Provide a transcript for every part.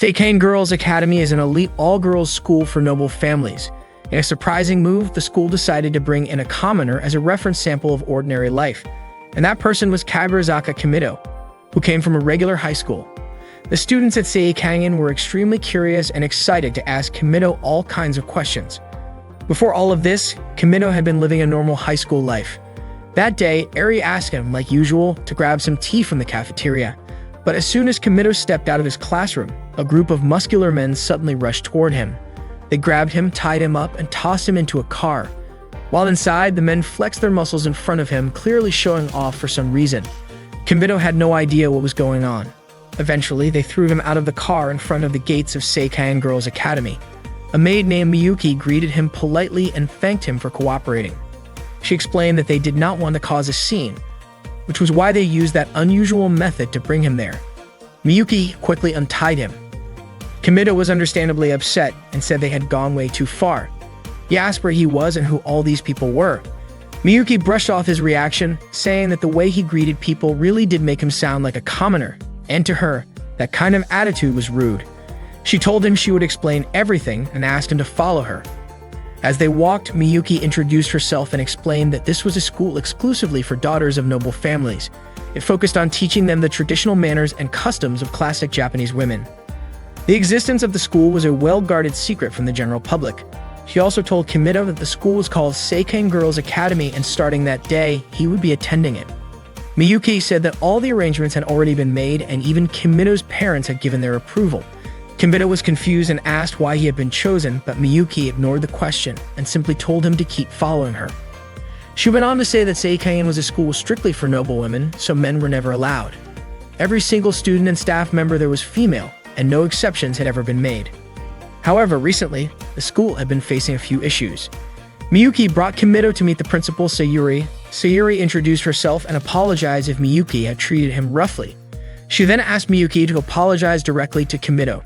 Seikane Girls Academy is an elite all-girls school for noble families. In a surprising move, the school decided to bring in a commoner as a reference sample of ordinary life, and that person was Kaburizaka Kimido, who came from a regular high school. The students at Seikane were extremely curious and excited to ask Kimido all kinds of questions. Before all of this, Kimido had been living a normal high school life. That day, Eri asked him, like usual, to grab some tea from the cafeteria. But as soon as Kimido stepped out of his classroom, a group of muscular men suddenly rushed toward him. They grabbed him, tied him up, and tossed him into a car. While inside, the men flexed their muscles in front of him, clearly showing off for some reason. Kimido had no idea what was going on. Eventually, they threw him out of the car in front of the gates of Seikane Girls Academy. A maid named Miyuki greeted him politely and thanked him for cooperating. She explained that they did not want to cause a scene, which was why they used that unusual method to bring him there. Miyuki quickly untied him. Kimido was understandably upset and said they had gone way too far. He asked where he was and who all these people were. Miyuki brushed off his reaction, saying that the way he greeted people really did make him sound like a commoner, and to her, that kind of attitude was rude. She told him she would explain everything and asked him to follow her. As they walked, Miyuki introduced herself and explained that this was a school exclusively for daughters of noble families. It focused on teaching them the traditional manners and customs of classic Japanese women. The existence of the school was a well-guarded secret from the general public. She also told Kimido that the school was called Seikane Girls Academy, and starting that day, he would be attending it. Miyuki said that all the arrangements had already been made and even Kimido's parents had given their approval. Kimido was confused and asked why he had been chosen, but Miyuki ignored the question and simply told him to keep following her. She went on to say that Seikane was a school strictly for noble women, so men were never allowed. Every single student and staff member there was female, and no exceptions had ever been made. However, recently, the school had been facing a few issues. Miyuki brought Kimido to meet the principal, Sayuri. Sayuri introduced herself and apologized if Miyuki had treated him roughly. She then asked Miyuki to apologize directly to Kimido.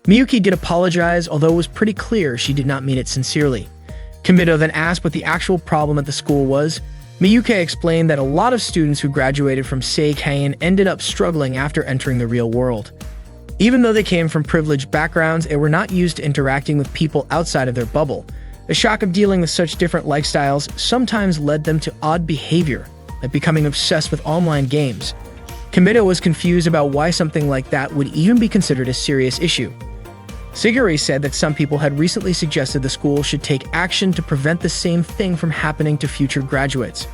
Miyuki did apologize, although it was pretty clear she did not mean it sincerely. Kimido then asked what the actual problem at the school was. Miyuki explained that a lot of students who graduated from Seikane ended up struggling after entering the real world. Even though they came from privileged backgrounds, they were not used to interacting with people outside of their bubble. The shock of dealing with such different lifestyles sometimes led them to odd behavior, like becoming obsessed with online games. Kimido was confused about why something like that would even be considered a serious issue. Sayuri said that some people had recently suggested the school should take action to prevent the same thing from happening to future graduates.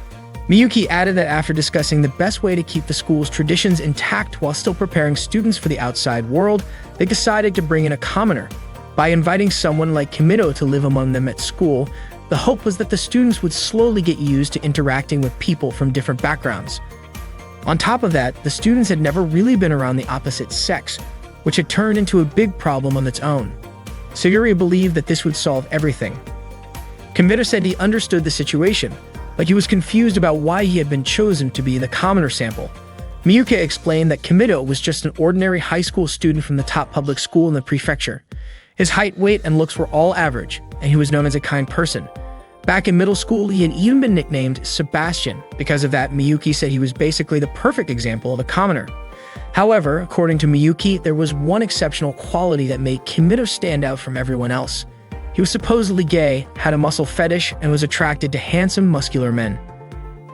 Miyuki added that after discussing the best way to keep the school's traditions intact while still preparing students for the outside world, they decided to bring in a commoner. By inviting someone like Kimido to live among them at school, the hope was that the students would slowly get used to interacting with people from different backgrounds. On top of that, the students had never really been around the opposite sex, which had turned into a big problem on its own. Sayuri believed that this would solve everything. Kimido said he understood the situation, but he was confused about why he had been chosen to be the commoner sample. Miyuki explained that Kimido was just an ordinary high school student from the top public school in the prefecture. His height, weight, and looks were all average, and he was known as a kind person. Back in middle school, he had even been nicknamed Sebastian. Because of that, Miyuki said he was basically the perfect example of a commoner. However, according to Miyuki, there was one exceptional quality that made Kimido stand out from everyone else. He was supposedly gay, had a muscle fetish, and was attracted to handsome, muscular men.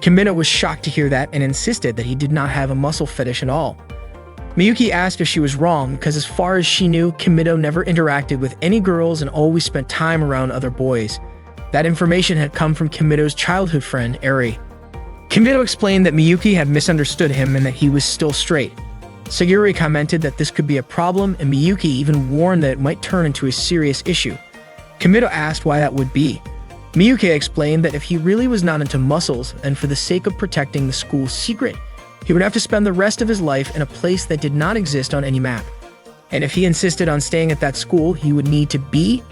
Kimido was shocked to hear that and insisted that he did not have a muscle fetish at all. Miyuki asked if she was wrong because as far as she knew, Kimido never interacted with any girls and always spent time around other boys. That information had come from Kimido's childhood friend, Eri. Kimido explained that Miyuki had misunderstood him and that he was still straight. Sayuri commented that this could be a problem, and Miyuki even warned that it might turn into a serious issue. Kimido asked why that would be. Miyuki explained that if he really was not into muscles, and for the sake of protecting the school's secret, he would have to spend the rest of his life in a place that did not exist on any map. And if he insisted on staying at that school, he would need to be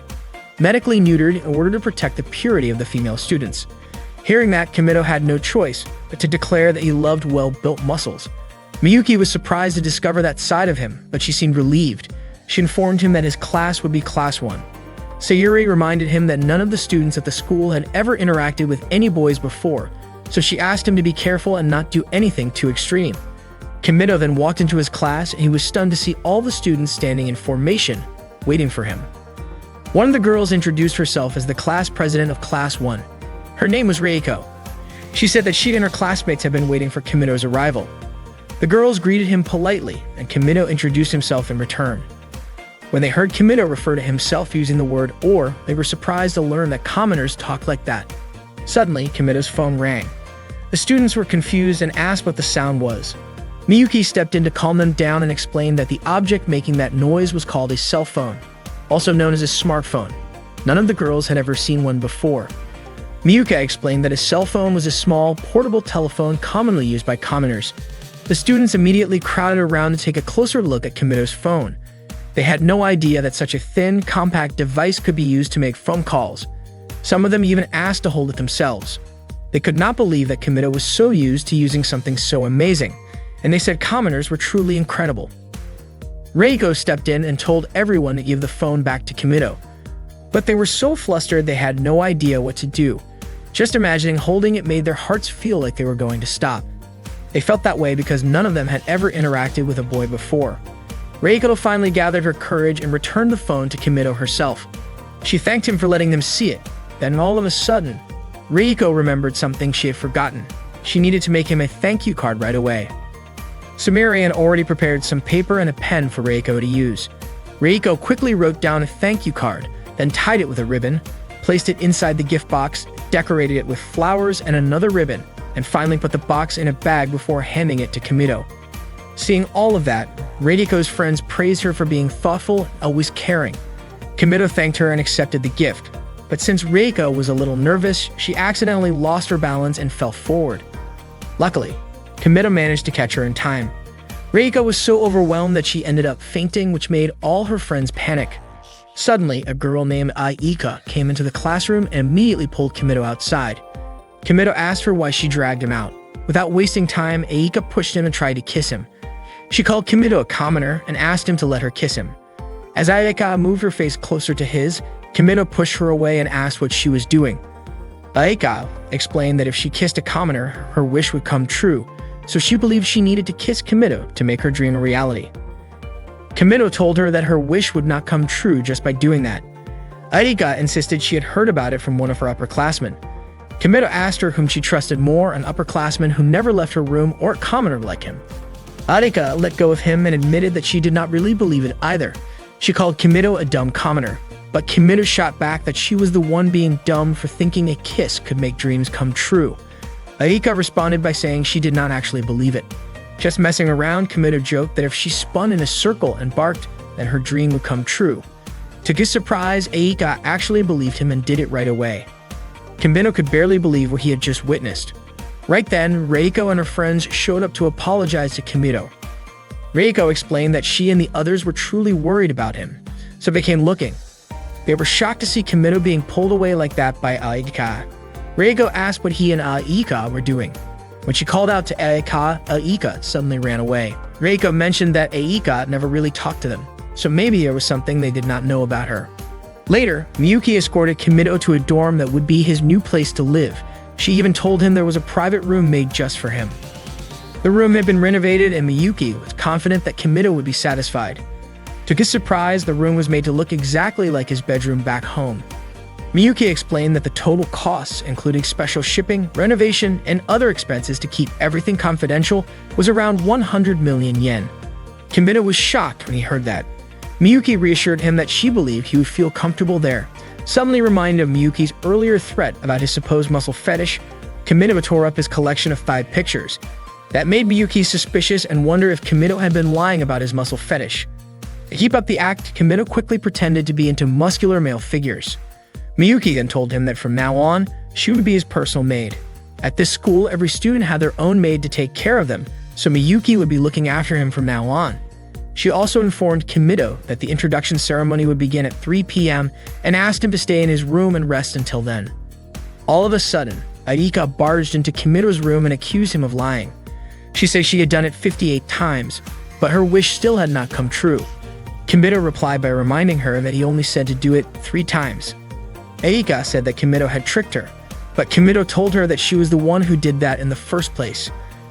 medically neutered in order to protect the purity of the female students. Hearing that, Kimido had no choice but to declare that he loved well-built muscles. Miyuki was surprised to discover that side of him, but she seemed relieved. She informed him that his class would be Class 1. Sayuri reminded him that none of the students at the school had ever interacted with any boys before, so she asked him to be careful and not do anything too extreme. Kimido then walked into his class and he was stunned to see all the students standing in formation, waiting for him. One of the girls introduced herself as the class president of Class 1. Her name was Reiko. She said that she and her classmates had been waiting for Kimido's arrival. The girls greeted him politely, and Kimido introduced himself in return. When they heard Kimido refer to himself using the word "or," they were surprised to learn that commoners talk like that. Suddenly, Kimido's phone rang. The students were confused and asked what the sound was. Miyuki stepped in to calm them down and explained that the object making that noise was called a cell phone, also known as a smartphone. None of the girls had ever seen one before. Miyuki explained that a cell phone was a small, portable telephone commonly used by commoners. The students immediately crowded around to take a closer look at Kimido's phone. They had no idea that such a thin, compact device could be used to make phone calls. Some of them even asked to hold it themselves. They could not believe that Kimido was so used to using something so amazing, and they said commoners were truly incredible. Reiko stepped in and told everyone to give the phone back to Kimido. But they were so flustered they had no idea what to do. Just imagining holding it made their hearts feel like they were going to stop. They felt that way because none of them had ever interacted with a boy before. Reiko finally gathered her courage and returned the phone to Kimido herself. She thanked him for letting them see it. Then all of a sudden, Reiko remembered something she had forgotten. She needed to make him a thank you card right away. Sumire had already prepared some paper and a pen for Reiko to use. Reiko quickly wrote down a thank you card, then tied it with a ribbon, placed it inside the gift box, decorated it with flowers and another ribbon, and finally put the box in a bag before handing it to Kimido. Seeing all of that, Reiko's friends praised her for being thoughtful and always caring. Kimido thanked her and accepted the gift, but since Reiko was a little nervous, she accidentally lost her balance and fell forward. Luckily, Kimido managed to catch her in time. Reiko was so overwhelmed that she ended up fainting, which made all her friends panic. Suddenly, a girl named Aika came into the classroom and immediately pulled Kimido outside. Kimido asked her why she dragged him out. Without wasting time, Aika pushed him and tried to kiss him. She called Kimido a commoner and asked him to let her kiss him. As Aika moved her face closer to his, Kimido pushed her away and asked what she was doing. Aika explained that if she kissed a commoner, her wish would come true, so she believed she needed to kiss Kimido to make her dream a reality. Kimido told her that her wish would not come true just by doing that. Aika insisted she had heard about it from one of her upperclassmen. Kimido asked her whom she trusted more, an upperclassman who never left her room or a commoner like him. Aika let go of him and admitted that she did not really believe it either. She called Kimido a dumb commoner, but Kimido shot back that she was the one being dumb for thinking a kiss could make dreams come true. Aika responded by saying she did not actually believe it. Just messing around, Kimido joked that if she spun in a circle and barked, then her dream would come true. To his surprise, Aika actually believed him and did it right away. Kimido could barely believe what he had just witnessed. Right then, Reiko and her friends showed up to apologize to Kimido. Reiko explained that she and the others were truly worried about him, so they came looking. They were shocked to see Kimido being pulled away like that by Aika. Reiko asked what he and Aika were doing. When she called out to Aika suddenly ran away. Reiko mentioned that Aika never really talked to them, so maybe there was something they did not know about her. Later, Miyuki escorted Kimido to a dorm that would be his new place to live. She even told him there was a private room made just for him. The room had been renovated and Miyuki was confident that Kimido would be satisfied. To his surprise, the room was made to look exactly like his bedroom back home. Miyuki explained that the total costs, including special shipping, renovation, and other expenses to keep everything confidential, was around 100 million yen. Kimido was shocked when he heard that. Miyuki reassured him that she believed he would feel comfortable there. Suddenly reminded of Miyuki's earlier threat about his supposed muscle fetish, Kimido tore up his collection of 5 pictures. That made Miyuki suspicious and wonder if Kimido had been lying about his muscle fetish. To keep up the act, Kimido quickly pretended to be into muscular male figures. Miyuki then told him that from now on, she would be his personal maid. At this school, every student had their own maid to take care of them, so Miyuki would be looking after him from now on. She also informed Kimido that the introduction ceremony would begin at 3 p.m. and asked him to stay in his room and rest until then. All of a sudden, Aika barged into Kimido's room and accused him of lying. She said she had done it 58 times, but her wish still had not come true. Kimido replied by reminding her that he only said to do it 3 times. Aika said that Kimido had tricked her, but Kimido told her that she was the one who did that in the first place.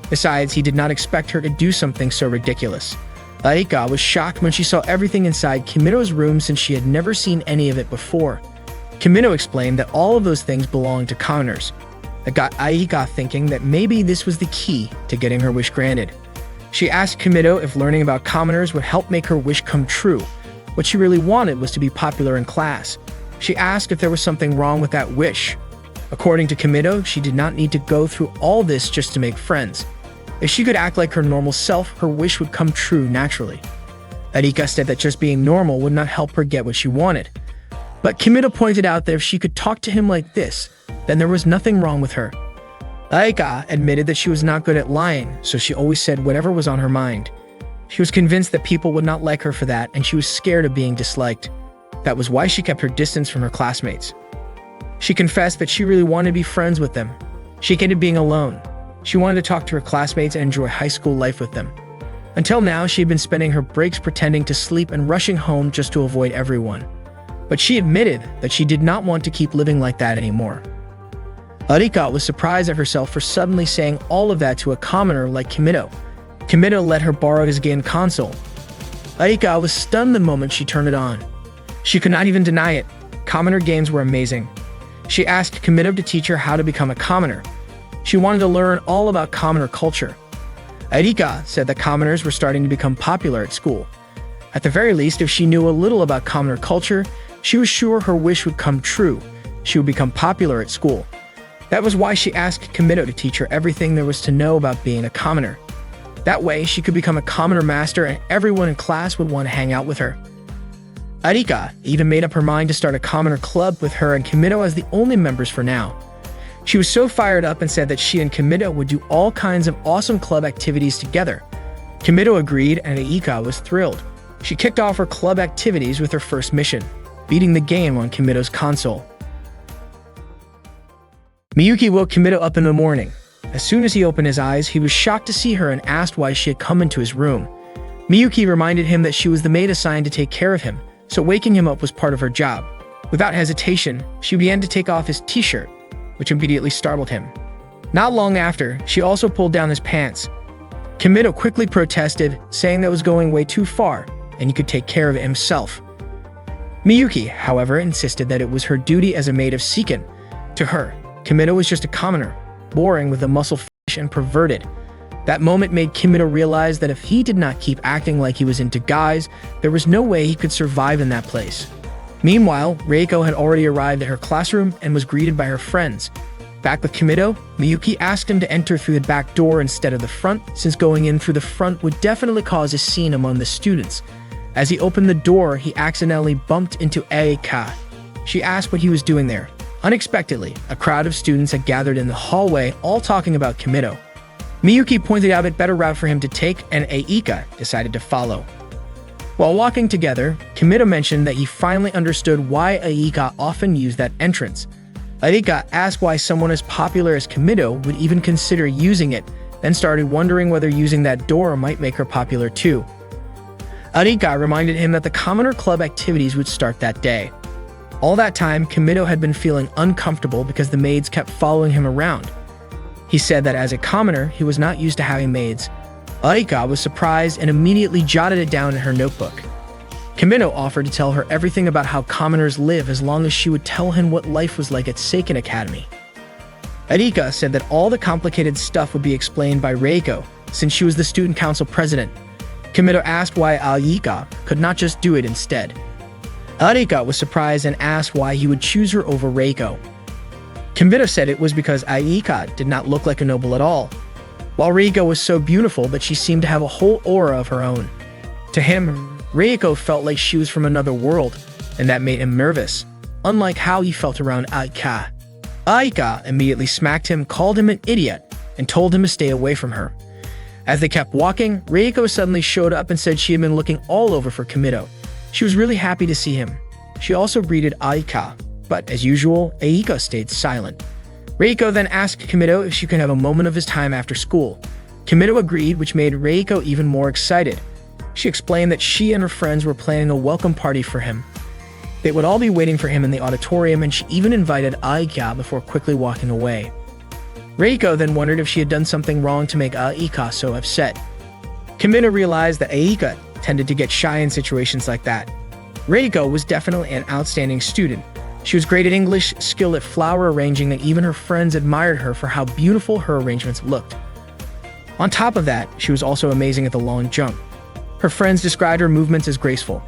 Besides, he did not expect her to do something so ridiculous. Aika was shocked when she saw everything inside Kimito's room since she had never seen any of it before. Kimito explained that all of those things belonged to commoners. That got Aika thinking that maybe this was the key to getting her wish granted. She asked Kimito if learning about commoners would help make her wish come true. What she really wanted was to be popular in class. She asked if there was something wrong with that wish. According to Kimito, she did not need to go through all this just to make friends. If she could act like her normal self, her wish would come true naturally. Aika said that just being normal would not help her get what she wanted. But Kimito pointed out that if she could talk to him like this, then there was nothing wrong with her. Aika admitted that she was not good at lying, so she always said whatever was on her mind. She was convinced that people would not like her for that, and she was scared of being disliked. That was why she kept her distance from her classmates. She confessed that she really wanted to be friends with them. She hated being alone. She wanted to talk to her classmates and enjoy high school life with them. Until now, she had been spending her breaks pretending to sleep and rushing home just to avoid everyone. But she admitted that she did not want to keep living like that anymore. Aika was surprised at herself for suddenly saying all of that to a commoner like Kimito. Kimito let her borrow his game console. Aika was stunned the moment she turned it on. She could not even deny it. Commoner games were amazing. She asked Kimito to teach her how to become a commoner. She wanted to learn all about commoner culture. Aika said that commoners were starting to become popular at school. At the very least, if she knew a little about commoner culture, she was sure her wish would come true. She would become popular at school. That was why she asked Kimito to teach her everything there was to know about being a commoner. That way, she could become a commoner master and everyone in class would want to hang out with her. Aika even made up her mind to start a commoner club with her and Kimito as the only members for now. She was so fired up and said that she and Kimito would do all kinds of awesome club activities together. Kimito agreed and Aika was thrilled. She kicked off her club activities with her first mission, beating the game on Kimito's console. Miyuki woke Kimito up in the morning. As soon as he opened his eyes, he was shocked to see her and asked why she had come into his room. Miyuki reminded him that she was the maid assigned to take care of him, so waking him up was part of her job. Without hesitation, she began to take off his t-shirt, which immediately startled him. Not long after, she also pulled down his pants. Kimito quickly protested, saying that was going way too far, and he could take care of it himself. Miyuki, however, insisted that it was her duty as a maid of Seiken. To her, Kimito was just a commoner, boring with a muscle fish and perverted. That moment made Kimito realize that if he did not keep acting like he was into guys, there was no way he could survive in that place. Meanwhile, Reiko had already arrived at her classroom and was greeted by her friends. Back with Kimito, Miyuki asked him to enter through the back door instead of the front, since going in through the front would definitely cause a scene among the students. As he opened the door, he accidentally bumped into Aika. She asked what he was doing there. Unexpectedly, a crowd of students had gathered in the hallway, all talking about Kimito. Miyuki pointed out a better route for him to take, and Aika decided to follow. While walking together, Kimito mentioned that he finally understood why Aika often used that entrance. Aika asked why someone as popular as Kimito would even consider using it, then started wondering whether using that door might make her popular too. Aika reminded him that the Commoner Club activities would start that day. All that time, Kimito had been feeling uncomfortable because the maids kept following him around. He said that as a commoner, he was not used to having maids. Aika was surprised and immediately jotted it down in her notebook. Kimito offered to tell her everything about how commoners live as long as she would tell him what life was like at Seiken Academy. Aika said that all the complicated stuff would be explained by Reiko, since she was the student council president. Kimito asked why Aika could not just do it instead. Aika was surprised and asked why he would choose her over Reiko. Kimito said it was because Aika did not look like a noble at all, while Reiko was so beautiful that she seemed to have a whole aura of her own. To him, Reiko felt like she was from another world, and that made him nervous, unlike how he felt around Aika. Aika immediately smacked him, called him an idiot, and told him to stay away from her. As they kept walking, Reiko suddenly showed up and said she had been looking all over for Kimito. She was really happy to see him. She also greeted Aika, but as usual, Aika stayed silent. Reiko then asked Kimito if she could have a moment of his time after school. Kimito agreed, which made Reiko even more excited. She explained that she and her friends were planning a welcome party for him. They would all be waiting for him in the auditorium, and she even invited Aika before quickly walking away. Reiko then wondered if she had done something wrong to make Aika so upset. Kimito realized that Aika tended to get shy in situations like that. Reiko was definitely an outstanding student. She was great at English, skilled at flower arranging, and even her friends admired her for how beautiful her arrangements looked. On top of that, she was also amazing at the long jump. Her friends described her movements as graceful.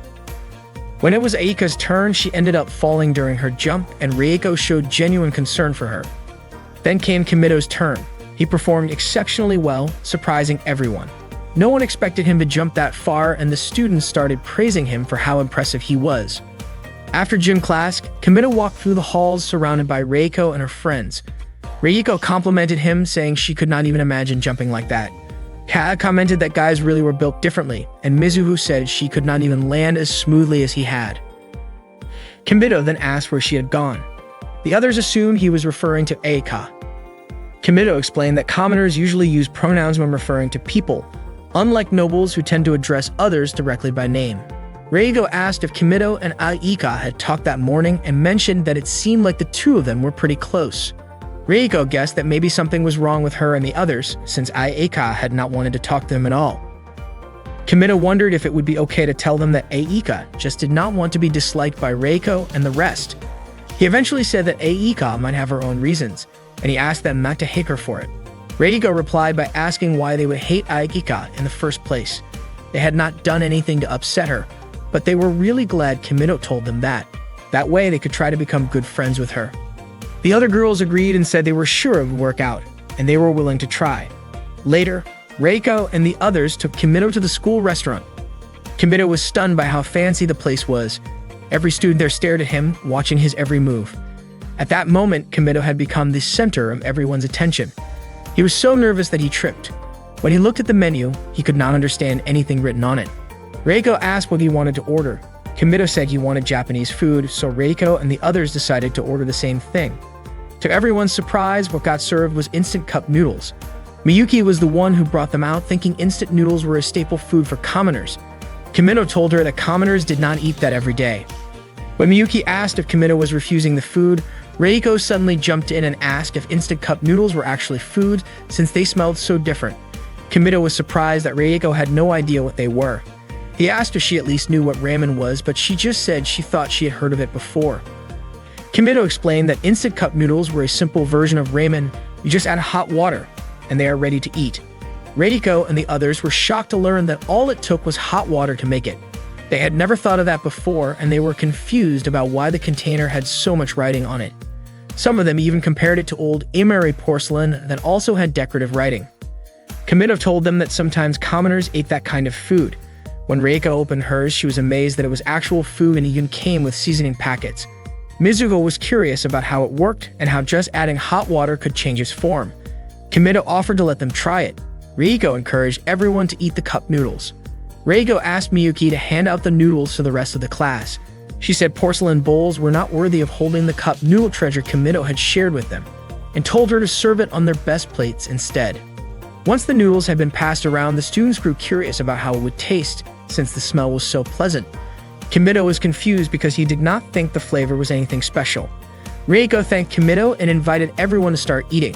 When it was Aika's turn, she ended up falling during her jump, and Reiko showed genuine concern for her. Then came Kimito's turn. He performed exceptionally well, surprising everyone. No one expected him to jump that far, and the students started praising him for how impressive he was. After gym class, Kimito walked through the halls surrounded by Reiko and her friends. Reiko complimented him, saying she could not even imagine jumping like that. Kaa commented that guys really were built differently, and Mizuho said she could not even land as smoothly as he had. Kimito then asked where she had gone. The others assumed he was referring to Aika. Kimito explained that commoners usually use pronouns when referring to people, unlike nobles who tend to address others directly by name. Reiko asked if Kimito and Aika had talked that morning and mentioned that it seemed like the two of them were pretty close. Reiko guessed that maybe something was wrong with her and the others, since Aika had not wanted to talk to them at all. Kimito wondered if it would be okay to tell them that Aika just did not want to be disliked by Reiko and the rest. He eventually said that Aika might have her own reasons, and he asked them not to hate her for it. Reiko replied by asking why they would hate Aika in the first place. They had not done anything to upset her, but they were really glad Kimito told them that. That way they could try to become good friends with her. The other girls agreed and said they were sure it would work out, and they were willing to try. Later, Reiko and the others took Kimito to the school restaurant. Kimito was stunned by how fancy the place was. Every student there stared at him, watching his every move. At that moment, Kimito had become the center of everyone's attention. He was so nervous that he tripped. When he looked at the menu, he could not understand anything written on it. Reiko asked what he wanted to order. Kimito said he wanted Japanese food, so Reiko and the others decided to order the same thing. To everyone's surprise, what got served was instant cup noodles. Miyuki was the one who brought them out, thinking instant noodles were a staple food for commoners. Kimito told her that commoners did not eat that every day. When Miyuki asked if Kimito was refusing the food, Reiko suddenly jumped in and asked if instant cup noodles were actually food, since they smelled so different. Kimito was surprised that Reiko had no idea what they were. He asked if she at least knew what ramen was, but she just said she thought she had heard of it before. Kimito explained that instant cup noodles were a simple version of ramen. You just add hot water, and they are ready to eat. Reiko and the others were shocked to learn that all it took was hot water to make it. They had never thought of that before, and they were confused about why the container had so much writing on it. Some of them even compared it to old Imari porcelain that also had decorative writing. Kimito told them that sometimes commoners ate that kind of food. When Reiko opened hers, she was amazed that it was actual food and even came with seasoning packets. Mizuho was curious about how it worked and how just adding hot water could change its form. Kimito offered to let them try it. Reiko encouraged everyone to eat the cup noodles. Reiko asked Miyuki to hand out the noodles to the rest of the class. She said porcelain bowls were not worthy of holding the cup noodle treasure Kimito had shared with them, and told her to serve it on their best plates instead. Once the noodles had been passed around, the students grew curious about how it would taste, since the smell was so pleasant. Kimito was confused because he did not think the flavor was anything special. Reiko thanked Kimito and invited everyone to start eating.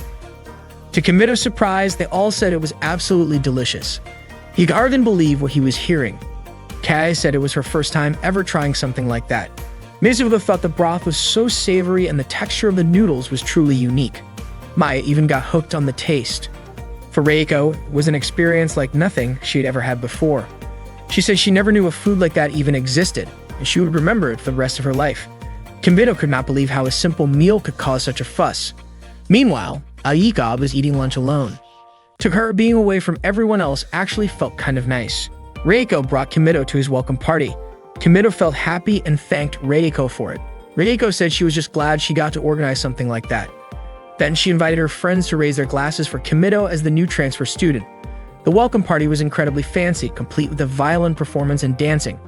To Kimito's surprise, they all said it was absolutely delicious. He hardly believed what he was hearing. Kai said it was her first time ever trying something like that. Mizuho thought the broth was so savory and the texture of the noodles was truly unique. Maya even got hooked on the taste. For Reiko, it was an experience like nothing she had ever had before. She said she never knew a food like that even existed, and she would remember it for the rest of her life. Kimito could not believe how a simple meal could cause such a fuss. Meanwhile, Aika was eating lunch alone. To her, being away from everyone else actually felt kind of nice. Reiko brought Kimito to his welcome party. Kimito felt happy and thanked Reiko for it. Reiko said she was just glad she got to organize something like that. Then she invited her friends to raise their glasses for Kimito as the new transfer student. The welcome party was incredibly fancy, complete with a violin performance and dancing.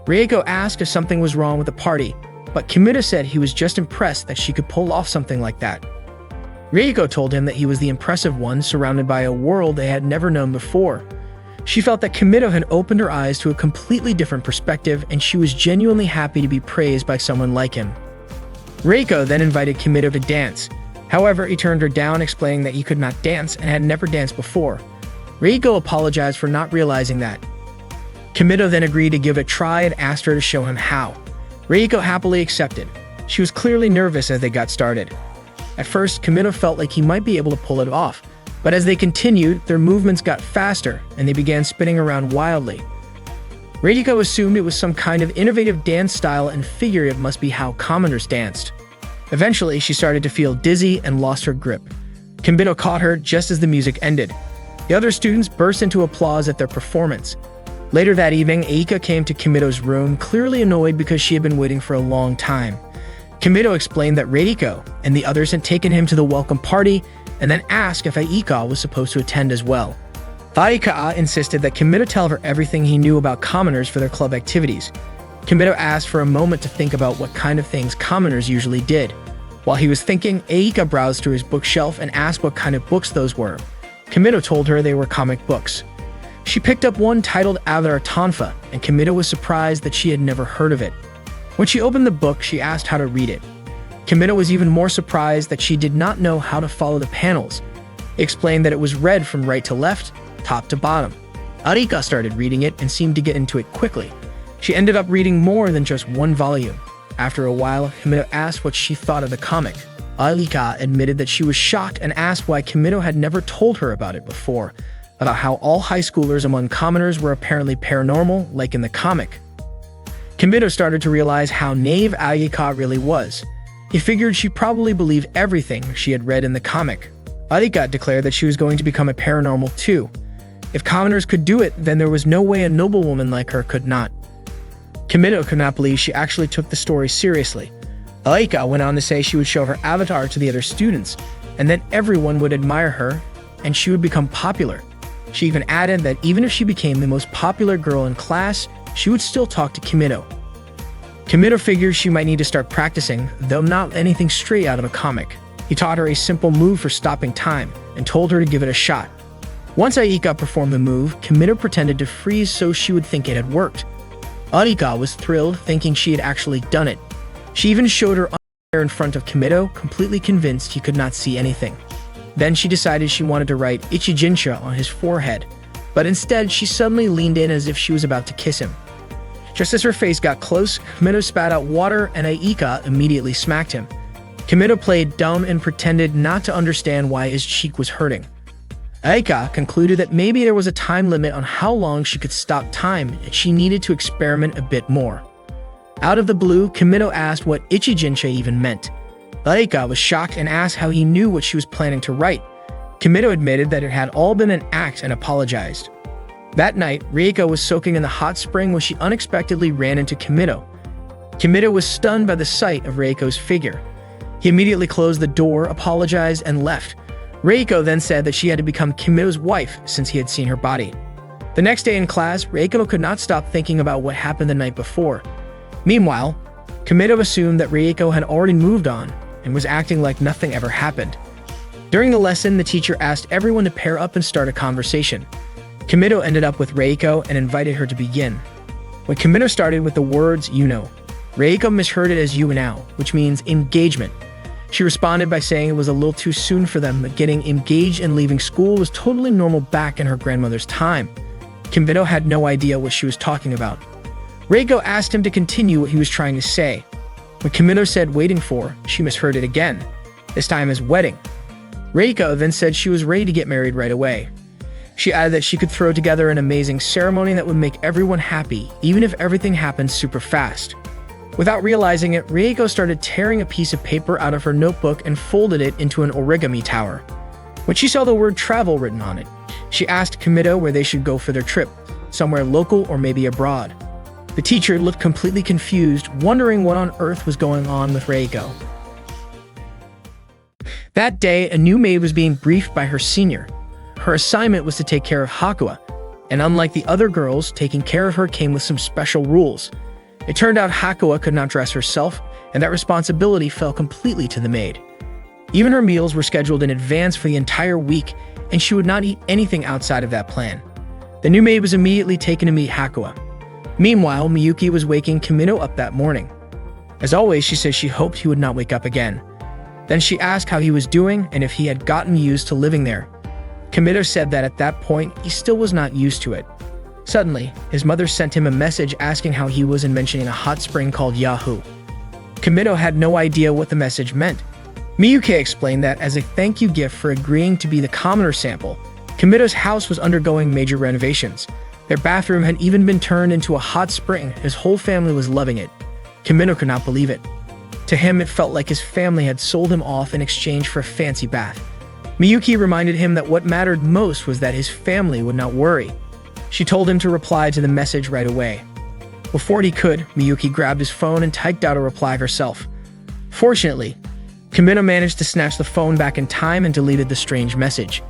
Reiko asked if something was wrong with the party, but Kimito said he was just impressed that she could pull off something like that. Reiko told him that he was the impressive one, surrounded by a world they had never known before. She felt that Kimito had opened her eyes to a completely different perspective, and she was genuinely happy to be praised by someone like him. Reiko then invited Kimito to dance. However, he turned her down, explaining that he could not dance and had never danced before. Reiko apologized for not realizing that. Kimito then agreed to give it a try and asked her to show him how. Reiko happily accepted. She was clearly nervous as they got started. At first, Kimito felt like he might be able to pull it off, but as they continued, their movements got faster and they began spinning around wildly. Reiko assumed it was some kind of innovative dance style and figured it must be how commoners danced. Eventually, she started to feel dizzy and lost her grip. Kimito caught her just as the music ended. The other students burst into applause at their performance. Later that evening, Aika came to Kimito's room, clearly annoyed because she had been waiting for a long time. Kimito explained that Reiko and the others had taken him to the welcome party and then asked if Aika was supposed to attend as well. Aika insisted that Kimito tell her everything he knew about commoners for their club activities. Kimito asked for a moment to think about what kind of things commoners usually did. While he was thinking, Aika browsed through his bookshelf and asked what kind of books those were. Kimito told her they were comic books. She picked up one titled Avatar Tonfa, and Kimito was surprised that she had never heard of it. When she opened the book, she asked how to read it. Kimito was even more surprised that she did not know how to follow the panels. He explained that it was read from right to left, top to bottom. Arika started reading it and seemed to get into it quickly. She ended up reading more than just one volume. After a while, Kimito asked what she thought of the comic. Arika admitted that she was shocked and asked why Kimito had never told her about it before, about how all high schoolers among commoners were apparently paranormal, like in the comic. Kimito started to realize how naive Arika really was. He figured she probably believed everything she had read in the comic. Arika declared that she was going to become a paranormal too. If commoners could do it, then there was no way a noblewoman like her could not. Kimito could not believe she actually took the story seriously. Aika went on to say she would show her avatar to the other students, and then everyone would admire her, and she would become popular. She even added that even if she became the most popular girl in class, she would still talk to Kimito. Kimito figured she might need to start practicing, though not anything straight out of a comic. He taught her a simple move for stopping time, and told her to give it a shot. Once Aika performed the move, Kimito pretended to freeze so she would think it had worked. Arika was thrilled, thinking she had actually done it. She even showed her underwear in front of Kimito, completely convinced he could not see anything. Then she decided she wanted to write Ichijinsha on his forehead, but instead she suddenly leaned in as if she was about to kiss him. Just as her face got close, Kimito spat out water and Aika immediately smacked him. Kimito played dumb and pretended not to understand why his cheek was hurting. Aika concluded that maybe there was a time limit on how long she could stop time and she needed to experiment a bit more. Out of the blue, Kimito asked what Ichijinsha even meant. Aika was shocked and asked how he knew what she was planning to write. Kimito admitted that it had all been an act and apologized. That night, Reiko was soaking in the hot spring when she unexpectedly ran into Kimito. Kimito was stunned by the sight of Reiko's figure. He immediately closed the door, apologized, and left. Reiko then said that she had to become Kimito's wife since he had seen her body. The next day in class, Reiko could not stop thinking about what happened the night before. Meanwhile, Kimito assumed that Reiko had already moved on and was acting like nothing ever happened. During the lesson, the teacher asked everyone to pair up and start a conversation. Kimito ended up with Reiko and invited her to begin. When Kimito started with the words, "you know," Reiko misheard it as "you now," which means engagement. She responded by saying it was a little too soon for them, but getting engaged and leaving school was totally normal back in her grandmother's time. Kimito had no idea what she was talking about. Reiko asked him to continue what he was trying to say. When Kimito said waiting for, she misheard it again, this time as wedding. Reiko then said she was ready to get married right away. She added that she could throw together an amazing ceremony that would make everyone happy, even if everything happened super fast. Without realizing it, Reiko started tearing a piece of paper out of her notebook and folded it into an origami tower. When she saw the word travel written on it, she asked Kimito where they should go for their trip, somewhere local or maybe abroad. The teacher looked completely confused, wondering what on earth was going on with Reiko. That day, a new maid was being briefed by her senior. Her assignment was to take care of Hakua, and unlike the other girls, taking care of her came with some special rules. It turned out Hakua could not dress herself, and that responsibility fell completely to the maid. Even her meals were scheduled in advance for the entire week, and she would not eat anything outside of that plan. The new maid was immediately taken to meet Hakua. Meanwhile, Miyuki was waking Kimito up that morning. As always, she said she hoped he would not wake up again. Then she asked how he was doing and if he had gotten used to living there. Kimito said that at that point, he still was not used to it. Suddenly, his mother sent him a message asking how he was and mentioning a hot spring called Yahoo. Kimito had no idea what the message meant. Miyuki explained that as a thank you gift for agreeing to be the commoner sample, Kimito's house was undergoing major renovations. Their bathroom had even been turned into a hot spring. His whole family was loving it. Kimito could not believe it. To him, it felt like his family had sold him off in exchange for a fancy bath. Miyuki reminded him that what mattered most was that his family would not worry. She told him to reply to the message right away. Before he could, Miyuki grabbed his phone and typed out a reply herself. Fortunately, Kimito managed to snatch the phone back in time and deleted the strange message.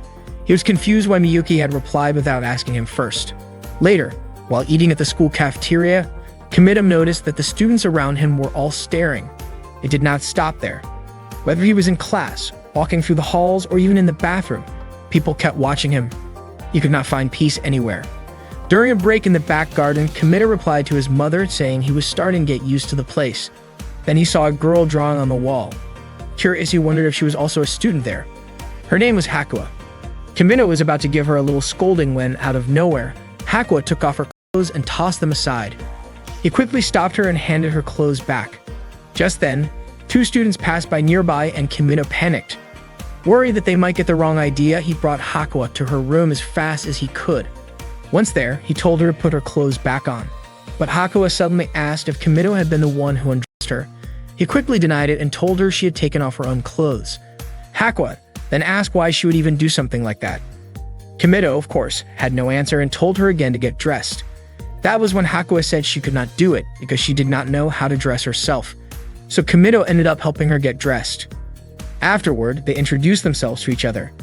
He was confused why Miyuki had replied without asking him first. Later, while eating at the school cafeteria, Kimito noticed that the students around him were all staring. It did not stop there. Whether he was in class, walking through the halls, or even in the bathroom, people kept watching him. He could not find peace anywhere. During a break in the back garden, Kimito replied to his mother saying he was starting to get used to the place. Then he saw a girl drawing on the wall. Curious, he wondered if she was also a student there. Her name was Hakua. Kimito was about to give her a little scolding when, out of nowhere, Hakua took off her clothes and tossed them aside. He quickly stopped her and handed her clothes back. Just then, two students passed by nearby and Kimito panicked. Worried that they might get the wrong idea, he brought Hakua to her room as fast as he could. Once there, he told her to put her clothes back on. But Hakua suddenly asked if Kimito had been the one who undressed her. He quickly denied it and told her she had taken off her own clothes. Hakua then asked why she would even do something like that. Kimito, of course, had no answer and told her again to get dressed. That was when Hakua said she could not do it because she did not know how to dress herself. So Kimito ended up helping her get dressed. Afterward, they introduced themselves to each other.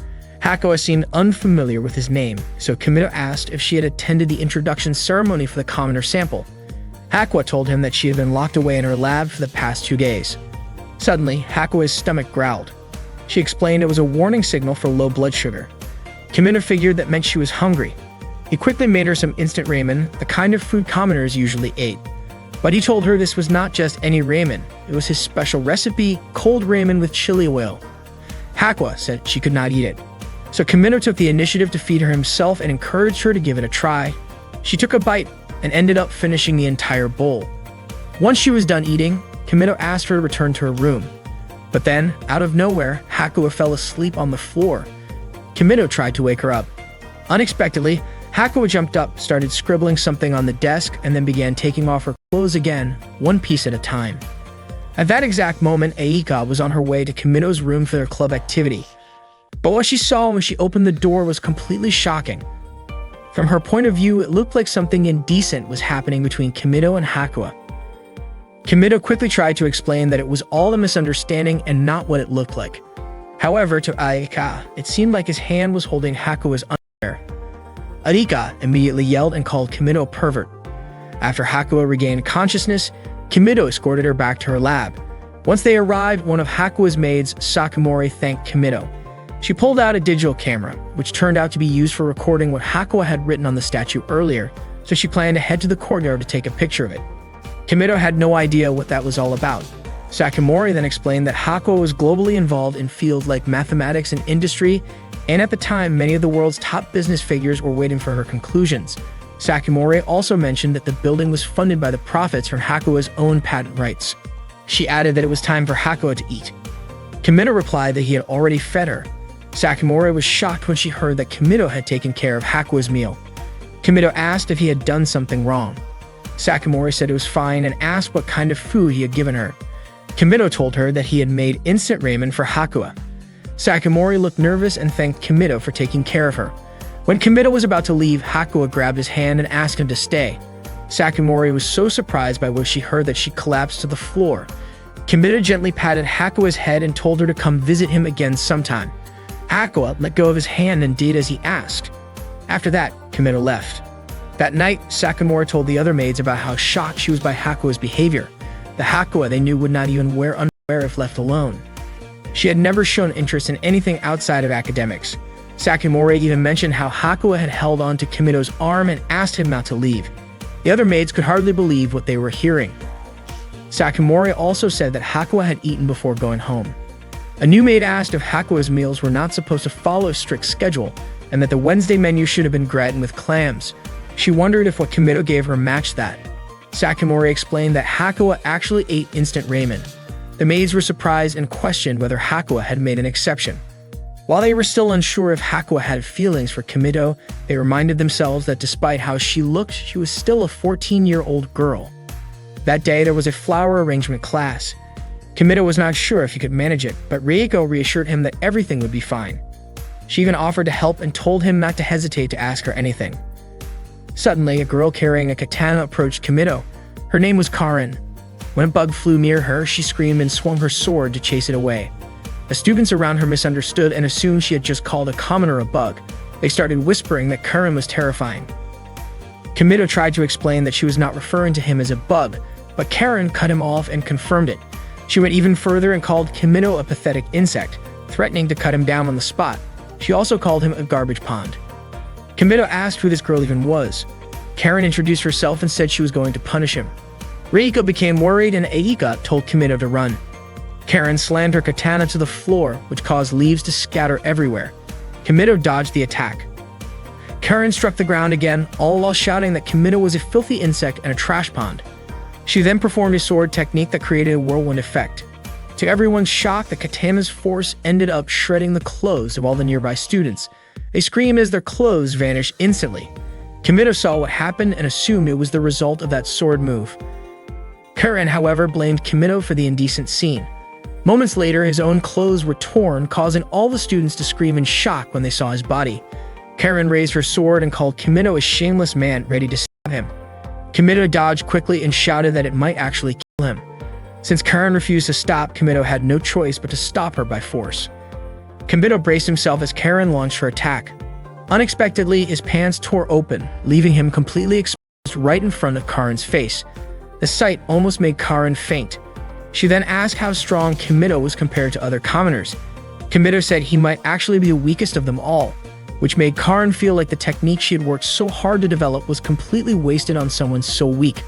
Hakua seemed unfamiliar with his name, so Kimito asked if she had attended the introduction ceremony for the commoner sample. Hakua told him that she had been locked away in her lab for the past 2 days. Suddenly, Hakua's stomach growled. She explained it was a warning signal for low blood sugar. Kimito figured that meant she was hungry. He quickly made her some instant ramen, the kind of food commoners usually ate. But he told her this was not just any ramen, it was his special recipe, cold ramen with chili oil. Hakua said she could not eat it. So Kimito took the initiative to feed her himself and encouraged her to give it a try. She took a bite and ended up finishing the entire bowl. Once she was done eating, Kimito asked her to return to her room. But then, out of nowhere, Hakua fell asleep on the floor. Kimito tried to wake her up. Unexpectedly, Hakua jumped up, started scribbling something on the desk, and then began taking off her clothes again, one piece at a time. At that exact moment, Aika was on her way to Kimito's room for their club activity. But what she saw when she opened the door was completely shocking. From her point of view, it looked like something indecent was happening between Kimito and Hakua. Kimito quickly tried to explain that it was all a misunderstanding and not what it looked like. However, to Aika, it seemed like his hand was holding Hakua's underwear. Aika immediately yelled and called Kimito a pervert. After Hakua regained consciousness, Kimito escorted her back to her lab. Once they arrived, one of Hakua's maids, Sakamori, thanked Kimito. She pulled out a digital camera, which turned out to be used for recording what Hakua had written on the statue earlier, so she planned to head to the courtyard to take a picture of it. Kimito had no idea what that was all about. Sakamori then explained that Hakua was globally involved in fields like mathematics and industry, and at the time, many of the world's top business figures were waiting for her conclusions. Sakamori also mentioned that the building was funded by the profits from Hakua's own patent rights. She added that it was time for Hakua to eat. Kimito replied that he had already fed her. Sakamori was shocked when she heard that Kimito had taken care of Hakua's meal. Kimito asked if he had done something wrong. Sakamori said it was fine and asked what kind of food he had given her. Kimito told her that he had made instant ramen for Hakua. Sakamori looked nervous and thanked Kimito for taking care of her. When Kimito was about to leave, Hakua grabbed his hand and asked him to stay. Sakamori was so surprised by what she heard that she collapsed to the floor. Kimito gently patted Hakua's head and told her to come visit him again sometime. Hakua let go of his hand and did as he asked. After that, Kimito left. That night, Sakamori told the other maids about how shocked she was by Hakua's behavior. The Hakua they knew would not even wear underwear if left alone. She had never shown interest in anything outside of academics. Sakamori even mentioned how Hakua had held on to Kimito's arm and asked him not to leave. The other maids could hardly believe what they were hearing. Sakamori also said that Hakua had eaten before going home. A new maid asked if Hakua's meals were not supposed to follow a strict schedule, and that the Wednesday menu should have been gratin with clams. She wondered if what Kimido gave her matched that. Sakimori explained that Hakua actually ate instant ramen. The maids were surprised and questioned whether Hakua had made an exception. While they were still unsure if Hakua had feelings for Kimido, they reminded themselves that despite how she looked, she was still a 14-year-old girl. That day, there was a flower arrangement class. Kimido was not sure if he could manage it, but Reiko reassured him that everything would be fine. She even offered to help and told him not to hesitate to ask her anything. Suddenly, a girl carrying a katana approached Kimido. Her name was Karin. When a bug flew near her, she screamed and swung her sword to chase it away. The students around her misunderstood and assumed she had just called a commoner a bug. They started whispering that Karin was terrifying. Kimido tried to explain that she was not referring to him as a bug, but Karin cut him off and confirmed it. She went even further and called Kimido a pathetic insect, threatening to cut him down on the spot. She also called him a garbage pond. Kimido asked who this girl even was. Karin introduced herself and said she was going to punish him. Reiko became worried and Eika told Kimido to run. Karin slammed her katana to the floor, which caused leaves to scatter everywhere. Kimido dodged the attack. Karin struck the ground again, all while shouting that Kimido was a filthy insect and a trash pond. She then performed a sword technique that created a whirlwind effect. To everyone's shock, the katana's force ended up shredding the clothes of all the nearby students. They screamed as their clothes vanished instantly. Kimido saw what happened and assumed it was the result of that sword move. Karin, however, blamed Kimido for the indecent scene. Moments later, his own clothes were torn, causing all the students to scream in shock when they saw his body. Karin raised her sword and called Kimido a shameless man ready to stab him. Kimido dodged quickly and shouted that it might actually kill him. Since Karin refused to stop, Kimido had no choice but to stop her by force. Kimido braced himself as Karin launched her attack. Unexpectedly, his pants tore open, leaving him completely exposed right in front of Karin's face. The sight almost made Karin faint. She then asked how strong Kimido was compared to other commoners. Kimido said he might actually be the weakest of them all, which made Karin feel like the technique she had worked so hard to develop was completely wasted on someone so weak.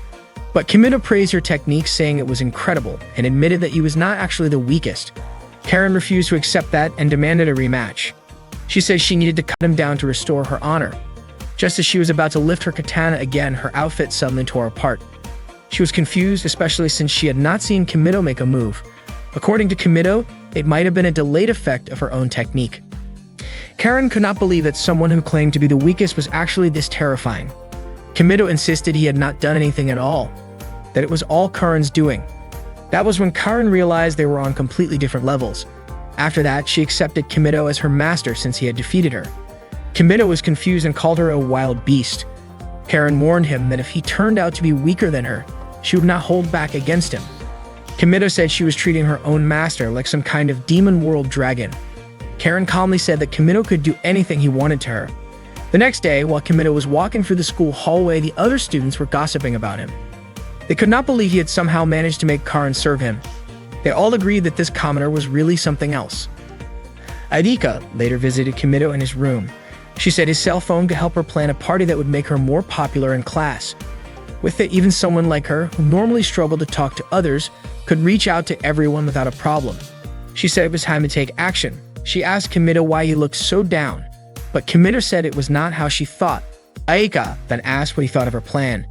But Kimido praised her technique, saying it was incredible, and admitted that he was not actually the weakest. Karin refused to accept that and demanded a rematch. She said she needed to cut him down to restore her honor. Just as she was about to lift her katana again, her outfit suddenly tore apart. She was confused, especially since she had not seen Kimido make a move. According to Kimido, it might have been a delayed effect of her own technique. Karin could not believe that someone who claimed to be the weakest was actually this terrifying. Kimido insisted he had not done anything at all, that it was all Karin's doing. That was when Karin realized they were on completely different levels. After that, she accepted Kimido as her master since he had defeated her. Kimido was confused and called her a wild beast. Karin warned him that if he turned out to be weaker than her, she would not hold back against him. Kimido said she was treating her own master like some kind of demon world dragon. Karin calmly said that Kimido could do anything he wanted to her. The next day, while Kimido was walking through the school hallway, the other students were gossiping about him. They could not believe he had somehow managed to make Karin serve him. They all agreed that this commoner was really something else. Aidika later visited Kimido in his room. She said his cell phone could help her plan a party that would make her more popular in class. With it, even someone like her, who normally struggled to talk to others, could reach out to everyone without a problem. She said it was time to take action. She asked Kimido why he looked so down, but Kimido said it was not how she thought. Aika then asked what he thought of her plan.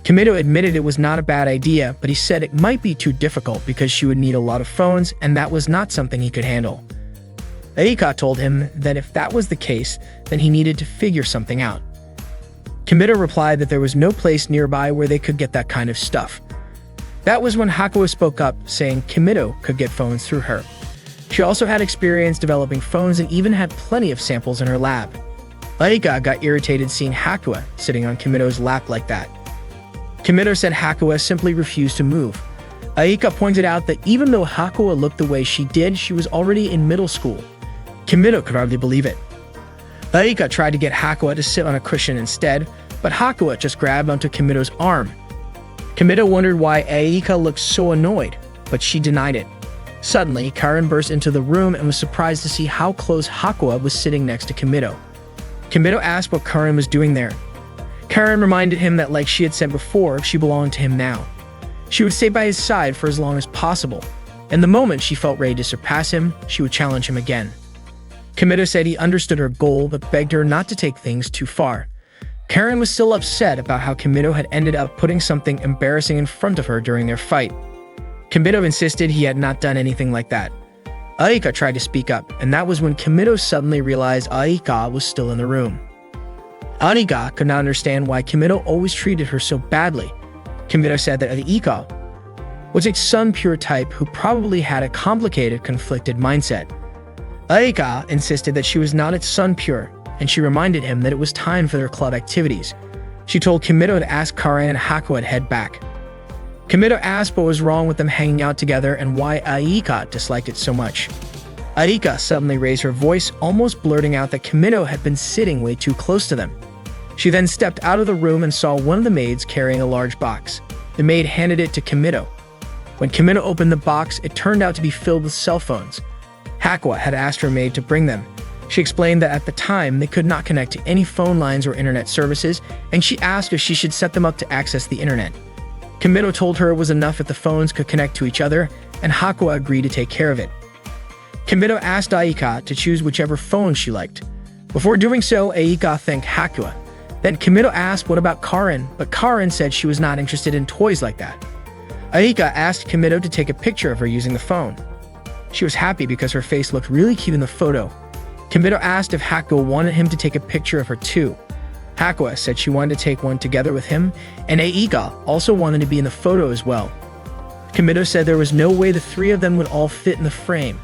Kimido admitted it was not a bad idea, but he said it might be too difficult because she would need a lot of phones, and that was not something he could handle. Aika told him that if that was the case, then he needed to figure something out. Kimido replied that there was no place nearby where they could get that kind of stuff. That was when Hakua spoke up, saying Kimido could get phones through her. She also had experience developing phones and even had plenty of samples in her lab. Aika got irritated seeing Hakua sitting on Kimido's lap like that. Kimido said Hakua simply refused to move. Aika pointed out that even though Hakua looked the way she did, she was already in middle school. Kimido could hardly believe it. Aika tried to get Hakua to sit on a cushion instead, but Hakua just grabbed onto Kimido's arm. Kimido wondered why Aika looked so annoyed, but she denied it. Suddenly, Karin burst into the room and was surprised to see how close Hakua was sitting next to Kimido. Kimido asked what Karin was doing there. Karin reminded him that, like she had said before, she belonged to him now. She would stay by his side for as long as possible. and the moment she felt ready to surpass him, she would challenge him again. Kimito said he understood her goal but begged her not to take things too far. Karen was still upset about how Kimito had ended up putting something embarrassing in front of her during their fight. Kimito insisted he had not done anything like that. Aika tried to speak up, and that was when Kimito suddenly realized Aika was still in the room. Aika could not understand why Kimito always treated her so badly. Kimito said that Aika was a sun-pure type who probably had a complicated, conflicted mindset. Aika insisted that she was not its sun-pure, and she reminded him that it was time for their club activities. She told Kimito to ask Karen and Hakuo to head back. Kimito asked what was wrong with them hanging out together and why Aika disliked it so much. Aika suddenly raised her voice, almost blurting out that Kimito had been sitting way too close to them. She then stepped out of the room and saw one of the maids carrying a large box. The maid handed it to Kimito. When Kimito opened the box, it turned out to be filled with cell phones. Hakuo had asked her maid to bring them. She explained that at the time, they could not connect to any phone lines or internet services, and she asked if she should set them up to access the internet. Kimito told her it was enough if the phones could connect to each other, and Hakuo agreed to take care of it. Kimito asked Aika to choose whichever phone she liked. Before doing so, Aika thanked Hakuo. Then Kimito asked what about Karen, but Karen said she was not interested in toys like that. Aika asked Kimito to take a picture of her using the phone. She was happy because her face looked really cute in the photo. Kimito asked if Hakuo wanted him to take a picture of her too. Hakuo said she wanted to take one together with him, and Aika also wanted to be in the photo as well. Kimito said there was no way the three of them would all fit in the frame.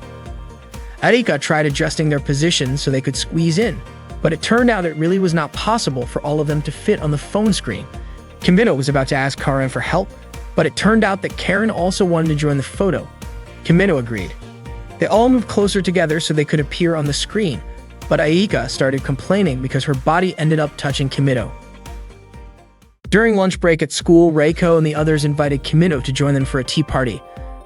Aika tried adjusting their positions so they could squeeze in, but it turned out it really was not possible for all of them to fit on the phone screen. Kimito was about to ask Karen for help, but it turned out that Karen also wanted to join the photo. Kimito agreed. They all moved closer together so they could appear on the screen, but Aika started complaining because her body ended up touching Kimito. During lunch break at school, Reiko and the others invited Kimito to join them for a tea party.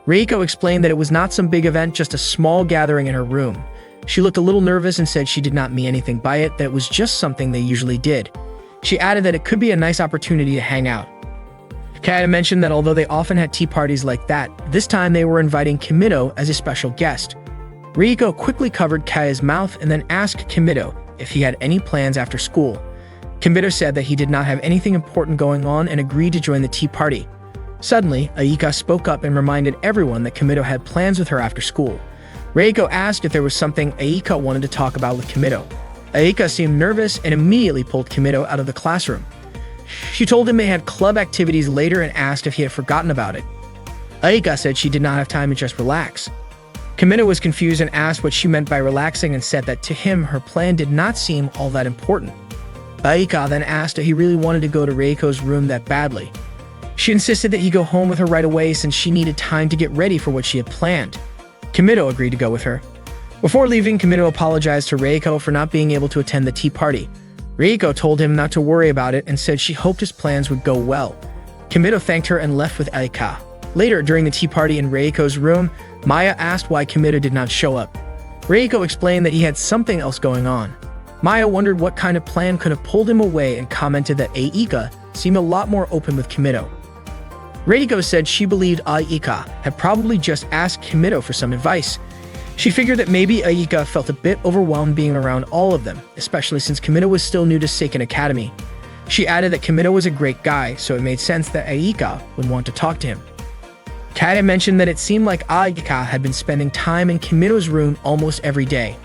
Reiko explained that it was not some big event, just a small gathering in her room. She looked a little nervous and said she did not mean anything by it, that it was just something they usually did. She added that it could be a nice opportunity to hang out. Kaya mentioned that although they often had tea parties like that, this time they were inviting Kimito as a special guest. Reiko quickly covered Kaya's mouth and then asked Kimito if he had any plans after school. Kimito said that he did not have anything important going on and agreed to join the tea party. Suddenly, Aika spoke up and reminded everyone that Kimito had plans with her after school. Reiko asked if there was something Aika wanted to talk about with Kimito. Aika seemed nervous and immediately pulled Kimito out of the classroom. She told him they had club activities later and asked if he had forgotten about it. Aika said she did not have time to just relax. Kimito was confused and asked what she meant by relaxing and said that to him her plan did not seem all that important. Aika then asked if he really wanted to go to Reiko's room that badly. She insisted that he go home with her right away since she needed time to get ready for what she had planned. Kimito agreed to go with her. Before leaving, Kimito apologized to Reiko for not being able to attend the tea party. Reiko told him not to worry about it and said she hoped his plans would go well. Kimito thanked her and left with Aika. Later, during the tea party in Reiko's room, Maya asked why Kimito did not show up. Reiko explained that he had something else going on. Maya wondered what kind of plan could have pulled him away and commented that Aika seemed a lot more open with Kimito. Reiko said she believed Aika had probably just asked Kimito for some advice. She figured that maybe Aika felt a bit overwhelmed being around all of them, especially since Kimito was still new to Seiken Academy. She added that Kimito was a great guy, so it made sense that Aika would want to talk to him. Kata mentioned that it seemed like Aika had been spending time in Kimito's room almost every day.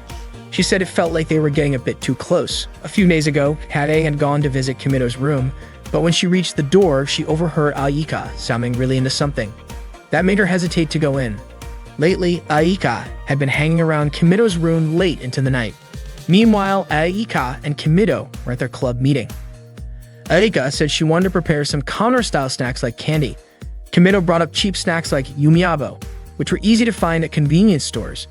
She said it felt like they were getting a bit too close. A few days ago, Kata had gone to visit Kimito's room, but when she reached the door, she overheard Aika sounding really into something. That made her hesitate to go in. Lately, Aika had been hanging around Kimito's room late into the night. Meanwhile, Aika and Kimito were at their club meeting. Aika said she wanted to prepare some counter-style snacks like candy. Kimito brought up cheap snacks like yumiabo, which were easy to find at convenience stores.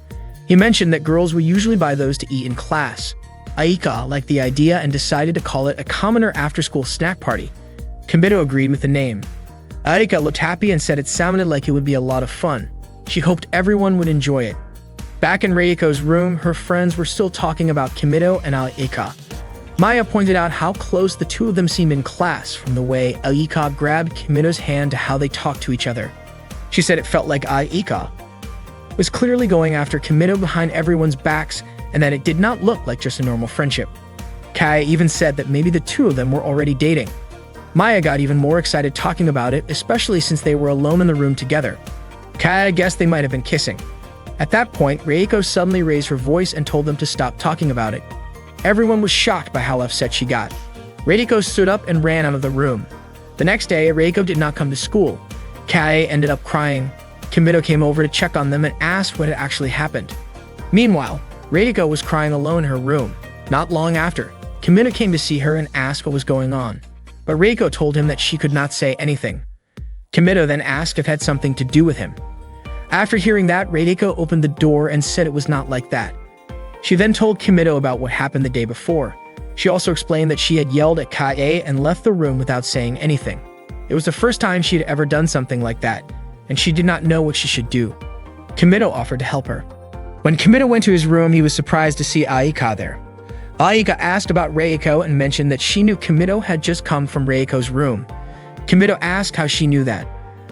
He mentioned that girls would usually buy those to eat in class. Aika liked the idea and decided to call it a commoner after-school snack party. Kimito agreed with the name. Aika looked happy and said it sounded like it would be a lot of fun. She hoped everyone would enjoy it. Back in Reiko's room, her friends were still talking about Kimito and Aika. Maya pointed out how close the two of them seemed in class, from the way Aika grabbed Kimito's hand to how they talked to each other. She said it felt like Aika was clearly going after Kimito behind everyone's backs and that it did not look like just a normal friendship. Kai even said that maybe the two of them were already dating. Maya got even more excited talking about it, especially since they were alone in the room together. Kai guessed they might have been kissing. At that point, Reiko suddenly raised her voice and told them to stop talking about it. Everyone was shocked by how upset she got. Reiko stood up and ran out of the room. The next day, Reiko did not come to school. Kai ended up crying. Kimito came over to check on them and asked what had actually happened. Meanwhile, Reiko was crying alone in her room. Not long after, Kimito came to see her and asked what was going on. But Reiko told him that she could not say anything. Kimito then asked if it had something to do with him. After hearing that, Reiko opened the door and said it was not like that. She then told Kimito about what happened the day before. She also explained that she had yelled at Kae and left the room without saying anything. It was the first time she had ever done something like that, and she did not know what she should do. Kimito offered to help her. When Kimito went to his room, he was surprised to see Aika there. Aika asked about Reiko and mentioned that she knew Kimito had just come from Reiko's room. Kimito asked how she knew that.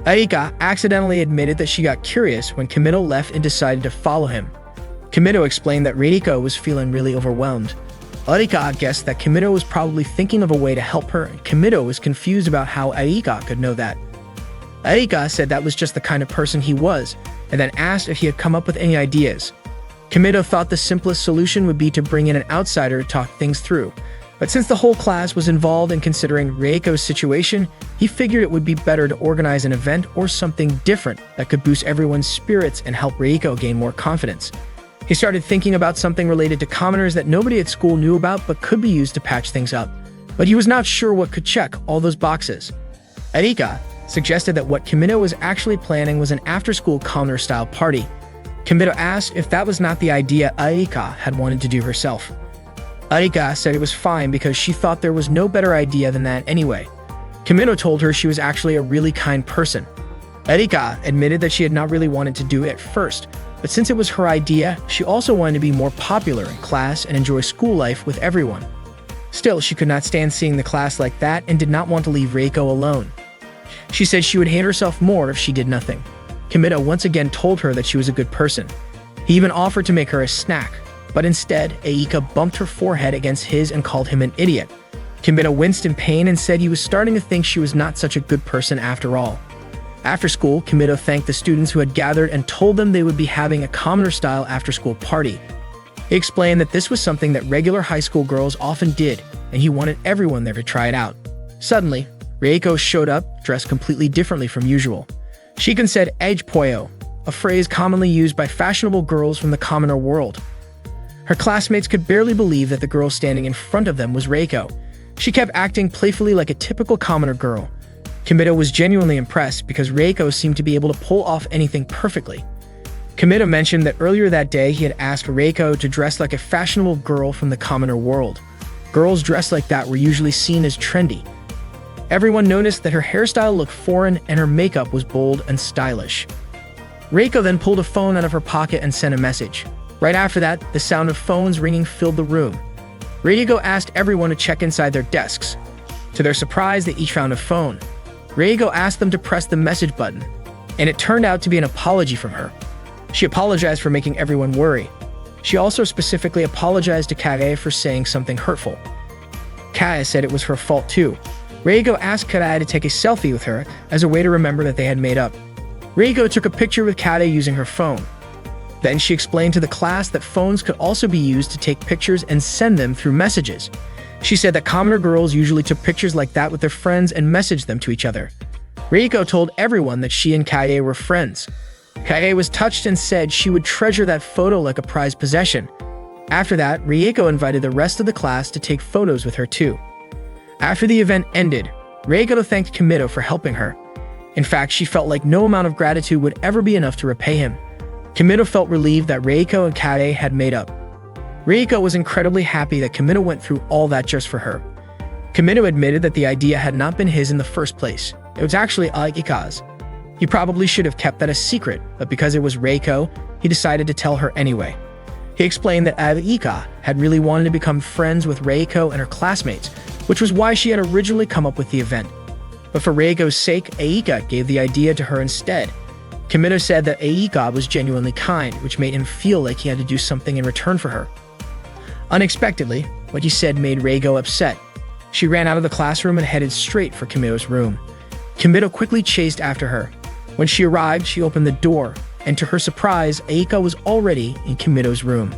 Aika accidentally admitted that she got curious when Kimito left and decided to follow him. Kimito explained that Reiko was feeling really overwhelmed. Aika guessed that Kimito was probably thinking of a way to help her, and Kimito was confused about how Aika could know that. Aika said that was just the kind of person he was, and then asked if he had come up with any ideas. Kimito thought the simplest solution would be to bring in an outsider to talk things through, but since the whole class was involved in considering Reiko's situation, he figured it would be better to organize an event or something different that could boost everyone's spirits and help Reiko gain more confidence. He started thinking about something related to commoners that nobody at school knew about but could be used to patch things up, but he was not sure what could check all those boxes. Aika suggested that what Kimito was actually planning was an after-school commoner-style party. Kimito asked if that was not the idea Aika had wanted to do herself. Aika said it was fine because she thought there was no better idea than that anyway. Kimito told her she was actually a really kind person. Aika admitted that she had not really wanted to do it at first, but since it was her idea, she also wanted to be more popular in class and enjoy school life with everyone. Still, she could not stand seeing the class like that and did not want to leave Reiko alone. She said she would hate herself more if she did nothing. Kimito once again told her that she was a good person. He even offered to make her a snack, but instead, Aika bumped her forehead against his and called him an idiot. Kimito winced in pain and said he was starting to think she was not such a good person after all. After school, Kimito thanked the students who had gathered and told them they would be having a commoner-style after-school party. He explained that this was something that regular high school girls often did, and he wanted everyone there to try it out. Suddenly, Reiko showed up, dressed completely differently from usual. She said "edge poyo," a phrase commonly used by fashionable girls from the commoner world. Her classmates could barely believe that the girl standing in front of them was Reiko. She kept acting playfully like a typical commoner girl. Kimito was genuinely impressed because Reiko seemed to be able to pull off anything perfectly. Kimito mentioned that earlier that day he had asked Reiko to dress like a fashionable girl from the commoner world. Girls dressed like that were usually seen as trendy. Everyone noticed that her hairstyle looked foreign and her makeup was bold and stylish. Reiko then pulled a phone out of her pocket and sent a message. Right after that, the sound of phones ringing filled the room. Reiko asked everyone to check inside their desks. To their surprise, they each found a phone. Reiko asked them to press the message button, and it turned out to be an apology from her. She apologized for making everyone worry. She also specifically apologized to Kae for saying something hurtful. Kae said it was her fault too. Reiko asked Kae to take a selfie with her as a way to remember that they had made up. Reiko took a picture with Kae using her phone. Then she explained to the class that phones could also be used to take pictures and send them through messages. She said that commoner girls usually took pictures like that with their friends and messaged them to each other. Reiko told everyone that she and Kae were friends. Kae was touched and said she would treasure that photo like a prized possession. After that, Reiko invited the rest of the class to take photos with her too. After the event ended, Reiko thanked Kimito for helping her. In fact, she felt like no amount of gratitude would ever be enough to repay him. Kimito felt relieved that Reiko and Kae had made up. Reiko was incredibly happy that Kimito went through all that just for her. Kimito admitted that the idea had not been his in the first place. It was actually Aika's. He probably should have kept that a secret, but because it was Reiko, he decided to tell her anyway. He explained that Aika had really wanted to become friends with Reiko and her classmates, which was why she had originally come up with the event. But for Reiko's sake, Aika gave the idea to her instead. Kimito said that Aika was genuinely kind, which made him feel like he had to do something in return for her. Unexpectedly, what he said made Reiko upset. She ran out of the classroom and headed straight for Kimito's room. Kimito quickly chased after her. When she arrived, she opened the door, and to her surprise, Aika was already in Kimito's room.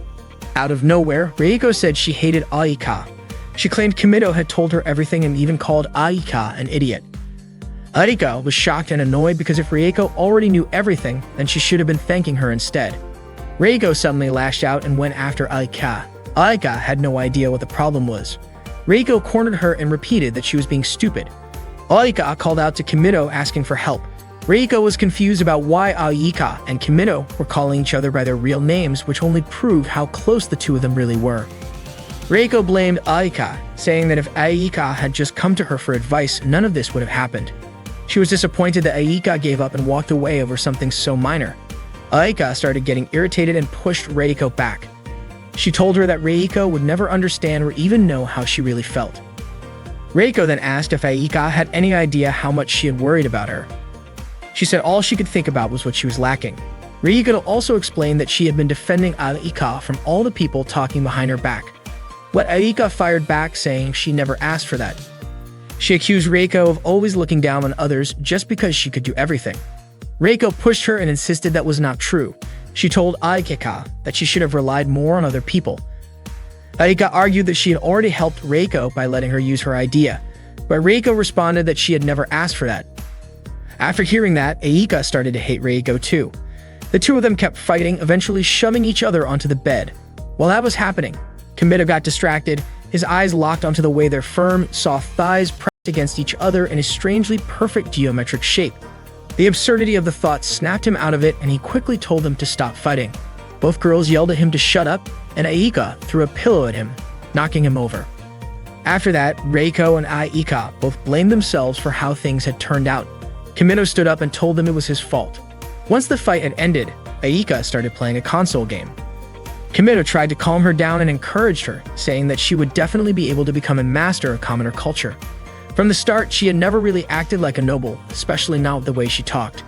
Out of nowhere, Reiko said she hated Aika. She claimed Kimito had told her everything and even called Aika an idiot. Aika was shocked and annoyed because if Reiko already knew everything, then she should have been thanking her instead. Reiko suddenly lashed out and went after Aika. Aika had no idea what the problem was. Reiko cornered her and repeated that she was being stupid. Aika called out to Kimito asking for help. Reiko was confused about why Aika and Kimito were calling each other by their real names, which only proved how close the two of them really were. Reiko blamed Aika, saying that if Aika had just come to her for advice, none of this would have happened. She was disappointed that Aika gave up and walked away over something so minor. Aika started getting irritated and pushed Reiko back. She told her that Reiko would never understand or even know how she really felt. Reiko then asked if Aika had any idea how much she had worried about her. She said all she could think about was what she was lacking. Reiko also explained that she had been defending Aika from all the people talking behind her back. What Aika fired back, saying she never asked for that. She accused Reiko of always looking down on others just because she could do everything. Reiko pushed her and insisted that was not true. She told Aika that she should have relied more on other people. Aika argued that she had already helped Reiko by letting her use her idea, but Reiko responded that she had never asked for that. After hearing that, Aika started to hate Reiko too. The two of them kept fighting, eventually shoving each other onto the bed. While that was happening, Kimito got distracted, his eyes locked onto the way their firm, soft thighs pressed against each other in a strangely perfect geometric shape. The absurdity of the thought snapped him out of it, and he quickly told them to stop fighting. Both girls yelled at him to shut up, and Aika threw a pillow at him, knocking him over. After that, Reiko and Aika both blamed themselves for how things had turned out. Kimito stood up and told them it was his fault. Once the fight had ended, Aika started playing a console game. Kimito tried to calm her down and encouraged her, saying that she would definitely be able to become a master of commoner culture. From the start, she had never really acted like a noble, especially not the way she talked.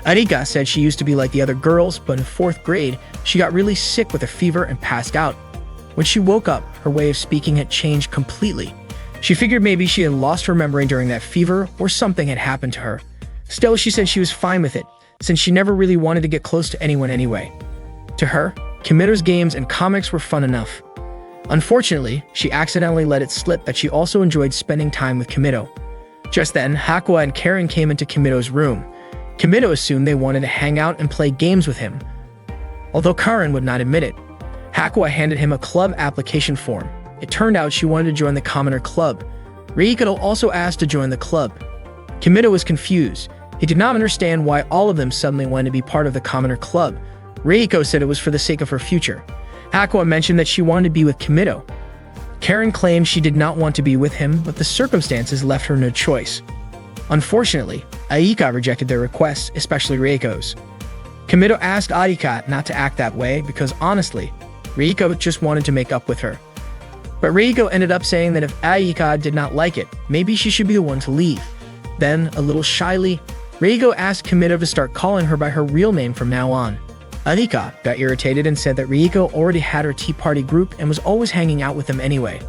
Aika said she used to be like the other girls, but in 4th grade, she got really sick with a fever and passed out. When she woke up, her way of speaking had changed completely. She figured maybe she had lost her memory during that fever or something had happened to her. Still, she said she was fine with it, since she never really wanted to get close to anyone anyway. To her, Kimito's games and comics were fun enough. Unfortunately, she accidentally let it slip that she also enjoyed spending time with Kimito. Just then, Hakua and Karen came into Kimito's room. Kimito assumed they wanted to hang out and play games with him. Although Karen would not admit it, Hakua handed him a club application form. It turned out she wanted to join the Commoner Club. Reiko also asked to join the club. Kimito was confused. He did not understand why all of them suddenly wanted to be part of the Commoner Club. Reiko said it was for the sake of her future. Hakua mentioned that she wanted to be with Kimito. Karen claimed she did not want to be with him, but the circumstances left her no choice. Unfortunately, Aika rejected their requests, especially Reiko's. Kimito asked Aika not to act that way because honestly, Reiko just wanted to make up with her. But Reiko ended up saying that if Aika did not like it, maybe she should be the one to leave. Then, a little shyly, Reiko asked Kimito to start calling her by her real name from now on. Aika got irritated and said that Reiko already had her tea party group and was always hanging out with them anyway.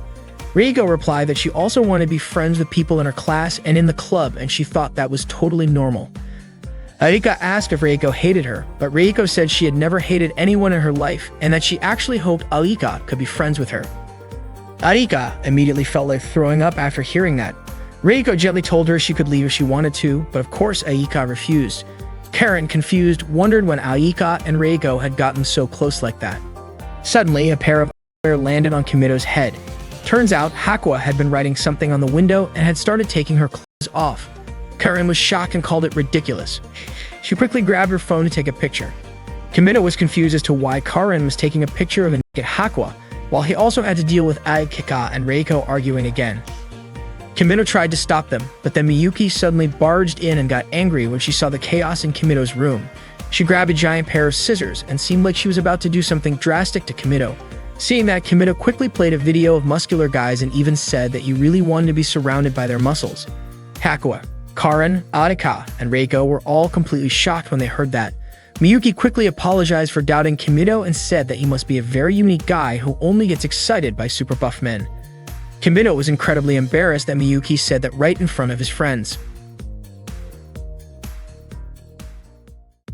Reiko replied that she also wanted to be friends with people in her class and in the club, and she thought that was totally normal. Aika asked if Reiko hated her, but Reiko said she had never hated anyone in her life and that she actually hoped Aika could be friends with her. Aika immediately felt like throwing up after hearing that. Reiko gently told her she could leave if she wanted to, but of course Aika refused. Karen, confused, wondered when Aika and Reiko had gotten so close like that. Suddenly, a pair of underwear landed on Kimito's head. Turns out, Hakua had been writing something on the window and had started taking her clothes off. Karen was shocked and called it ridiculous. She quickly grabbed her phone to take a picture. Kimito was confused as to why Karen was taking a picture of a naked Hakua, while he also had to deal with Aika and Reiko arguing again. Kimito tried to stop them, but then Miyuki suddenly barged in and got angry when she saw the chaos in Kimito's room. She grabbed a giant pair of scissors and seemed like she was about to do something drastic to Kimito. Seeing that, Kimito quickly played a video of muscular guys and even said that he really wanted to be surrounded by their muscles. Hakua, Karen, Arika, and Reiko were all completely shocked when they heard that. Miyuki quickly apologized for doubting Kimito and said that he must be a very unique guy who only gets excited by super buff men. Kimito was incredibly embarrassed that Miyuki said that right in front of his friends.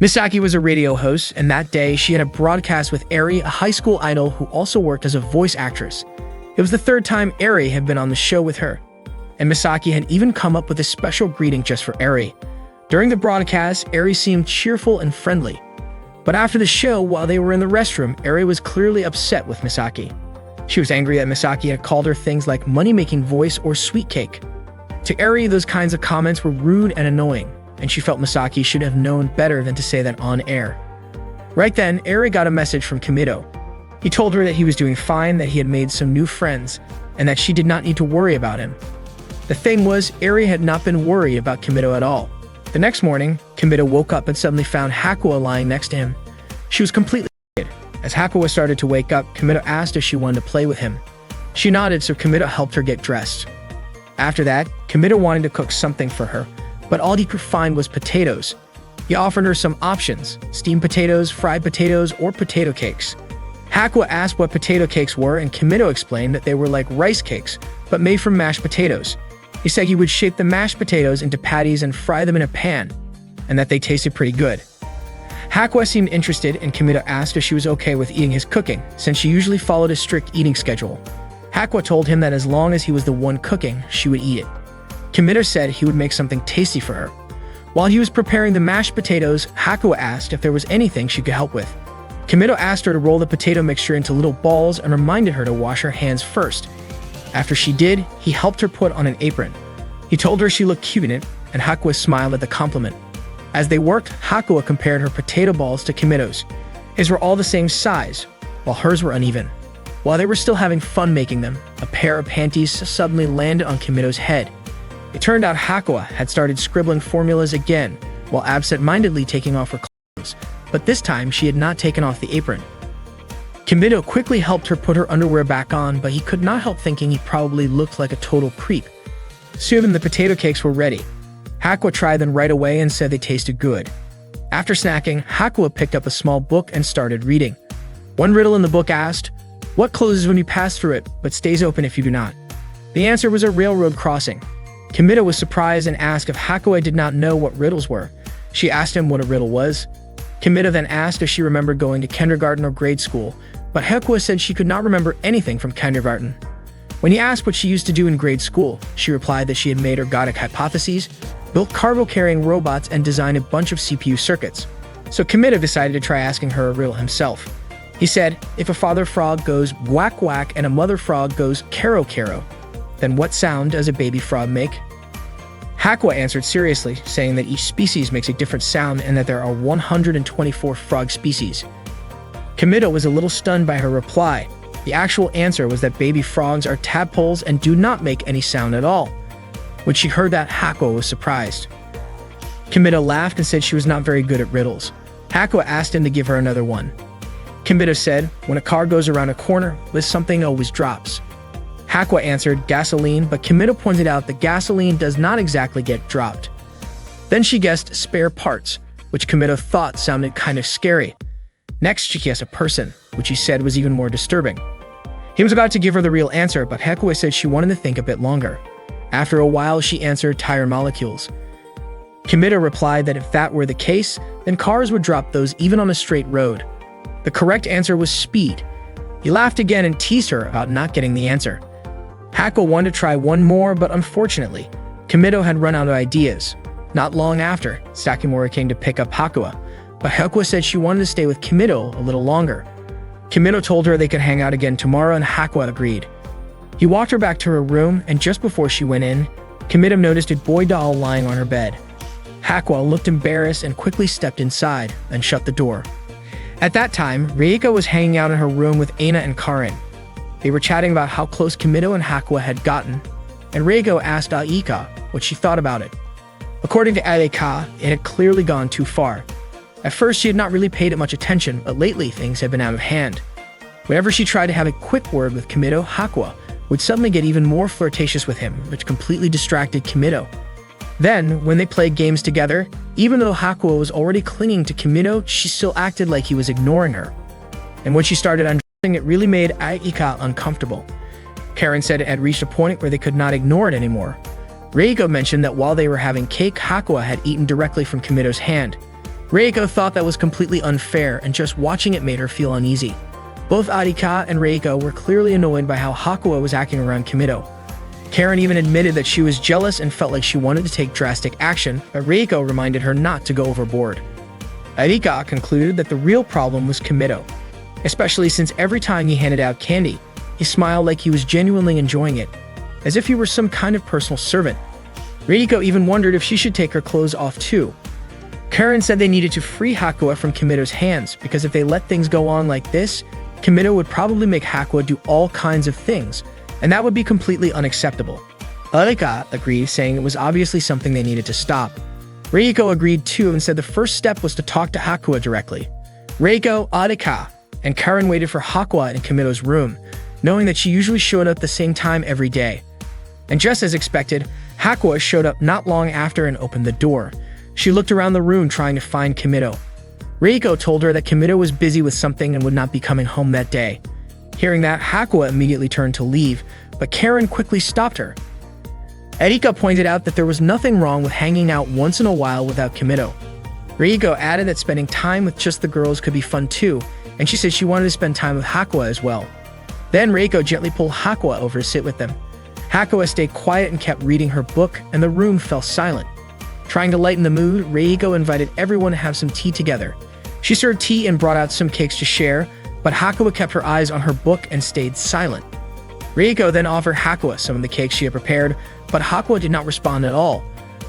Misaki was a radio host, and that day she had a broadcast with Eri, a high school idol who also worked as a voice actress. It was the third time Eri had been on the show with her, and Misaki had even come up with a special greeting just for Eri. During the broadcast, Eri seemed cheerful and friendly. But after the show, while they were in the restroom, Eri was clearly upset with Misaki. She was angry that Misaki had called her things like money-making voice or sweet cake. To Eri, those kinds of comments were rude and annoying, and she felt Misaki should have known better than to say that on air. Right then, Eri got a message from Kimito. He told her that he was doing fine, that he had made some new friends, and that she did not need to worry about him. The thing was, Eri had not been worried about Kimito at all. The next morning, Kimito woke up and suddenly found Hakuo lying next to him. She was completely naked. As Hakuo started to wake up, Kimito asked if she wanted to play with him. She nodded, so Kimito helped her get dressed. After that, Kimito wanted to cook something for her, but all he could find was potatoes. He offered her some options: steamed potatoes, fried potatoes, or potato cakes. Hakuo asked what potato cakes were, and Kimito explained that they were like rice cakes, but made from mashed potatoes. He said he would shape the mashed potatoes into patties and fry them in a pan, and that they tasted pretty good. Hakuo seemed interested, and Kimito asked if she was okay with eating his cooking, since she usually followed a strict eating schedule. Hakuo told him that as long as he was the one cooking, she would eat it. Kimito said he would make something tasty for her. While he was preparing the mashed potatoes, Hakuo asked if there was anything she could help with. Kimito asked her to roll the potato mixture into little balls and reminded her to wash her hands first. After she did, he helped her put on an apron. He told her she looked cute in it, and Hakuo smiled at the compliment. As they worked, Hakuo compared her potato balls to Kimito's. His were all the same size, while hers were uneven. While they were still having fun making them, a pair of panties suddenly landed on Kimito's head. It turned out Hakuo had started scribbling formulas again, while absent-mindedly taking off her clothes, but this time she had not taken off the apron. Kimito quickly helped her put her underwear back on, but he could not help thinking he probably looked like a total creep. Soon the potato cakes were ready. Hakuo tried them right away and said they tasted good. After snacking, Hakuo picked up a small book and started reading. One riddle in the book asked, "What closes when you pass through it, but stays open if you do not?" The answer was a railroad crossing. Kimito was surprised and asked if Hakuo did not know what riddles were. She asked him what a riddle was. Kimito then asked if she remembered going to kindergarten or grade school, but Hakuo said she could not remember anything from kindergarten. When he asked what she used to do in grade school, she replied that she had made ergodic hypotheses, built cargo-carrying robots, and designed a bunch of CPU circuits. So Kimito decided to try asking her a riddle himself. He said, if a father frog goes quack quack and a mother frog goes caro caro, then what sound does a baby frog make? Hakuo answered seriously, saying that each species makes a different sound and that there are 124 frog species. Kimito was a little stunned by her reply. The actual answer was that baby frogs are tadpoles and do not make any sound at all. When she heard that, Hakuo was surprised. Kimito laughed and said she was not very good at riddles. Hakuo asked him to give her another one. Kimito said, when a car goes around a corner, something always drops. Hakuo answered gasoline, but Kimito pointed out that gasoline does not exactly get dropped. Then she guessed spare parts, which Kimito thought sounded kind of scary. Next, she guessed a person, which he said was even more disturbing. He was about to give her the real answer, but Hakuo said she wanted to think a bit longer. After a while, she answered tire molecules. Kimito replied that if that were the case, then cars would drop those even on a straight road. The correct answer was speed. He laughed again and teased her about not getting the answer. Hakuo wanted to try one more, but unfortunately, Kimito had run out of ideas. Not long after, Sakimura came to pick up Hakuo, but Hakuo said she wanted to stay with Kimito a little longer. Kimito told her they could hang out again tomorrow, and Hakuo agreed. He walked her back to her room, and just before she went in, Kimito noticed a boy doll lying on her bed. Hakuo looked embarrassed and quickly stepped inside and shut the door. At that time, Reiko was hanging out in her room with Aina and Karen. They were chatting about how close Kimito and Hakuo had gotten, and Reiko asked Aika what she thought about it. According to Aika, it had clearly gone too far. At first, she had not really paid it much attention, but lately things had been out of hand. Whenever she tried to have a quick word with Kimito, Hakuo would suddenly get even more flirtatious with him, which completely distracted Kimito. Then, when they played games together, even though Hakuo was already clinging to Kimino, she still acted like he was ignoring her. And when she started undressing, it really made Aika uncomfortable. Karen said it had reached a point where they could not ignore it anymore. Reiko mentioned that while they were having cake, Hakuo had eaten directly from Kimito's hand. Reiko thought that was completely unfair, and just watching it made her feel uneasy. Both Arika and Reiko were clearly annoyed by how Hakuo was acting around Kimito. Karen even admitted that she was jealous and felt like she wanted to take drastic action, but Reiko reminded her not to go overboard. Arika concluded that the real problem was Kimito, especially since every time he handed out candy, he smiled like he was genuinely enjoying it, as if he were some kind of personal servant. Reiko even wondered if she should take her clothes off too. Karen said they needed to free Hakuo from Kimito's hands, because if they let things go on like this, Kimito would probably make Hakuo do all kinds of things, and that would be completely unacceptable. Arika agreed, saying it was obviously something they needed to stop. Reiko agreed too and said the first step was to talk to Hakuo directly. Reiko, Arika, and Karen waited for Hakuo in Kimito's room, knowing that she usually showed up at the same time every day. And just as expected, Hakuo showed up not long after and opened the door. She looked around the room trying to find Kimito. Reiko told her that Kimito was busy with something and would not be coming home that day. Hearing that, Hakuo immediately turned to leave, but Karen quickly stopped her. Erika pointed out that there was nothing wrong with hanging out once in a while without Kimito. Reiko added that spending time with just the girls could be fun too, and she said she wanted to spend time with Hakuo as well. Then Reiko gently pulled Hakuo over to sit with them. Hakuo stayed quiet and kept reading her book, and the room fell silent. Trying to lighten the mood, Reiko invited everyone to have some tea together. She served tea and brought out some cakes to share, but Hakuo kept her eyes on her book and stayed silent. Reiko then offered Hakuo some of the cakes she had prepared, but Hakuo did not respond at all.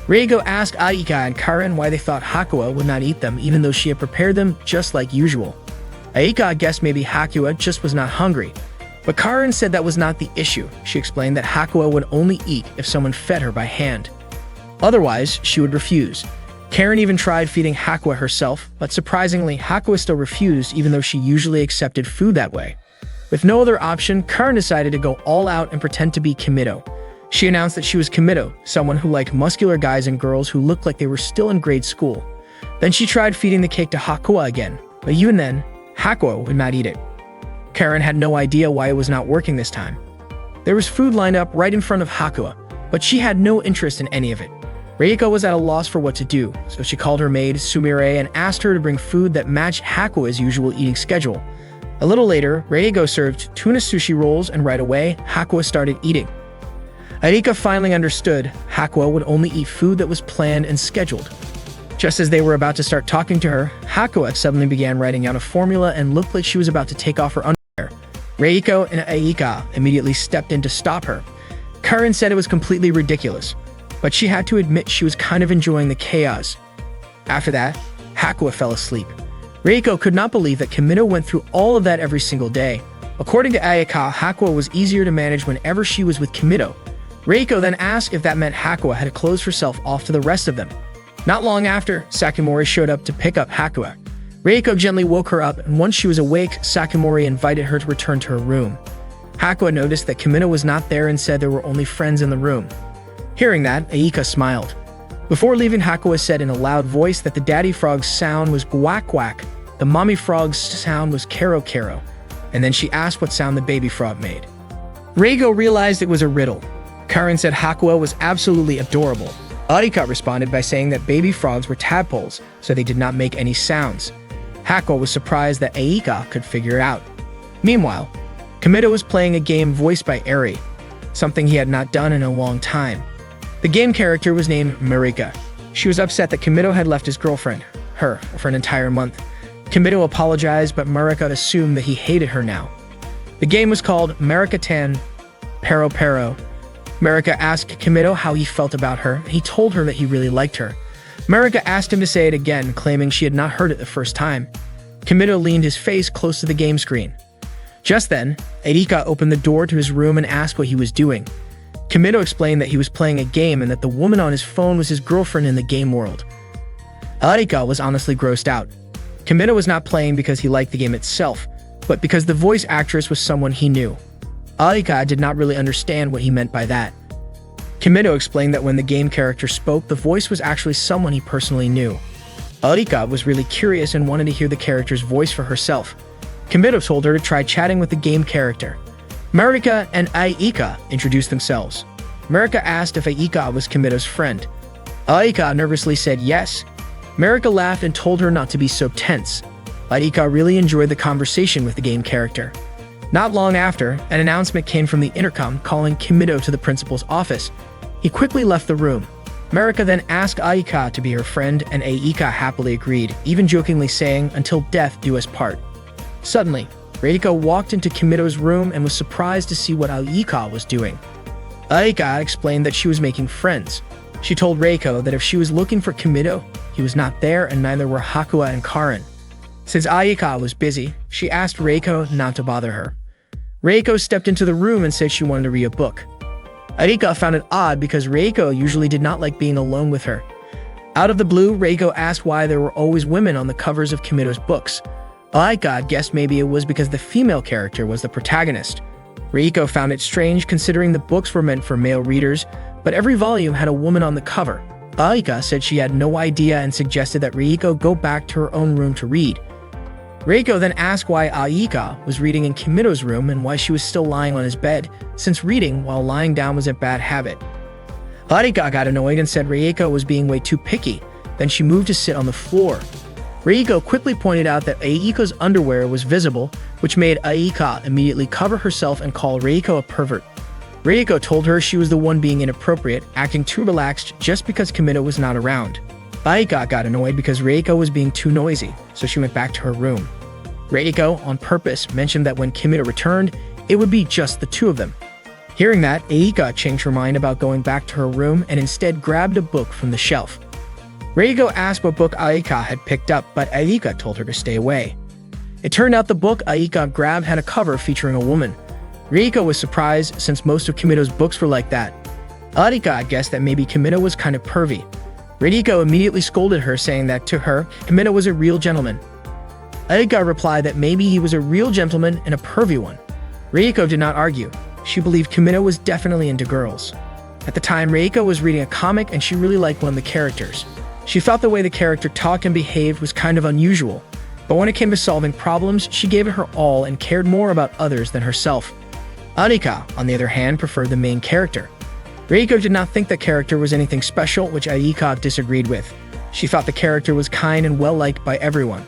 Reiko asked Aika and Karen why they thought Hakuo would not eat them even though she had prepared them just like usual. Aika guessed maybe Hakuo just was not hungry, but Karen said that was not the issue. She explained that Hakuo would only eat if someone fed her by hand. Otherwise, she would refuse. Karen even tried feeding Hakuo herself, but surprisingly, Hakuo still refused even though she usually accepted food that way. With no other option, Karen decided to go all out and pretend to be Kimito. She announced that she was Kimito, someone who liked muscular guys and girls who looked like they were still in grade school. Then she tried feeding the cake to Hakuo again, but even then, Hakuo would not eat it. Karen had no idea why it was not working this time. There was food lined up right in front of Hakuo, but she had no interest in any of it. Reiko was at a loss for what to do, so she called her maid, Sumire, and asked her to bring food that matched Hakuo's usual eating schedule. A little later, Reiko served tuna sushi rolls, and right away, Hakuo started eating. Arika finally understood Hakuo would only eat food that was planned and scheduled. Just as they were about to start talking to her, Hakuo suddenly began writing out a formula and looked like she was about to take off her underwear. Reiko and Aika immediately stepped in to stop her. Karen said it was completely ridiculous, but she had to admit she was kind of enjoying the chaos. After that, Hakuo fell asleep. Reiko could not believe that Kimito went through all of that every single day. According to Ayaka, Hakuo was easier to manage whenever she was with Kimito. Reiko then asked if that meant Hakuo had closed herself off to the rest of them. Not long after, Sakimori showed up to pick up Hakuo. Reiko gently woke her up, and once she was awake, Sakimori invited her to return to her room. Hakuo noticed that Kimito was not there and said there were only friends in the room. Hearing that, Aika smiled. Before leaving, Hakuo said in a loud voice that the daddy frog's sound was quack quack, the mommy frog's sound was kero kero, and then she asked what sound the baby frog made. Reiko realized it was a riddle. Karen said Hakuo was absolutely adorable. Arika responded by saying that baby frogs were tadpoles, so they did not make any sounds. Hakuo was surprised that Aika could figure it out. Meanwhile, Kimito was playing a game voiced by Eri, something he had not done in a long time. The game character was named Marika. She was upset that Kimito had left his girlfriend, her, for an entire month. Kimito apologized, but Marika assumed that he hated her now. The game was called Marika-tan Pero Pero. Marika asked Kimito how he felt about her, and he told her that he really liked her. Marika asked him to say it again, claiming she had not heard it the first time. Kimito leaned his face close to the game screen. Just then, Erika opened the door to his room and asked what he was doing. Kimito explained that he was playing a game and that the woman on his phone was his girlfriend in the game world. Erika was honestly grossed out. Kimito was not playing because he liked the game itself, but because the voice actress was someone he knew. Erika did not really understand what he meant by that. Kimido explained that when the game character spoke, the voice was actually someone he personally knew. Aika was really curious and wanted to hear the character's voice for herself. Kimido told her to try chatting with the game character. Marika and Aika introduced themselves. Marika asked if Aika was Kimido's friend. Aika nervously said yes. Marika laughed and told her not to be so tense. Aika really enjoyed the conversation with the game character. Not long after, an announcement came from the intercom calling Kimido to the principal's office. He quickly left the room. Marika then asked Aika to be her friend, and Aika happily agreed, even jokingly saying, "Until death do us part." Suddenly, Reiko walked into Kimido's room and was surprised to see what Aika was doing. Aika explained that she was making friends. She told Reiko that if she was looking for Kimido, he was not there and neither were Hakua and Karin. Since Aika was busy, she asked Reiko not to bother her. Reiko stepped into the room and said she wanted to read a book. Aika found it odd because Reiko usually did not like being alone with her. Out of the blue, Reiko asked why there were always women on the covers of Kimido's books. Aika guessed maybe it was because the female character was the protagonist. Reiko found it strange considering the books were meant for male readers, but every volume had a woman on the cover. Aika said she had no idea and suggested that Reiko go back to her own room to read. Reiko then asked why Aika was reading in Kimido's room and why she was still lying on his bed, since reading while lying down was a bad habit. Aika got annoyed and said Reiko was being way too picky. Then she moved to sit on the floor. Reiko quickly pointed out that Aika's underwear was visible, which made Aika immediately cover herself and call Reiko a pervert. Reiko told her she was the one being inappropriate, acting too relaxed just because Kimido was not around. Aika got annoyed because Reiko was being too noisy, so she went back to her room. Reiko, on purpose, mentioned that when Kimido returned, it would be just the two of them. Hearing that, Aika changed her mind about going back to her room and instead grabbed a book from the shelf. Reiko asked what book Aika had picked up, but Aika told her to stay away. It turned out the book Aika grabbed had a cover featuring a woman. Reiko was surprised since most of Kimido's books were like that. Aika guessed that maybe Kimido was kind of pervy. Reiko immediately scolded her, saying that to her, Kimido was a real gentleman. Aika replied that maybe he was a real gentleman and a pervy one. Reiko did not argue. She believed Kimido was definitely into girls. At the time, Reiko was reading a comic and she really liked one of the characters. She felt the way the character talked and behaved was kind of unusual, but when it came to solving problems, she gave it her all and cared more about others than herself. Aika, on the other hand, preferred the main character. Reiko did not think the character was anything special, which Aika disagreed with. She thought the character was kind and well-liked by everyone.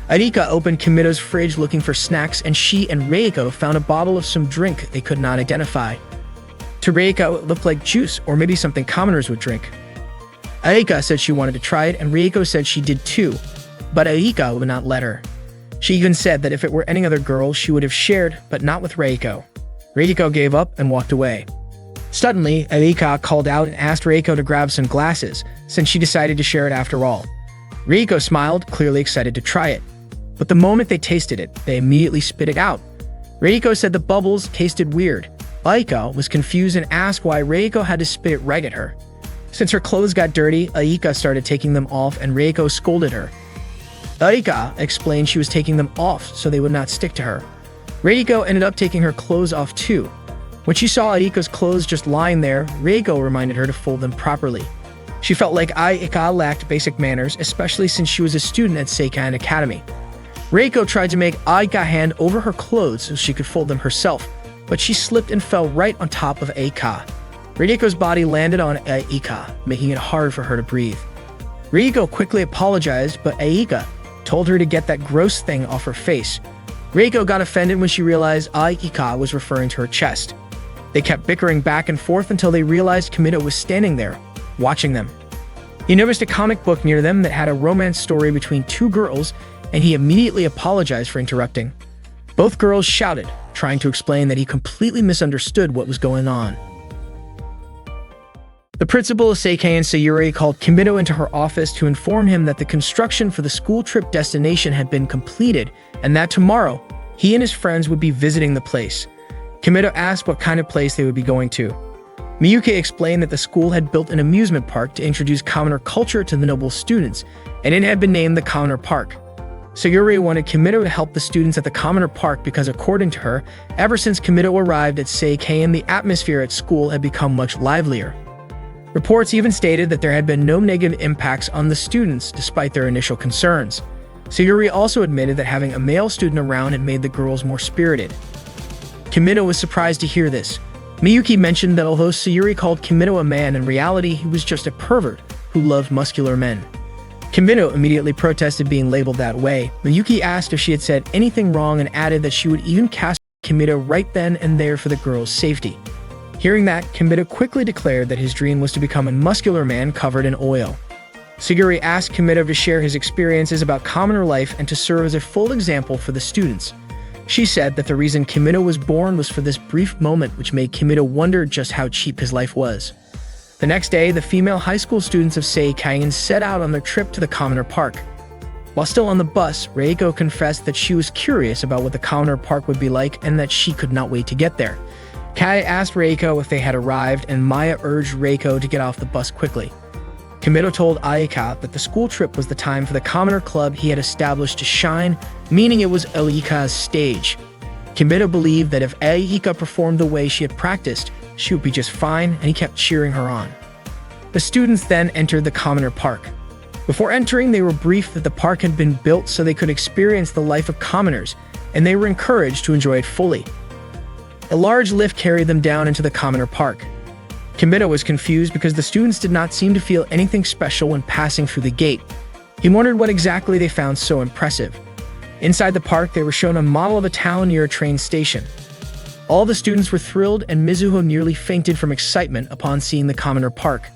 Aika opened Kimido's fridge looking for snacks, and she and Reiko found a bottle of some drink they could not identify. To Reiko, it looked like juice, or maybe something commoners would drink. Aika said she wanted to try it, and Reiko said she did too, but Aika would not let her. She even said that if it were any other girl, she would have shared, but not with Reiko. Reiko gave up and walked away. Suddenly, Aika called out and asked Reiko to grab some glasses, since she decided to share it after all. Reiko smiled, clearly excited to try it. But the moment they tasted it, they immediately spit it out. Reiko said the bubbles tasted weird. Aika was confused and asked why Reiko had to spit it right at her. Since her clothes got dirty, Aika started taking them off and Reiko scolded her. Aika explained she was taking them off so they would not stick to her. Reiko ended up taking her clothes off too. When she saw Aika's clothes just lying there, Reiko reminded her to fold them properly. She felt like Aika lacked basic manners, especially since she was a student at Seikan Academy. Reiko tried to make Aika hand over her clothes so she could fold them herself, but she slipped and fell right on top of Aika. Reiko's body landed on Aika, making it hard for her to breathe. Reiko quickly apologized, but Aika told her to get that gross thing off her face. Reiko got offended when she realized Aika was referring to her chest. They kept bickering back and forth until they realized Kimido was standing there, watching them. He noticed a comic book near them that had a romance story between two girls, and he immediately apologized for interrupting. Both girls shouted, trying to explain that he completely misunderstood what was going on. The principal of Seikan Sayuri called Kimido into her office to inform him that the construction for the school trip destination had been completed and that tomorrow, he and his friends would be visiting the place. Kimido asked what kind of place they would be going to. Miyuki explained that the school had built an amusement park to introduce commoner culture to the noble students, and it had been named the Commoner Park. Sayuri wanted Kimito to help the students at the Commoner Park because, according to her, ever since Kimito arrived at Seikaen, the atmosphere at school had become much livelier. Reports even stated that there had been no negative impacts on the students despite their initial concerns. Sayuri also admitted that having a male student around had made the girls more spirited. Kimito was surprised to hear this. Miyuki mentioned that although Sayuri called Kimito a man, in reality he was just a pervert who loved muscular men. Kimito immediately protested being labeled that way. Miyuki asked if she had said anything wrong and added that she would even cast Kimito right then and there for the girls' safety. Hearing that, Kimito quickly declared that his dream was to become a muscular man covered in oil. Sayuri asked Kimito to share his experiences about commoner life and to serve as a full example for the students. She said that the reason Kimito was born was for this brief moment, which made Kimito wonder just how cheap his life was. The next day, the female high school students of Seikaen set out on their trip to the Commoner Park. While still on the bus, Reiko confessed that she was curious about what the Commoner Park would be like and that she could not wait to get there. Kai asked Reiko if they had arrived, and Maya urged Reiko to get off the bus quickly. Kimito told Aika that the school trip was the time for the Commoner Club he had established to shine, meaning it was Aika's stage. Kimito believed that if Aika performed the way she had practiced, she would be just fine, and he kept cheering her on. The students then entered the Commoner Park. Before entering, they were briefed that the park had been built so they could experience the life of commoners, and they were encouraged to enjoy it fully. A large lift carried them down into the Commoner Park. Kimito was confused because the students did not seem to feel anything special when passing through the gate. He wondered what exactly they found so impressive. Inside the park, they were shown a model of a town near a train station. All the students were thrilled, and Mizuho nearly fainted from excitement upon seeing the Commoner Park.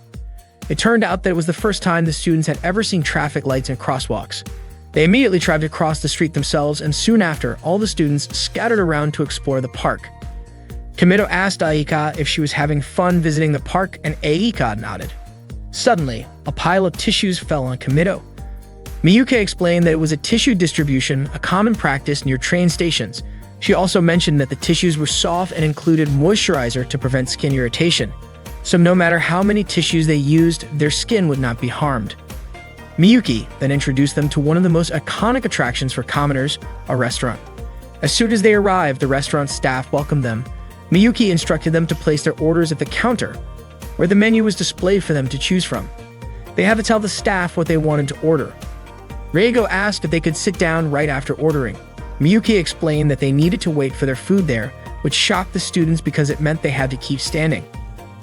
It turned out that it was the first time the students had ever seen traffic lights and crosswalks. They immediately tried to cross the street themselves, and soon after, all the students scattered around to explore the park. Kimito asked Aika if she was having fun visiting the park, and Aika nodded. Suddenly, a pile of tissues fell on Kimito. Miyuki explained that it was a tissue distribution, a common practice near train stations. She also mentioned that the tissues were soft and included moisturizer to prevent skin irritation, so no matter how many tissues they used, their skin would not be harmed. Miyuki then introduced them to one of the most iconic attractions for commoners, a restaurant. As soon as they arrived, the restaurant staff welcomed them. Miyuki instructed them to place their orders at the counter, where the menu was displayed for them to choose from. They had to tell the staff what they wanted to order. Reigo asked if they could sit down right after ordering. Miyuki explained that they needed to wait for their food there, which shocked the students because it meant they had to keep standing.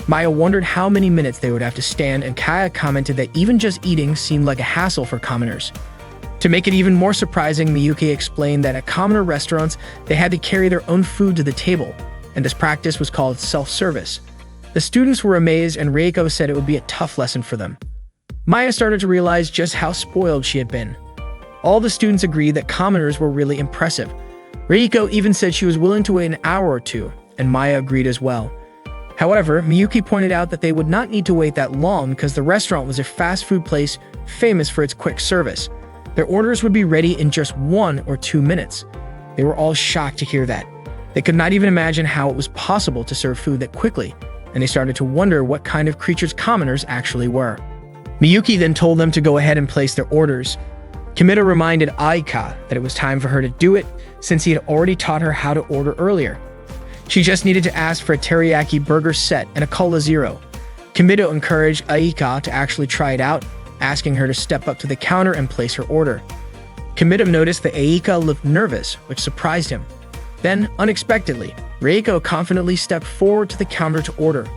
Maya wondered how many minutes they would have to stand, and Kaya commented that even just eating seemed like a hassle for commoners. To make it even more surprising, Miyuki explained that at commoner restaurants, they had to carry their own food to the table, and this practice was called self-service. The students were amazed, and Reiko said it would be a tough lesson for them. Maya started to realize just how spoiled she had been. All the students agreed that commoners were really impressive. Reiko even said she was willing to wait an hour or two, and Maya agreed as well. However, Miyuki pointed out that they would not need to wait that long because the restaurant was a fast food place famous for its quick service. Their orders would be ready in just 1 or 2 minutes. They were all shocked to hear that. They could not even imagine how it was possible to serve food that quickly, and they started to wonder what kind of creatures commoners actually were. Miyuki then told them to go ahead and place their orders. Kimito reminded Aika that it was time for her to do it since he had already taught her how to order earlier. She just needed to ask for a teriyaki burger set and a cola zero. Kimito encouraged Aika to actually try it out, asking her to step up to the counter and place her order. Kimito noticed that Aika looked nervous, which surprised him. Then, unexpectedly, Reiko confidently stepped forward to the counter to order.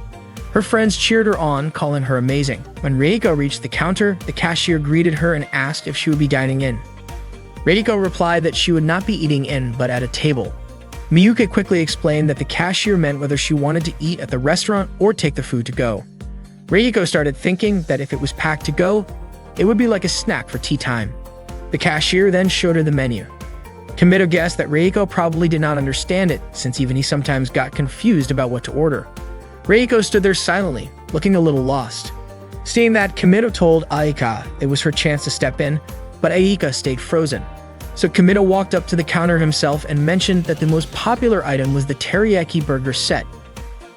Her friends cheered her on, calling her amazing. When Reiko reached the counter, the cashier greeted her and asked if she would be dining in. Reiko replied that she would not be eating in, but at a table. Miyuki quickly explained that the cashier meant whether she wanted to eat at the restaurant or take the food to go. Reiko started thinking that if it was packed to go, it would be like a snack for tea time. The cashier then showed her the menu. Kimito guessed that Reiko probably did not understand it, since even he sometimes got confused about what to order. Reiko stood there silently, looking a little lost. Seeing that, Kimito told Aika it was her chance to step in, but Aika stayed frozen. So Kimito walked up to the counter himself and mentioned that the most popular item was the teriyaki burger set.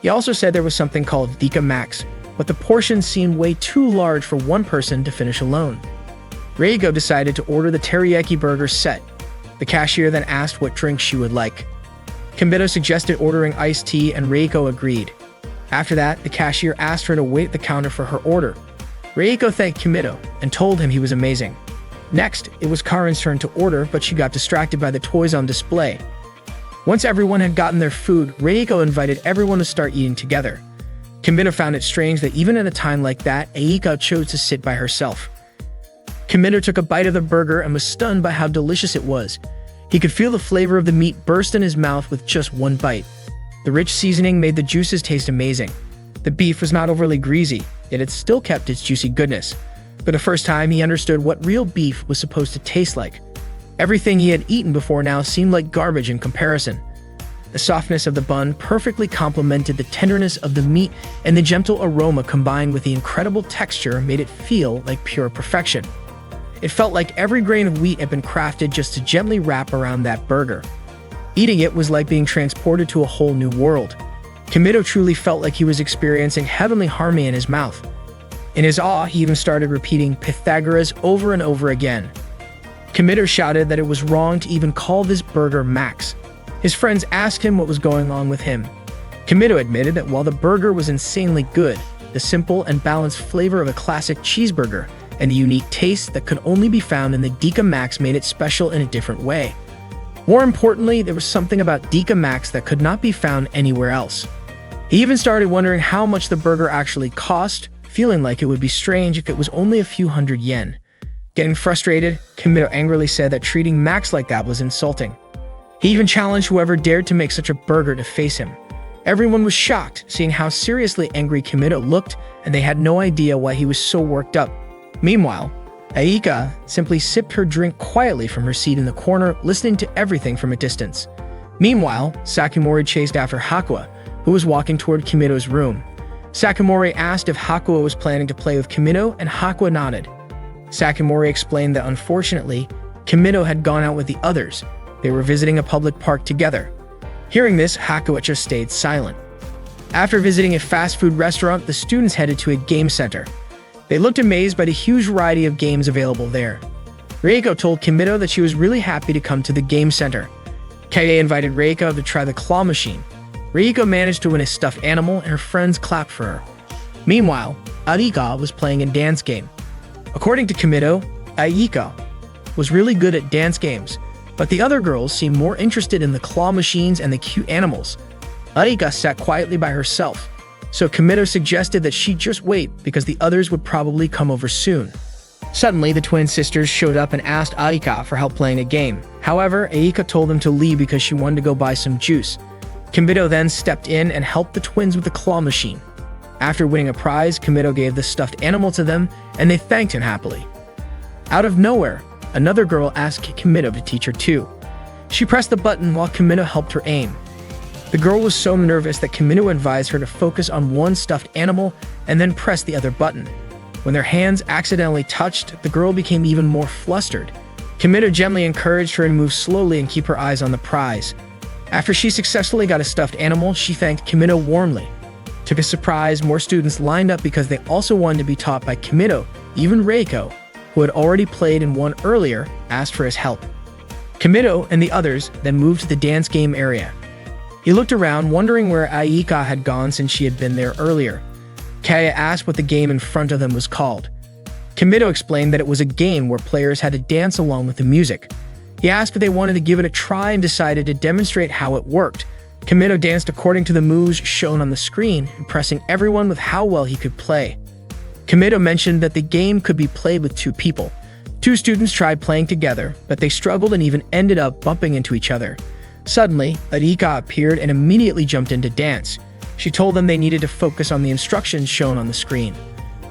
He also said there was something called Dika Max, but the portion seemed way too large for one person to finish alone. Reiko decided to order the teriyaki burger set. The cashier then asked what drink she would like. Kimito suggested ordering iced tea and Reiko agreed. After that, the cashier asked her to wait at the counter for her order. Reiko thanked Kimito and told him he was amazing. Next, it was Karen's turn to order, but she got distracted by the toys on display. Once everyone had gotten their food, Reiko invited everyone to start eating together. Kimito found it strange that even at a time like that, Aika chose to sit by herself. Kimito took a bite of the burger and was stunned by how delicious it was. He could feel the flavor of the meat burst in his mouth with just one bite. The rich seasoning made the juices taste amazing. The beef was not overly greasy, yet it still kept its juicy goodness. For the first time, he understood what real beef was supposed to taste like. Everything he had eaten before now seemed like garbage in comparison. The softness of the bun perfectly complemented the tenderness of the meat, and the gentle aroma combined with the incredible texture made it feel like pure perfection. It felt like every grain of wheat had been crafted just to gently wrap around that burger. Eating it was like being transported to a whole new world. Kimito truly felt like he was experiencing heavenly harmony in his mouth. In his awe, he even started repeating Pythagoras over and over again. Kimito shouted that it was wrong to even call this burger Max. His friends asked him what was going on with him. Kimito admitted that while the burger was insanely good, the simple and balanced flavor of a classic cheeseburger and the unique taste that could only be found in the Dika Max made it special in a different way. More importantly, there was something about Dika Max that could not be found anywhere else. He even started wondering how much the burger actually cost, feeling like it would be strange if it was only a few hundred yen. Getting frustrated, Kimito angrily said that treating Max like that was insulting. He even challenged whoever dared to make such a burger to face him. Everyone was shocked, seeing how seriously angry Kimito looked, and they had no idea why he was so worked up. Meanwhile, Aika simply sipped her drink quietly from her seat in the corner, listening to everything from a distance. Meanwhile, Sakimori chased after Hakua, who was walking toward Kimito's room. Sakimori asked if Hakua was planning to play with Kimito, and Hakua nodded. Sakimori explained that unfortunately, Kimito had gone out with the others. They were visiting a public park together. Hearing this, Hakua just stayed silent. After visiting a fast food restaurant, the students headed to a game center. They looked amazed by the huge variety of games available there. Reiko told Kimito that she was really happy to come to the game center. Kaie invited Reiko to try the claw machine. Reiko managed to win a stuffed animal, and her friends clapped for her. Meanwhile, Arika was playing a dance game. According to Kimito, Aika was really good at dance games, but the other girls seemed more interested in the claw machines and the cute animals. Arika sat quietly by herself, so Kimito suggested that she just wait because the others would probably come over soon. Suddenly, the twin sisters showed up and asked Aika for help playing a game. However, Aika told them to leave because she wanted to go buy some juice. Kimito then stepped in and helped the twins with the claw machine. After winning a prize, Kimito gave the stuffed animal to them, and they thanked him happily. Out of nowhere, another girl asked Kimito to teach her too. She pressed the button while Kimito helped her aim. The girl was so nervous that Kimito advised her to focus on one stuffed animal and then press the other button. When their hands accidentally touched, the girl became even more flustered. Kimito gently encouraged her to move slowly and keep her eyes on the prize. After she successfully got a stuffed animal, she thanked Kimito warmly. To his surprise, more students lined up because they also wanted to be taught by Kimito. Even Reiko, who had already played in one earlier, asked for his help. Kimito and the others then moved to the dance game area. He looked around, wondering where Aika had gone since she had been there earlier. Kaya asked what the game in front of them was called. Kimito explained that it was a game where players had to dance along with the music. He asked if they wanted to give it a try and decided to demonstrate how it worked. Kimito danced according to the moves shown on the screen, impressing everyone with how well he could play. Kimito mentioned that the game could be played with two people. Two students tried playing together, but they struggled and even ended up bumping into each other. Suddenly, Arika appeared and immediately jumped into dance. She told them they needed to focus on the instructions shown on the screen.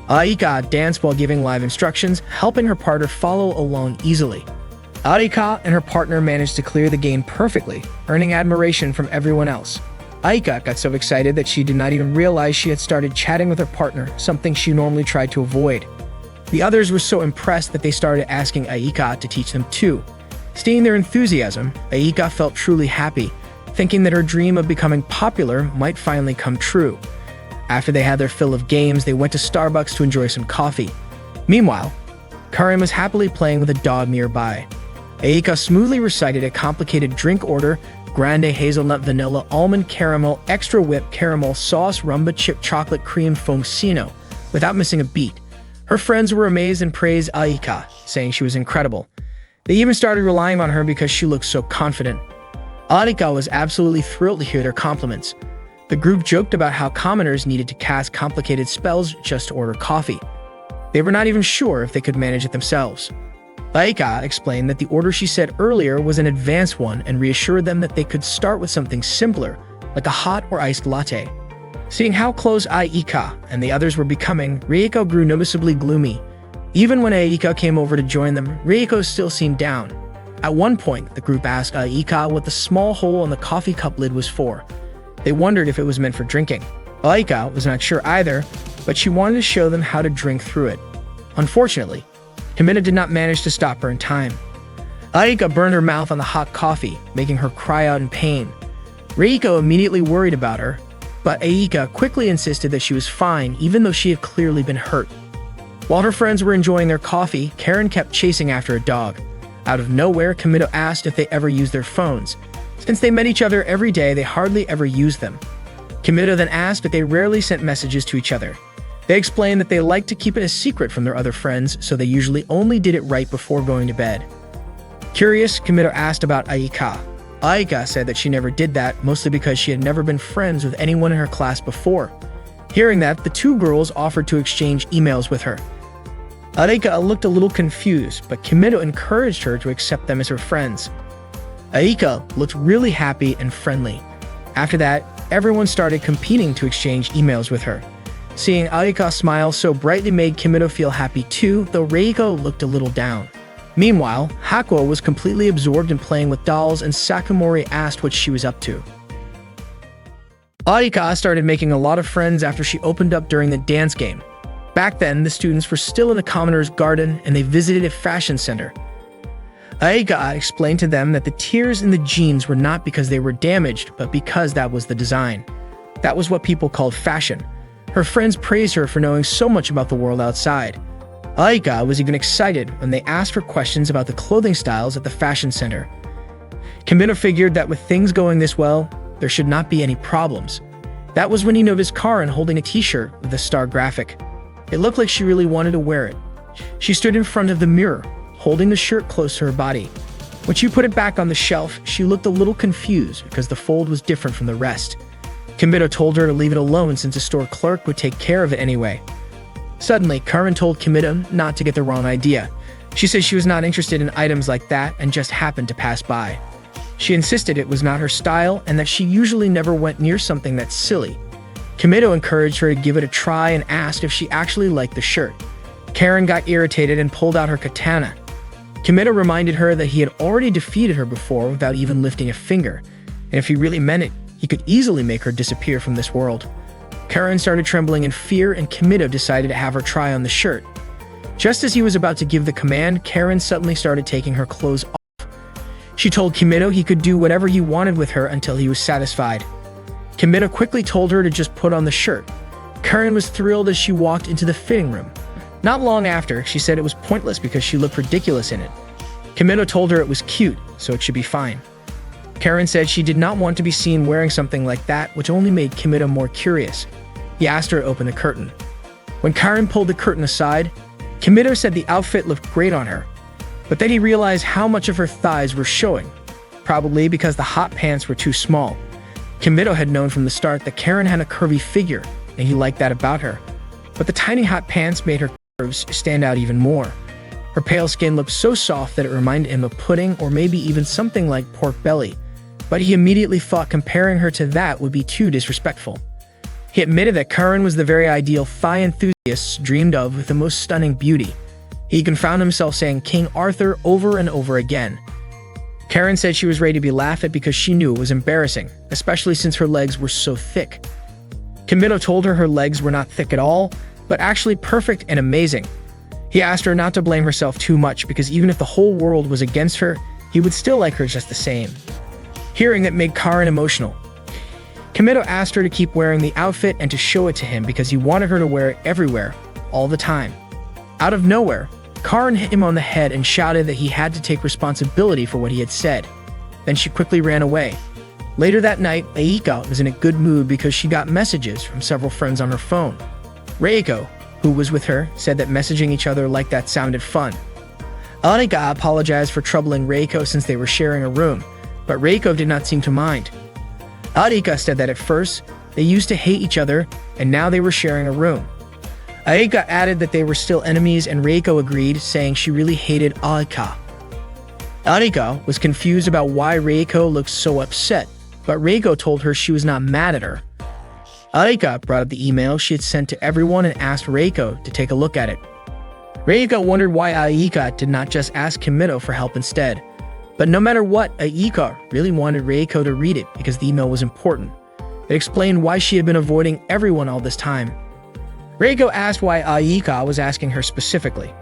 Arika danced while giving live instructions, helping her partner follow along easily. Arika and her partner managed to clear the game perfectly, earning admiration from everyone else. Aika got so excited that she did not even realize she had started chatting with her partner, something she normally tried to avoid. The others were so impressed that they started asking Aika to teach them too. Seeing their enthusiasm, Aika felt truly happy, thinking that her dream of becoming popular might finally come true. After they had their fill of games, they went to Starbucks to enjoy some coffee. Meanwhile, Karen was happily playing with a dog nearby. Aika smoothly recited a complicated drink order: grande hazelnut vanilla almond caramel extra whip caramel sauce rumba chip chocolate cream foamsino, without missing a beat. Her friends were amazed and praised Aika, saying she was incredible. They even started relying on her because she looked so confident. Aika was absolutely thrilled to hear their compliments. The group joked about how commoners needed to cast complicated spells just to order coffee. They were not even sure if they could manage it themselves. Aika explained that the order she said earlier was an advanced one and reassured them that they could start with something simpler, like a hot or iced latte. Seeing how close Aika and the others were becoming, Rieko grew noticeably gloomy. Even when Aika came over to join them, Rieko still seemed down. At one point, the group asked Aika what the small hole on the coffee cup lid was for. They wondered if it was meant for drinking. Aika was not sure either, but she wanted to show them how to drink through it. Unfortunately, Himina did not manage to stop her in time. Aika burned her mouth on the hot coffee, making her cry out in pain. Rieko immediately worried about her, but Aika quickly insisted that she was fine, even though she had clearly been hurt. While her friends were enjoying their coffee, Karen kept chasing after a dog. Out of nowhere, Kimido asked if they ever used their phones. Since they met each other every day, they hardly ever used them. Kimido then asked if they rarely sent messages to each other. They explained that they liked to keep it a secret from their other friends, so they usually only did it right before going to bed. Curious, Kimido asked about Aika. Aika said that she never did that, mostly because she had never been friends with anyone in her class before. Hearing that, the two girls offered to exchange emails with her. Aika looked a little confused, but Kimido encouraged her to accept them as her friends. Aika looked really happy and friendly. After that, everyone started competing to exchange emails with her. Seeing Aika smile so brightly made Kimido feel happy too, though Reiko looked a little down. Meanwhile, Hakuo was completely absorbed in playing with dolls, and Sakamori asked what she was up to. Aika started making a lot of friends after she opened up during the dance game. Back then, the students were still in the commoner's garden and they visited a fashion center. Aika explained to them that the tears in the jeans were not because they were damaged, but because that was the design. That was what people called fashion. Her friends praised her for knowing so much about the world outside. Aika was even excited when they asked for questions about the clothing styles at the fashion center. Kimido figured that with things going this well, there should not be any problems. That was when he noticed Karen holding a t-shirt with the star graphic. It looked like she really wanted to wear it. She stood in front of the mirror, holding the shirt close to her body. When she put it back on the shelf, she looked a little confused because the fold was different from the rest. Kimido told her to leave it alone since a store clerk would take care of it anyway. Suddenly, Karen told Kimido not to get the wrong idea. She said she was not interested in items like that and just happened to pass by. She insisted it was not her style and that she usually never went near something that's silly. Kimido encouraged her to give it a try and asked if she actually liked the shirt. Karen got irritated and pulled out her katana. Kimido reminded her that he had already defeated her before without even lifting a finger, and if he really meant it, he could easily make her disappear from this world. Karen started trembling in fear, and Kimido decided to have her try on the shirt. Just as he was about to give the command, Karen suddenly started taking her clothes off. She told Kimido he could do whatever he wanted with her until he was satisfied. Kimido quickly told her to just put on the shirt. Karen was thrilled as she walked into the fitting room. Not long after, she said it was pointless because she looked ridiculous in it. Kimido told her it was cute, so it should be fine. Karen said she did not want to be seen wearing something like that, which only made Kimido more curious. He asked her to open the curtain. When Karen pulled the curtain aside, Kimido said the outfit looked great on her, but then he realized how much of her thighs were showing, probably because the hot pants were too small. Kimido had known from the start that Karen had a curvy figure, and he liked that about her. But the tiny hot pants made her curves stand out even more. Her pale skin looked so soft that it reminded him of pudding or maybe even something like pork belly, but he immediately thought comparing her to that would be too disrespectful. He admitted that Karen was the very ideal thigh enthusiasts dreamed of with the most stunning beauty. He even found himself saying King Arthur over and over again. Karen said she was ready to be laughed at because she knew it was embarrassing, especially since her legs were so thick. Kimido told her legs were not thick at all, but actually perfect and amazing. He asked her not to blame herself too much because even if the whole world was against her, he would still like her just the same. Hearing that made Karen emotional. Kimido asked her to keep wearing the outfit and to show it to him because he wanted her to wear it everywhere, all the time. Out of nowhere, Karin hit him on the head and shouted that he had to take responsibility for what he had said. Then she quickly ran away. Later that night, Aika was in a good mood because she got messages from several friends on her phone. Reiko, who was with her, said that messaging each other like that sounded fun. Aika apologized for troubling Reiko since they were sharing a room, but Reiko did not seem to mind. Aika said that at first, they used to hate each other, and now they were sharing a room. Aika added that they were still enemies, and Reiko agreed, saying she really hated Aika. Aika was confused about why Reiko looked so upset, but Reiko told her she was not mad at her. Aika brought up the email she had sent to everyone and asked Reiko to take a look at it. Reiko wondered why Aika did not just ask Kimito for help instead. But no matter what, Aika really wanted Reiko to read it because the email was important. It explained why she had been avoiding everyone all this time. Reiko asked why Aika was asking her specifically.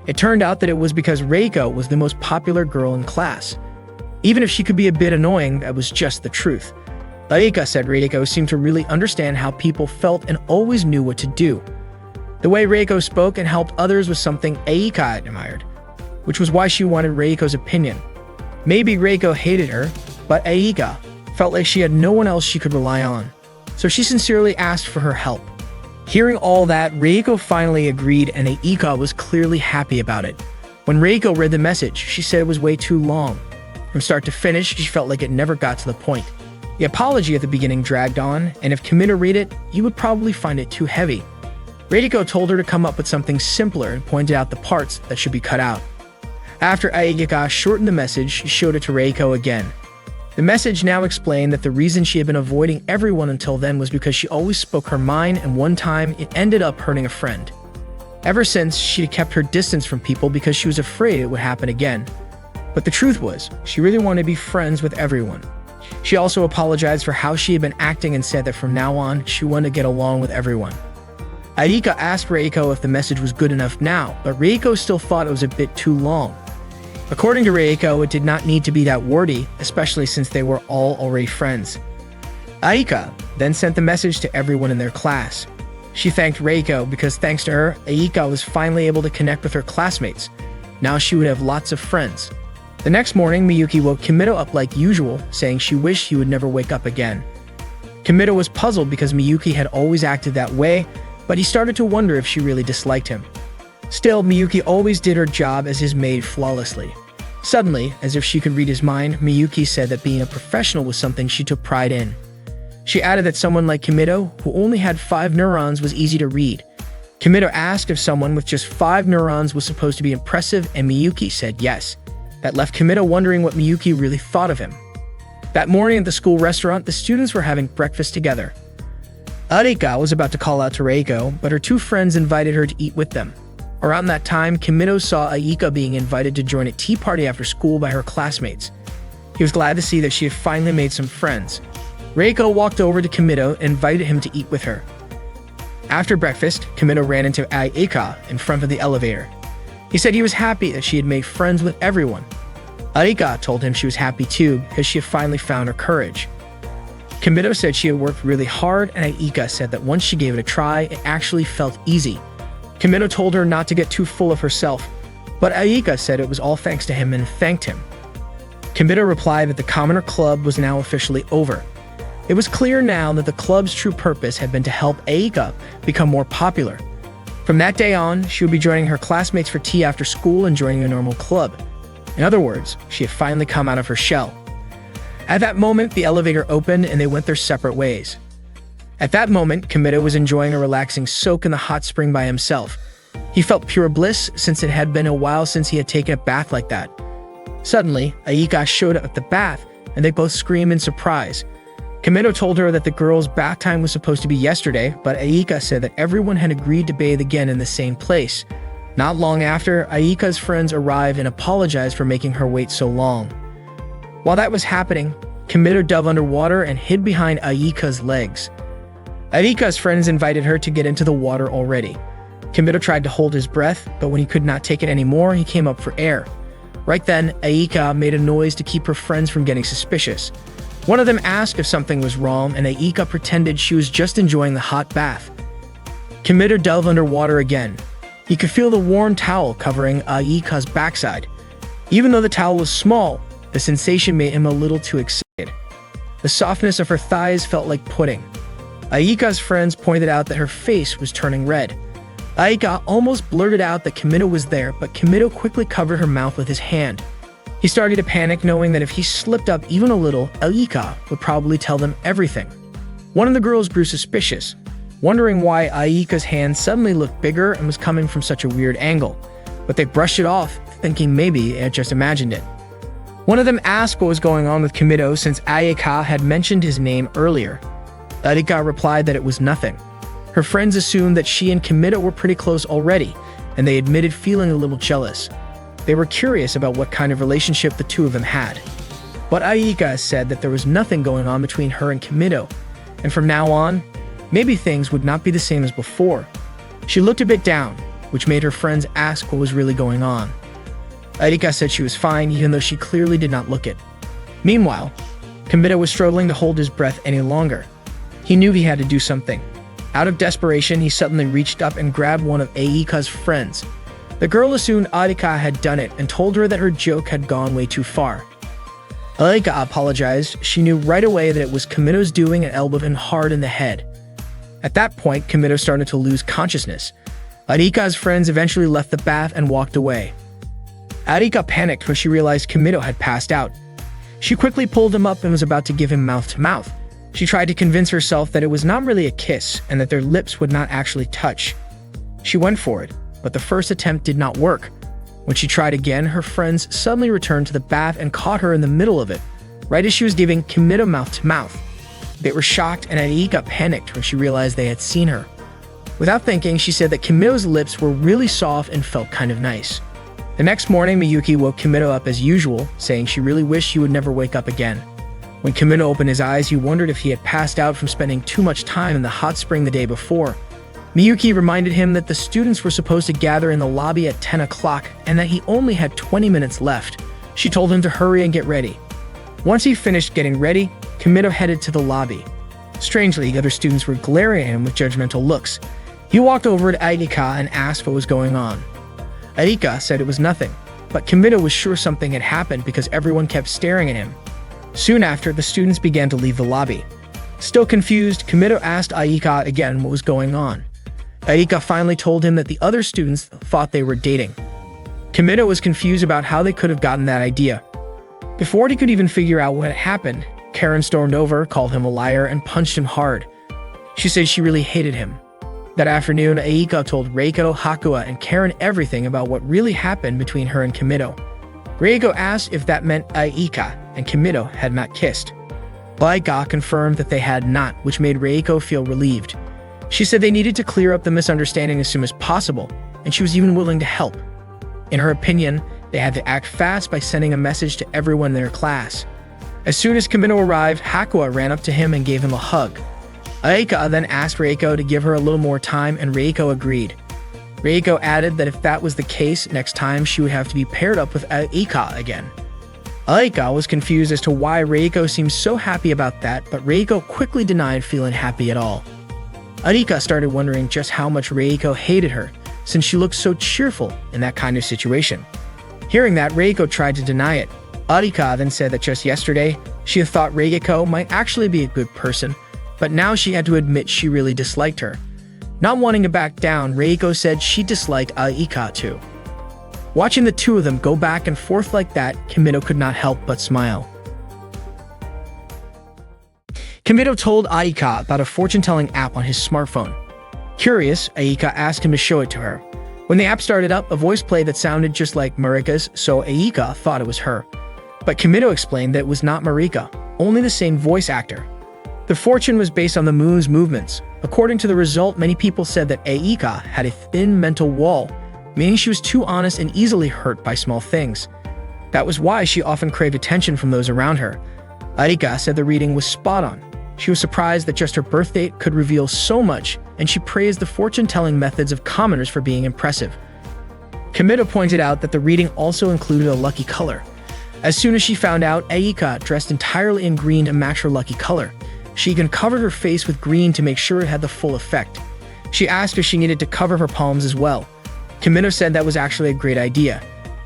It turned out that it was because Reiko was the most popular girl in class. Even if she could be a bit annoying, that was just the truth. Aika said Reiko seemed to really understand how people felt and always knew what to do. The way Reiko spoke and helped others was something Aika admired, which was why she wanted Reiko's opinion. Maybe Reiko hated her, but Aika felt like she had no one else she could rely on, so she sincerely asked for her help. Hearing all that, Reiko finally agreed, and Aika was clearly happy about it. When Reiko read the message, she said it was way too long. From start to finish, she felt like it never got to the point. The apology at the beginning dragged on, and if Kimito read it, you would probably find it too heavy. Reiko told her to come up with something simpler and pointed out the parts that should be cut out. After Aika shortened the message, she showed it to Reiko again. The message now explained that the reason she had been avoiding everyone until then was because she always spoke her mind, and one time it ended up hurting a friend. Ever since, she had kept her distance from people because she was afraid it would happen again. But the truth was, she really wanted to be friends with everyone. She also apologized for how she had been acting and said that from now on, she wanted to get along with everyone. Aika asked Reiko if the message was good enough now, but Reiko still thought it was a bit too long. According to Reiko, it did not need to be that wordy, especially since they were all already friends. Aika then sent the message to everyone in their class. She thanked Reiko because thanks to her, Aika was finally able to connect with her classmates. Now she would have lots of friends. The next morning, Miyuki woke Kimito up like usual, saying she wished he would never wake up again. Kimito was puzzled because Miyuki had always acted that way, but he started to wonder if she really disliked him. Still, Miyuki always did her job as his maid flawlessly. Suddenly, as if she could read his mind, Miyuki said that being a professional was something she took pride in. She added that someone like Kimito, who only had 5 neurons, was easy to read. Kimito asked if someone with just 5 neurons was supposed to be impressive, and Miyuki said yes. That left Kimito wondering what Miyuki really thought of him. That morning at the school restaurant, the students were having breakfast together. Aika was about to call out to Reiko, but her 2 friends invited her to eat with them. Around that time, Kimito saw Aika being invited to join a tea party after school by her classmates. He was glad to see that she had finally made some friends. Reiko walked over to Kimito and invited him to eat with her. After breakfast, Kimito ran into Aika in front of the elevator. He said he was happy that she had made friends with everyone. Aika told him she was happy too because she had finally found her courage. Kimito said she had worked really hard, and Aika said that once she gave it a try, it actually felt easy. Kimito told her not to get too full of herself, but Aika said it was all thanks to him and thanked him. Kimito replied that the Commoner Club was now officially over. It was clear now that the club's true purpose had been to help Aika become more popular. From that day on, she would be joining her classmates for tea after school and joining a normal club. In other words, she had finally come out of her shell. At that moment, the elevator opened and they went their separate ways. At that moment, Kimito was enjoying a relaxing soak in the hot spring by himself. He felt pure bliss since it had been a while since he had taken a bath like that. Suddenly, Aika showed up at the bath and they both screamed in surprise. Kimito told her that the girls' bath time was supposed to be yesterday, but Aika said that everyone had agreed to bathe again in the same place. Not long after, Aika's friends arrived and apologized for making her wait so long. While that was happening, Kimito dove underwater and hid behind Aika's legs. Aika's friends invited her to get into the water already. Kimito tried to hold his breath, but when he could not take it anymore, he came up for air. Right then, Aika made a noise to keep her friends from getting suspicious. One of them asked if something was wrong, and Aika pretended she was just enjoying the hot bath. Kimito dove underwater again. He could feel the warm towel covering Aika's backside. Even though the towel was small, the sensation made him a little too excited. The softness of her thighs felt like pudding. Aika's friends pointed out that her face was turning red. Aika almost blurted out that Kimito was there, but Kimito quickly covered her mouth with his hand. He started to panic, knowing that if he slipped up even a little, Aika would probably tell them everything. One of the girls grew suspicious, wondering why Aika's hand suddenly looked bigger and was coming from such a weird angle, but they brushed it off, thinking maybe it had just imagined it. One of them asked what was going on with Kimito since Aika had mentioned his name earlier. Aika replied that it was nothing. Her friends assumed that she and Kimito were pretty close already, and they admitted feeling a little jealous. They were curious about what kind of relationship the two of them had. But Aika said that there was nothing going on between her and Kimito, and from now on, maybe things would not be the same as before. She looked a bit down, which made her friends ask what was really going on. Aika said she was fine, even though she clearly did not look it. Meanwhile, Kimito was struggling to hold his breath any longer. He knew he had to do something. Out of desperation, he suddenly reached up and grabbed one of Aika's friends. The girl assumed Aika had done it and told her that her joke had gone way too far. Aika apologized. She knew right away that it was Kimito's doing and elbowed him hard in the head. At that point, Kimito started to lose consciousness. Aika's friends eventually left the bath and walked away. Aika panicked when she realized Kimito had passed out. She quickly pulled him up and was about to give him mouth-to-mouth. She tried to convince herself that it was not really a kiss and that their lips would not actually touch. She went for it, but the first attempt did not work. When she tried again, her friends suddenly returned to the bath and caught her in the middle of it, right as she was giving Kimito mouth-to-mouth. They were shocked, and Aika panicked when she realized they had seen her. Without thinking, she said that Kimito's lips were really soft and felt kind of nice. The next morning, Miyuki woke Kimito up as usual, saying she really wished he would never wake up again. When Kimito opened his eyes, he wondered if he had passed out from spending too much time in the hot spring the day before. Miyuki reminded him that the students were supposed to gather in the lobby at 10 o'clock and that he only had 20 minutes left. She told him to hurry and get ready. Once he finished getting ready, Kimito headed to the lobby. Strangely, the other students were glaring at him with judgmental looks. He walked over to Aika and asked what was going on. Aika said it was nothing, but Kimito was sure something had happened because everyone kept staring at him. Soon after, the students began to leave the lobby. Still confused, Kimito asked Aika again what was going on. Aika finally told him that the other students thought they were dating. Kimito was confused about how they could have gotten that idea. Before he could even figure out what had happened, Karen stormed over, called him a liar, and punched him hard. She said she really hated him. That afternoon, Aika told Reiko, Hakuya, and Karen everything about what really happened between her and Kimito. Reiko asked if that meant Aika and Kimito had not kissed. Aika confirmed that they had not, which made Reiko feel relieved. She said they needed to clear up the misunderstanding as soon as possible, and she was even willing to help. In her opinion, they had to act fast by sending a message to everyone in their class. As soon as Kimito arrived, Hakuya ran up to him and gave him a hug. Aika then asked Reiko to give her a little more time, and Reiko agreed. Reiko added that if that was the case, next time she would have to be paired up with Aika again. Aika was confused as to why Reiko seemed so happy about that, but Reiko quickly denied feeling happy at all. Aika started wondering just how much Reiko hated her, since she looked so cheerful in that kind of situation. Hearing that, Reiko tried to deny it. Aika then said that just yesterday, she had thought Reiko might actually be a good person, but now she had to admit she really disliked her. Not wanting to back down, Reiko said she disliked Aika too. Watching the two of them go back and forth like that, Kimito could not help but smile. Kimito told Aika about a fortune-telling app on his smartphone. Curious, Aika asked him to show it to her. When the app started up, a voice played that sounded just like Marika's, so Aika thought it was her. But Kimito explained that it was not Marika, only the same voice actor. The fortune was based on the moon's movements. According to the result, many people said that Aika had a thin mental wall, meaning she was too honest and easily hurt by small things. That was why she often craved attention from those around her. Aika said the reading was spot on. She was surprised that just her birth date could reveal so much, and she praised the fortune-telling methods of commoners for being impressive. Kimito pointed out that the reading also included a lucky color. As soon as she found out, Aika dressed entirely in green to match her lucky color. She even covered her face with green to make sure it had the full effect. She asked if she needed to cover her palms as well. Kimito said that was actually a great idea.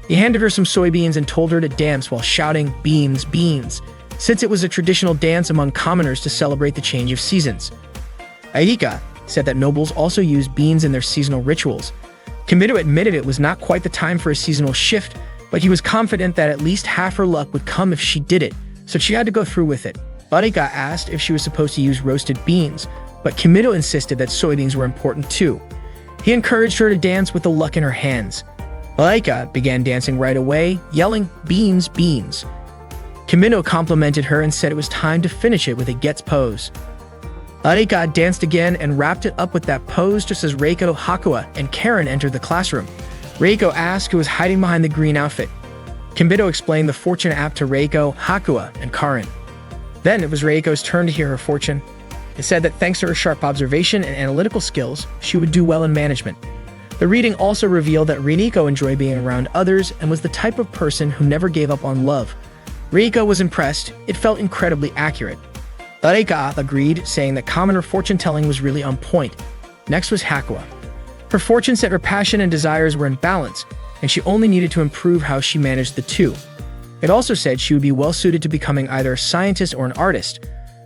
He handed her some soybeans and told her to dance while shouting, "Beans, beans," since it was a traditional dance among commoners to celebrate the change of seasons. Aika said that nobles also used beans in their seasonal rituals. Kimito admitted it was not quite the time for a seasonal shift, but he was confident that at least half her luck would come if she did it, so she had to go through with it. Aika asked if she was supposed to use roasted beans, but Kimito insisted that soybeans were important too. He encouraged her to dance with the luck in her hands. Aika began dancing right away, yelling, "Beans, beans." Kimito complimented her and said it was time to finish it with a gets pose. Aika danced again and wrapped it up with that pose just as Reiko, Hakua, and Karen entered the classroom. Reiko asked who was hiding behind the green outfit. Kimito explained the fortune app to Reiko, Hakua, and Karen. Then it was Reiko's turn to hear her fortune. It said that thanks to her sharp observation and analytical skills, she would do well in management. The reading also revealed that Reiko enjoyed being around others and was the type of person who never gave up on love. Reiko was impressed. It felt incredibly accurate. Aika agreed, saying that commoner fortune-telling was really on point. Next was Hakua. Her fortune said her passion and desires were in balance, and she only needed to improve how she managed the two. It also said she would be well-suited to becoming either a scientist or an artist.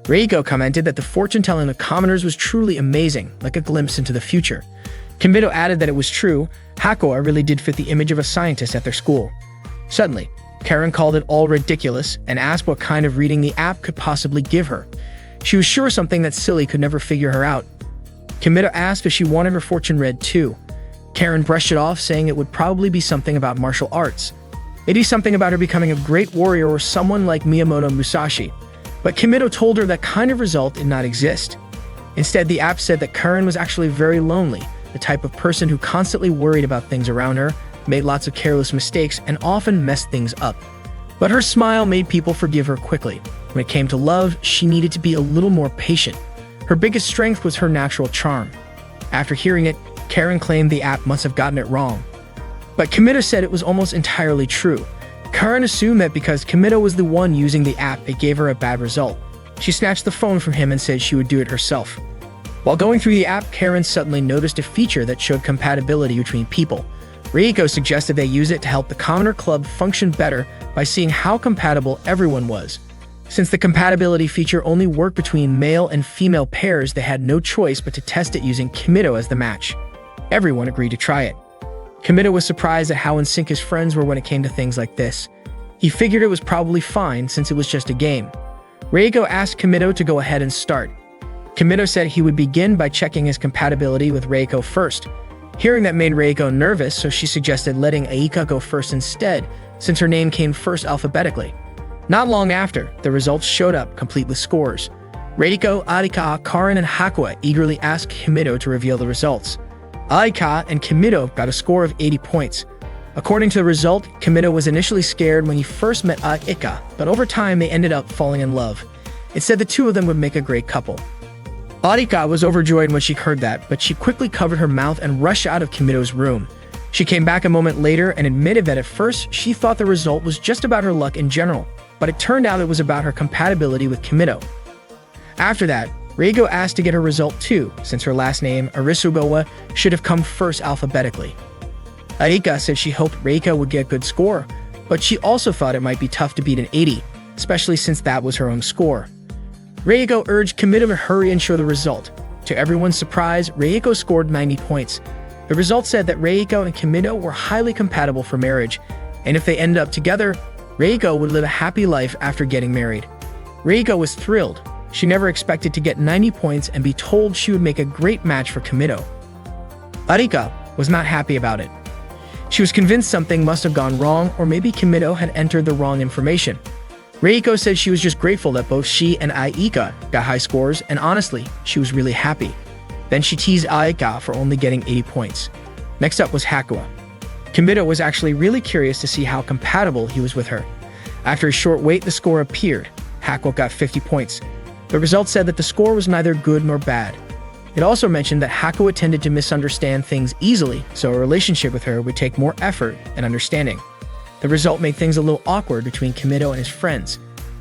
Reiko commented that the fortune-telling of commoners was truly amazing, like a glimpse into the future. Kimito added that it was true. Hakua really did fit the image of a scientist at their school. Suddenly, Karen called it all ridiculous and asked what kind of reading the app could possibly give her. She was sure something that silly could never figure her out. Kimito asked if she wanted her fortune read too. Karen brushed it off, saying it would probably be something about martial arts. Maybe something about her becoming a great warrior or someone like Miyamoto Musashi. But Kimito told her that kind of result did not exist. Instead, the app said that Karen was actually very lonely, the type of person who constantly worried about things around her, made lots of careless mistakes, and often messed things up. But her smile made people forgive her quickly. When it came to love, she needed to be a little more patient. Her biggest strength was her natural charm. After hearing it, Karen claimed the app must have gotten it wrong. But Kimito said it was almost entirely true. Karen assumed that because Kimito was the one using the app, it gave her a bad result. She snatched the phone from him and said she would do it herself. While going through the app, Karen suddenly noticed a feature that showed compatibility between people. Reiko suggested they use it to help the Commoner Club function better by seeing how compatible everyone was. Since the compatibility feature only worked between male and female pairs, they had no choice but to test it using Kimito as the match. Everyone agreed to try it. Kimito was surprised at how in sync his friends were when it came to things like this. He figured it was probably fine since it was just a game. Reiko asked Kimito to go ahead and start. Kimito said he would begin by checking his compatibility with Reiko first. Hearing that made Reiko nervous, so she suggested letting Aika go first instead, since her name came first alphabetically. Not long after, the results showed up, complete with scores. Reiko, Aika, Karen, and Hakua eagerly asked Kimito to reveal the results. Aika and Kimito got a score of 80 points. According to the result, Kimito was initially scared when he first met Aika, but over time they ended up falling in love. It said the two of them would make a great couple. Aika was overjoyed when she heard that, but she quickly covered her mouth and rushed out of Kimito's room. She came back a moment later and admitted that at first she thought the result was just about her luck in general, but it turned out it was about her compatibility with Kimito. After that, Reiko asked to get her result too, since her last name, Arisugawa, should have come first alphabetically. Aika said she hoped Reiko would get a good score, but she also thought it might be tough to beat an 80, especially since that was her own score. Reiko urged Kimito to hurry and show the result. To everyone's surprise, Reiko scored 90 points. The result said that Reiko and Kimito were highly compatible for marriage, and if they ended up together, Reiko would live a happy life after getting married. Reiko was thrilled. She never expected to get 90 points and be told she would make a great match for Kimito. Aika was not happy about it. She was convinced something must have gone wrong, or maybe Kimito had entered the wrong information. Reiko said she was just grateful that both she and Aika got high scores, and honestly, she was really happy. Then she teased Aika for only getting 80 points. Next up was Hakua. Kimito was actually really curious to see how compatible he was with her. After a short wait, the score appeared. Hakua got 50 points. The result said that the score was neither good nor bad. It also mentioned that Hakua tended to misunderstand things easily, so a relationship with her would take more effort and understanding. The result made things a little awkward between Kimito and his friends.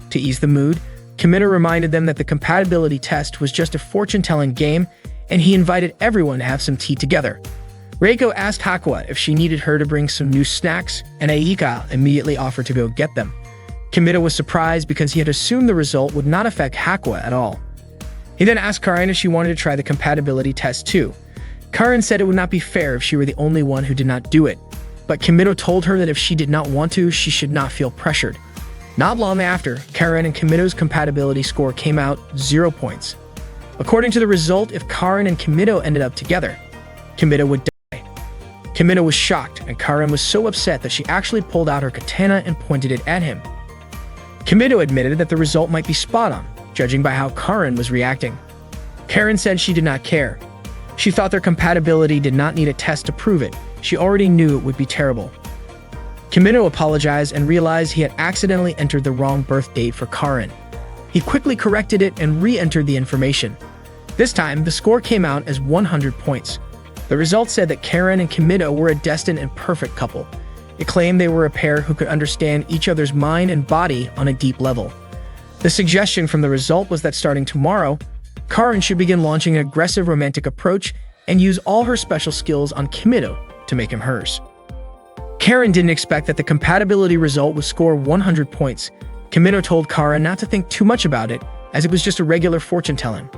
To ease the mood, Kimito reminded them that the compatibility test was just a fortune-telling game, and he invited everyone to have some tea together. Reiko asked Hakuya if she needed her to bring some new snacks, and Aika immediately offered to go get them. Kimido was surprised because he had assumed the result would not affect Hakuya at all. He then asked Karin if she wanted to try the compatibility test too. Karin said it would not be fair if she were the only one who did not do it, but Kimido told her that if she did not want to, she should not feel pressured. Not long after, Karin and Kimido's compatibility score came out 0 points. According to the result, if Karin and Kimido ended up together, Kimido would die. Kimido was shocked, and Karin was so upset that she actually pulled out her katana and pointed it at him. Kimido admitted that the result might be spot on, judging by how Karin was reacting. Karin said she did not care. She thought their compatibility did not need a test to prove it. She already knew it would be terrible. Kimido apologized and realized he had accidentally entered the wrong birth date for Karin. He quickly corrected it and re-entered the information. This time, the score came out as 100 points. The results said that Karin and Kimido were a destined and perfect couple. It claimed they were a pair who could understand each other's mind and body on a deep level. The suggestion from the result was that starting tomorrow, Karin should begin launching an aggressive romantic approach and use all her special skills on Kimido to make him hers. Karin didn't expect that the compatibility result would score 100 points. Kimido told Karin not to think too much about it, as it was just a regular fortune-telling.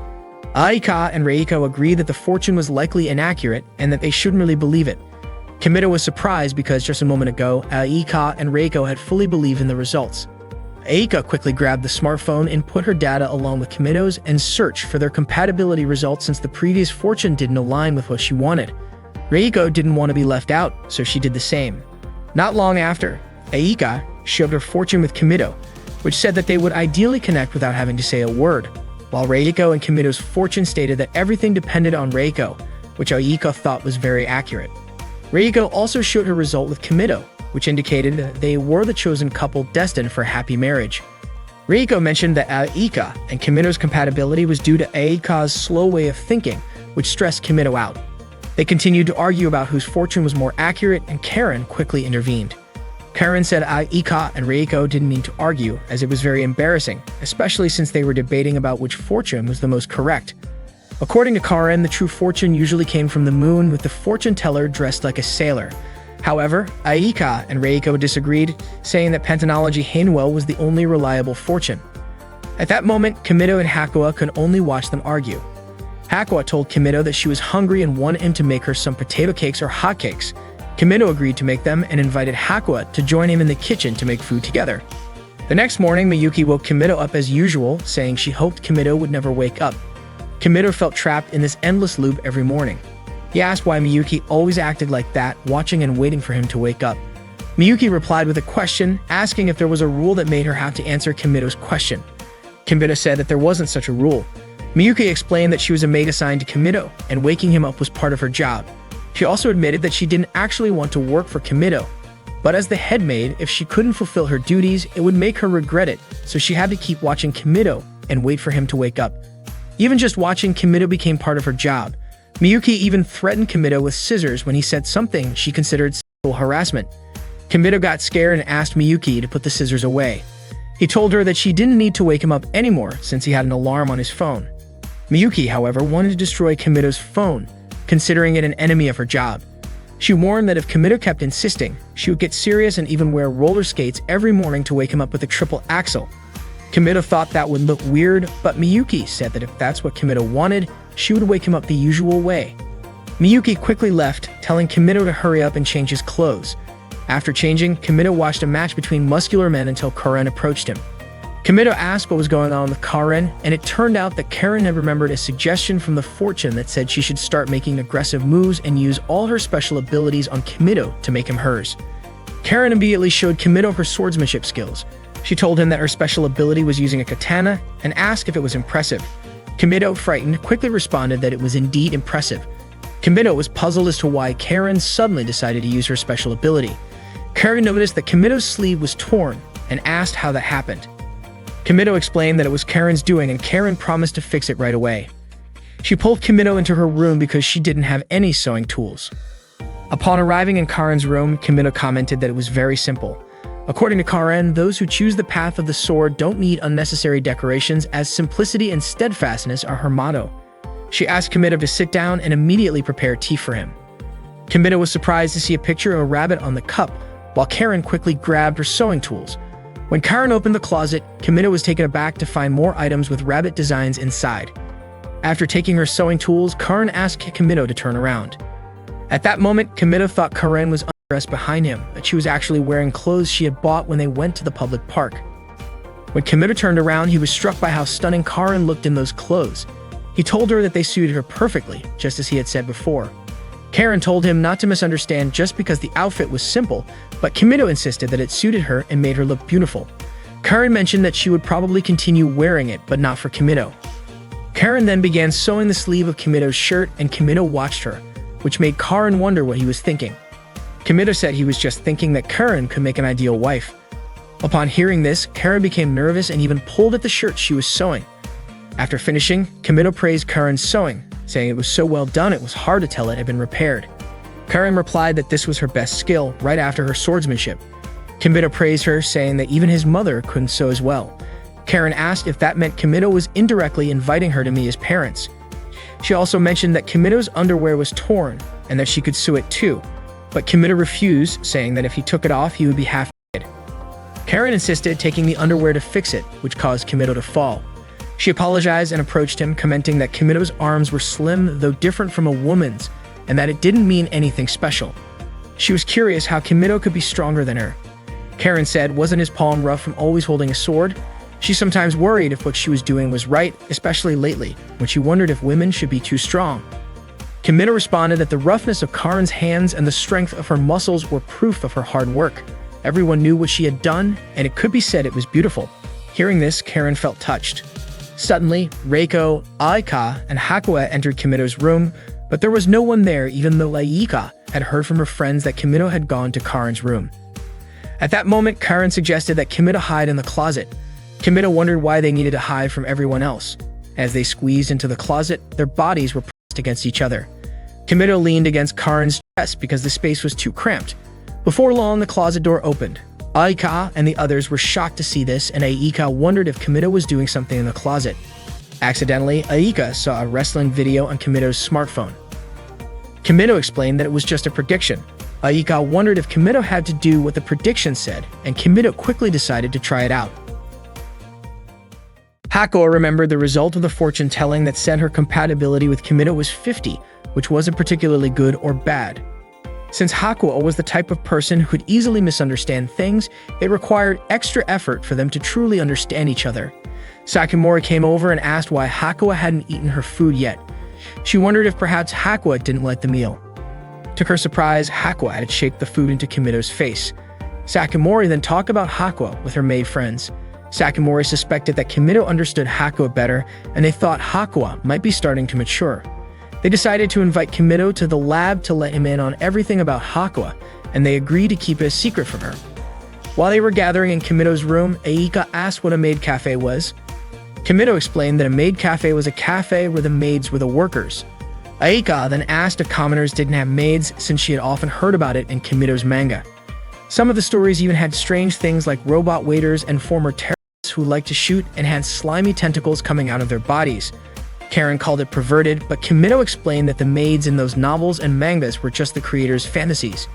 Aika and Reiko agreed that the fortune was likely inaccurate and that they shouldn't really believe it. Kimido was surprised because just a moment ago, Aika and Reiko had fully believed in the results. Aika quickly grabbed the smartphone and put her data along with Kimido's and searched for their compatibility results since the previous fortune didn't align with what she wanted. Reiko didn't want to be left out, so she did the same. Not long after, Aika showed her fortune with Kimido, which said that they would ideally connect without having to say a word, while Reiko and Kimido's fortune stated that everything depended on Reiko, which Aika thought was very accurate. Reiko also showed her result with Kimido, which indicated that they were the chosen couple destined for a happy marriage. Reiko mentioned that Aika and Kimido's compatibility was due to Aika's slow way of thinking, which stressed Kimido out. They continued to argue about whose fortune was more accurate, and Karin quickly intervened. Karin said Aika and Reiko didn't need to argue, as it was very embarrassing, especially since they were debating about which fortune was the most correct. According to Karin, the true fortune usually came from the moon, with the fortune teller dressed like a sailor. However, Aika and Reiko disagreed, saying that Pantanology Hainwell was the only reliable fortune. At that moment, Kimido and Hakuya could only watch them argue. Hakuya told Kimido that she was hungry and wanted him to make her some potato cakes or hotcakes. Kimido agreed to make them and invited Hakuya to join him in the kitchen to make food together. The next morning, Miyuki woke Kimido up as usual, saying she hoped Kimido would never wake up. Kimido felt trapped in this endless loop every morning. He asked why Miyuki always acted like that, watching and waiting for him to wake up. Miyuki replied with a question, asking if there was a rule that made her have to answer Kimido's question. Kimido said that there wasn't such a rule. Miyuki explained that she was a maid assigned to Kimido, and waking him up was part of her job. She also admitted that she didn't actually want to work for Kimido, but as the head maid, if she couldn't fulfill her duties, it would make her regret it, so she had to keep watching Kimido and wait for him to wake up. Even just watching Kimido became part of her job. Miyuki even threatened Kimido with scissors when he said something she considered sexual harassment. Kimido got scared and asked Miyuki to put the scissors away. He told her that she didn't need to wake him up anymore since he had an alarm on his phone. Miyuki, however, wanted to destroy Kimido's phone, considering it an enemy of her job. She warned that if Kimido kept insisting, she would get serious and even wear roller skates every morning to wake him up with a triple axel. Kimido thought that would look weird, but Miyuki said that if that's what Kimido wanted, she would wake him up the usual way. Miyuki quickly left, telling Kimido to hurry up and change his clothes. After changing, Kimido watched a match between muscular men until Karin approached him. Kimido asked what was going on with Karin, and it turned out that Karin had remembered a suggestion from the fortune that said she should start making aggressive moves and use all her special abilities on Kimido to make him hers. Karin immediately showed Kimido her swordsmanship skills. She told him that her special ability was using a katana and asked if it was impressive. Kimido, frightened, quickly responded that it was indeed impressive. Kimido was puzzled as to why Karin suddenly decided to use her special ability. Karin noticed that Kimido's sleeve was torn and asked how that happened. Kimido explained that it was Karin's doing, and Karin promised to fix it right away. She pulled Kimido into her room because she didn't have any sewing tools. Upon arriving in Karin's room, Kimido commented that it was very simple. According to Karin, those who choose the path of the sword don't need unnecessary decorations, as simplicity and steadfastness are her motto. She asked Kimido to sit down and immediately prepare tea for him. Kimito was surprised to see a picture of a rabbit on the cup, while Karen quickly grabbed her sewing tools. When Karen opened the closet, Kimito was taken aback to find more items with rabbit designs inside. After taking her sewing tools, Karen asked Kimito to turn around. At that moment, Kimito thought Karen was undressed behind him, but she was actually wearing clothes she had bought when they went to the public park. When Kimito turned around, he was struck by how stunning Karen looked in those clothes. He told her that they suited her perfectly, just as he had said before. Karen told him not to misunderstand just because the outfit was simple, but Kimito insisted that it suited her and made her look beautiful. Karen mentioned that she would probably continue wearing it, but not for Kimito. Karen then began sewing the sleeve of Kimito's shirt, and Kimito watched her, which made Karen wonder what he was thinking. Kimito said he was just thinking that Karen could make an ideal wife. Upon hearing this, Karen became nervous and even pulled at the shirt she was sewing. After finishing, Kimito praised Karen's sewing, saying it was so well done it was hard to tell it had been repaired. Karen replied that this was her best skill right after her swordsmanship. Kimito praised her, saying that even his mother couldn't sew as well. Karen asked if that meant Kimito was indirectly inviting her to meet his parents. She also mentioned that Kimito's underwear was torn and that she could sew it too, but Kimito refused, saying that if he took it off, he would be half naked. Karen insisted taking the underwear to fix it, which caused Kimito to fall. She apologized and approached him, commenting that Kimito's arms were slim, though different from a woman's, and that it didn't mean anything special. She was curious how Kimito could be stronger than her. Karen said, wasn't his palm rough from always holding a sword? She sometimes worried if what she was doing was right, especially lately, when she wondered if women should be too strong. Kimito responded that the roughness of Karen's hands and the strength of her muscles were proof of her hard work. Everyone knew what she had done, and it could be said it was beautiful. Hearing this, Karen felt touched. Suddenly, Reiko, Aika, and Hakuya entered Kimito's room, but there was no one there, even though Aika had heard from her friends that Kimito had gone to Karen's room. At that moment, Karen suggested that Kimito hide in the closet. Kimito wondered why they needed to hide from everyone else. As they squeezed into the closet, their bodies were pressed against each other. Kimito leaned against Karen's chest because the space was too cramped. Before long, the closet door opened. Aika and the others were shocked to see this, and Aika wondered if Kimito was doing something in the closet. Accidentally, Aika saw a wrestling video on Kimito's smartphone. Kimito explained that it was just a prediction. Aika wondered if Kimito had to do what the prediction said, and Kimito quickly decided to try it out. Hakuya remembered the result of the fortune-telling that said her compatibility with Kimito was 50, which wasn't particularly good or bad. Since Hakuya was the type of person who could easily misunderstand things, it required extra effort for them to truly understand each other. Sakimori came over and asked why Hakuya hadn't eaten her food yet. She wondered if perhaps Hakuya didn't like the meal. To her surprise, Hakuya had shaped the food into Kimito's face. Sakimori then talked about Hakuya with her maid friends. Sakimori suspected that Kimito understood Hakuya better, and they thought Hakuya might be starting to mature. They decided to invite Kimito to the lab to let him in on everything about Hakuya, and they agreed to keep it a secret from her. While they were gathering in Kimito's room, Aika asked what a maid cafe was. Kimito explained that a maid cafe was a cafe where the maids were the workers. Aika then asked if commoners didn't have maids, since she had often heard about it in Kimito's manga. Some of the stories even had strange things like robot waiters and former terrorists who liked to shoot and had slimy tentacles coming out of their bodies. Karen called it perverted, but Kimito explained that the maids in those novels and mangas were just the creators' fantasies.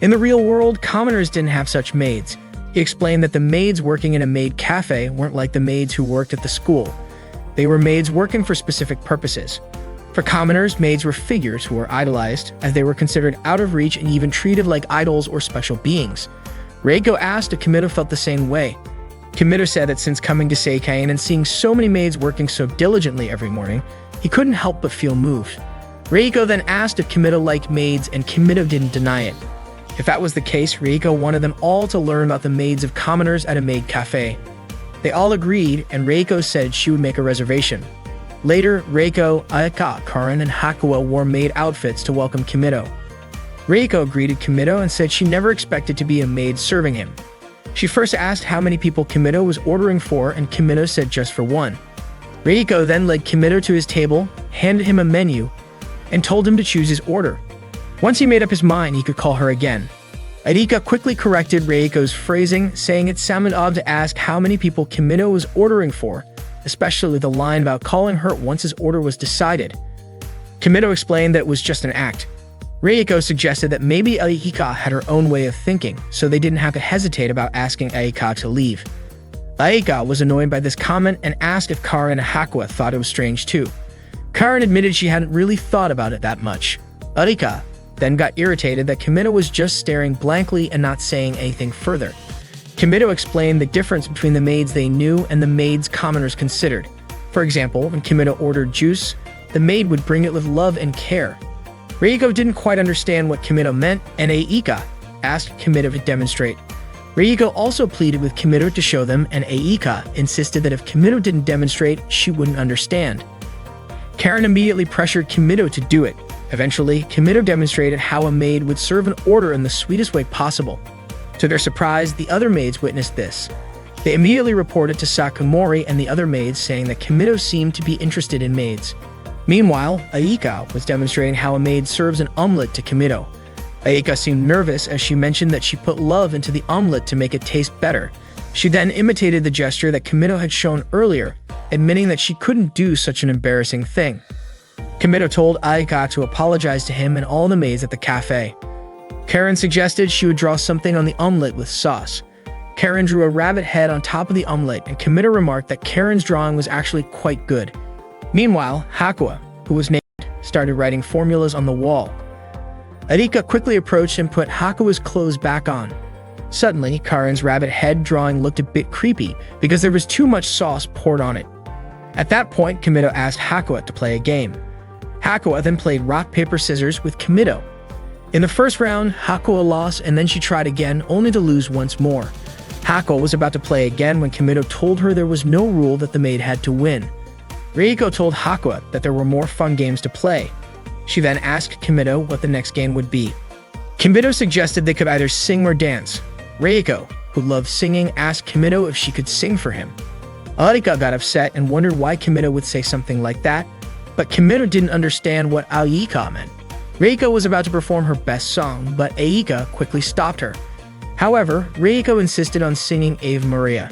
In the real world, commoners didn't have such maids. He explained that the maids working in a maid cafe weren't like the maids who worked at the school. They were maids working for specific purposes. For commoners, maids were figures who were idolized, as they were considered out of reach and even treated like idols or special beings. Reiko asked if Kimito felt the same way. Kimito said that since coming to Seikain and seeing so many maids working so diligently every morning, he couldn't help but feel moved. Reiko then asked if Kimito liked maids, and Kimito didn't deny it. If that was the case, Reiko wanted them all to learn about the maids of commoners at a maid cafe. They all agreed, and Reiko said she would make a reservation. Later, Reiko, Aika, Karen, and Hakuya wore maid outfits to welcome Kimito. Reiko greeted Kimito and said she never expected to be a maid serving him. She first asked how many people Kimito was ordering for, and Kimito said just for one. Reiko then led Kimito to his table, handed him a menu, and told him to choose his order. Once he made up his mind, he could call her again. Aika quickly corrected Reiko's phrasing, saying it sounded odd to ask how many people Kimito was ordering for, especially the line about calling her once his order was decided. Kimito explained that it was just an act. Reiko suggested that maybe Aika had her own way of thinking, so they didn't have to hesitate about asking Aika to leave. Aika was annoyed by this comment and asked if Karen and Hakua thought it was strange too. Karen admitted she hadn't really thought about it that much. Aika then got irritated that Kimito was just staring blankly and not saying anything further. Kimito explained the difference between the maids they knew and the maids commoners considered. For example, when Kimito ordered juice, the maid would bring it with love and care. Reiko didn't quite understand what Kimito meant, and Aika asked Kimito to demonstrate. Reiko also pleaded with Kimito to show them, and Aika insisted that if Kimito didn't demonstrate, she wouldn't understand. Karen immediately pressured Kimito to do it. Eventually, Kimito demonstrated how a maid would serve an order in the sweetest way possible. To their surprise, the other maids witnessed this. They immediately reported to Sakamori and the other maids, saying that Kimito seemed to be interested in maids. Meanwhile, Aika was demonstrating how a maid serves an omelet to Kimito. Aika seemed nervous as she mentioned that she put love into the omelet to make it taste better. She then imitated the gesture that Kimito had shown earlier, admitting that she couldn't do such an embarrassing thing. Kimito told Aika to apologize to him and all the maids at the cafe. Karen suggested she would draw something on the omelet with sauce. Karen drew a rabbit head on top of the omelet, and Kimito remarked that Karen's drawing was actually quite good. Meanwhile, Hakua, who was named, started writing formulas on the wall. Arika quickly approached and put Hakua's clothes back on. Suddenly, Karen's rabbit head drawing looked a bit creepy because there was too much sauce poured on it. At that point, Kimito asked Hakua to play a game. Hakua then played rock, paper, scissors with Kimito. In the first round, Hakua lost and then she tried again, only to lose once more. Hakua was about to play again when Kimito told her there was no rule that the maid had to win. Reiko told Hakua that there were more fun games to play. She then asked Kimito what the next game would be. Kimito suggested they could either sing or dance. Reiko, who loved singing, asked Kimito if she could sing for him. Arika got upset and wondered why Kimito would say something like that, but Kimito didn't understand what Aika meant. Reiko was about to perform her best song, but Aika quickly stopped her. However, Reiko insisted on singing Ave Maria.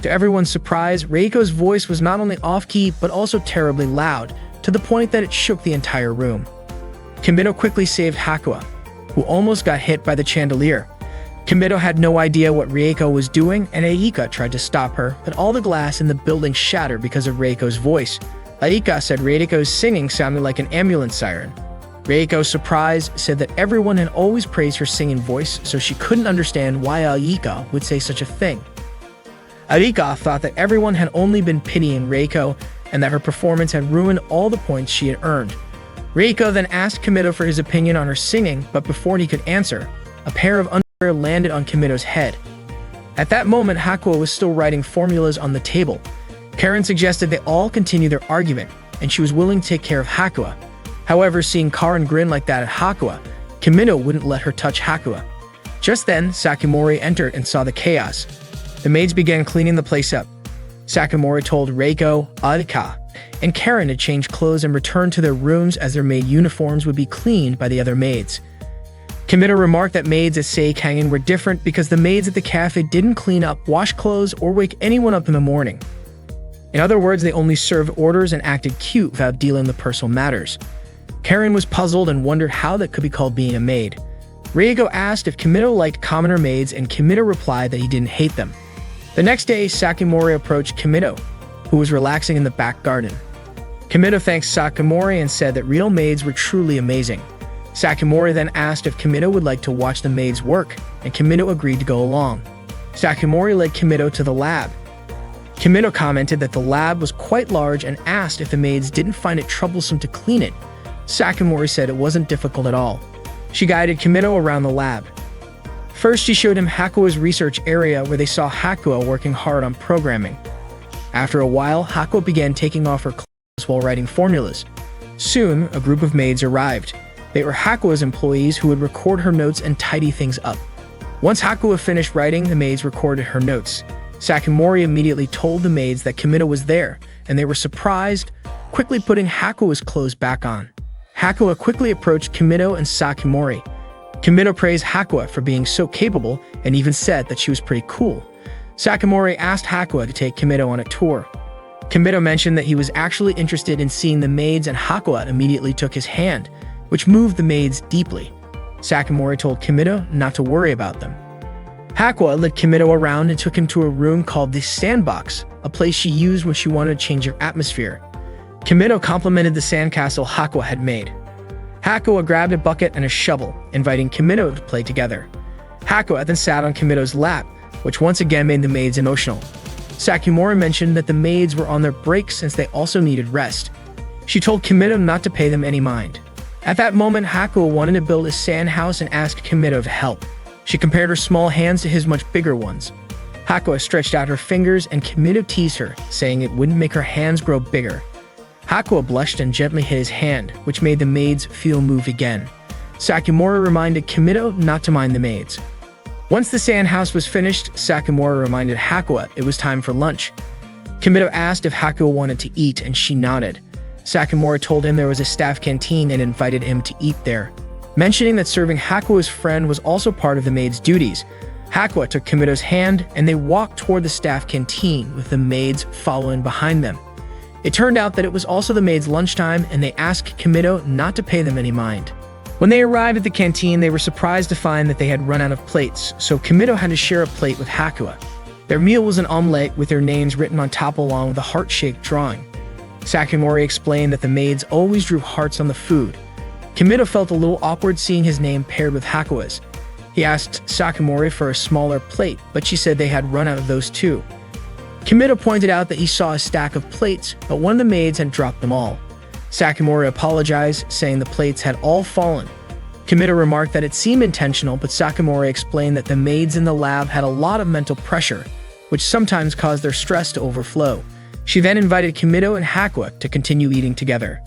To everyone's surprise, Reiko's voice was not only off-key, but also terribly loud, to the point that it shook the entire room. Kimito quickly saved Hakua, who almost got hit by the chandelier. Kimito had no idea what Reiko was doing, and Aika tried to stop her, but all the glass in the building shattered because of Reiko's voice. Aika said Reiko's singing sounded like an ambulance siren. Reiko, surprised, said that everyone had always praised her singing voice, so she couldn't understand why Aika would say such a thing. Arika thought that everyone had only been pitying Reiko and that her performance had ruined all the points she had earned. Reiko then asked Kimito for his opinion on her singing, but before he could answer, a pair of underwear landed on Kimito's head. At that moment, Hakua was still writing formulas on the table. Karen suggested they all continue their argument, and she was willing to take care of Hakua. However, seeing Karen grin like that at Hakua, Kimito wouldn't let her touch Hakua. Just then, Sakamori entered and saw the chaos. The maids began cleaning the place up. Sakamori told Reiko, Arika, and Karen to change clothes and return to their rooms as their maid uniforms would be cleaned by the other maids. Kimito remarked that maids at Seikangen were different because the maids at the cafe didn't clean up, wash clothes, or wake anyone up in the morning. In other words, they only served orders and acted cute without dealing with personal matters. Karen was puzzled and wondered how that could be called being a maid. Reiko asked if Kimito liked commoner maids, and Kimito replied that he didn't hate them. The next day, Sakamori approached Kimito, who was relaxing in the back garden. Kimito thanked Sakamori and said that real maids were truly amazing. Sakamori then asked if Kimito would like to watch the maids work, and Kimito agreed to go along. Sakamori led Kimito to the lab. Kimito commented that the lab was quite large and asked if the maids didn't find it troublesome to clean it. Sakamori said it wasn't difficult at all. She guided Kimito around the lab. First, she showed him Hakua's research area where they saw Hakua working hard on programming. After a while, Hakua began taking off her clothes while writing formulas. Soon, a group of maids arrived. They were Hakua's employees who would record her notes and tidy things up. Once Hakua finished writing, the maids recorded her notes. Sakamori immediately told the maids that Kimito was there, and they were surprised, quickly putting Hakua's clothes back on. Hakua quickly approached Kimito and Sakamori. Kimito praised Hakua for being so capable and even said that she was pretty cool. Sakamori asked Hakua to take Kimito on a tour. Kimito mentioned that he was actually interested in seeing the maids, and Hakua immediately took his hand. which moved the maids deeply. Sakamori told Kimido not to worry about them. Hakuo led Kimido around and took him to a room called the Sandbox, a place she used when she wanted to change her atmosphere. Kimido complimented the sandcastle Hakuo had made. Hakuo grabbed a bucket and a shovel, inviting Kimido to play together. Hakuo then sat on Kimido's lap, which once again made the maids emotional. Sakamori mentioned that the maids were on their break since they also needed rest. She told Kimido not to pay them any mind. At that moment, Hakuo wanted to build a sand house and asked Kimido to help. She compared her small hands to his much bigger ones. Hakuo stretched out her fingers and Kimido teased her, saying it wouldn't make her hands grow bigger. Hakuo blushed and gently hit his hand, which made the maids feel moved again. Sakamori reminded Kimido not to mind the maids. Once the sand house was finished, Sakamori reminded Hakuo it was time for lunch. Kimido asked if Hakuo wanted to eat, and she nodded. Sakamori told him there was a staff canteen and invited him to eat there, mentioning that serving Hakuo's friend was also part of the maid's duties. Hakuo took Kimido's hand, and they walked toward the staff canteen, with the maids following behind them. It turned out that it was also the maids' lunchtime, and they asked Kimido not to pay them any mind. When they arrived at the canteen, they were surprised to find that they had run out of plates, so Kimido had to share a plate with Hakuo. Their meal was an omelette with their names written on top along with a heart-shaped drawing. Sakamori explained that the maids always drew hearts on the food. Kimido felt a little awkward seeing his name paired with Hakuo's. He asked Sakamori for a smaller plate, but she said they had run out of those too. Kimido pointed out that he saw a stack of plates, but one of the maids had dropped them all. Sakamori apologized, saying the plates had all fallen. Kimido remarked that it seemed intentional, but Sakamori explained that the maids in the lab had a lot of mental pressure, which sometimes caused their stress to overflow. She then invited Kimido and Hakuo to continue eating together.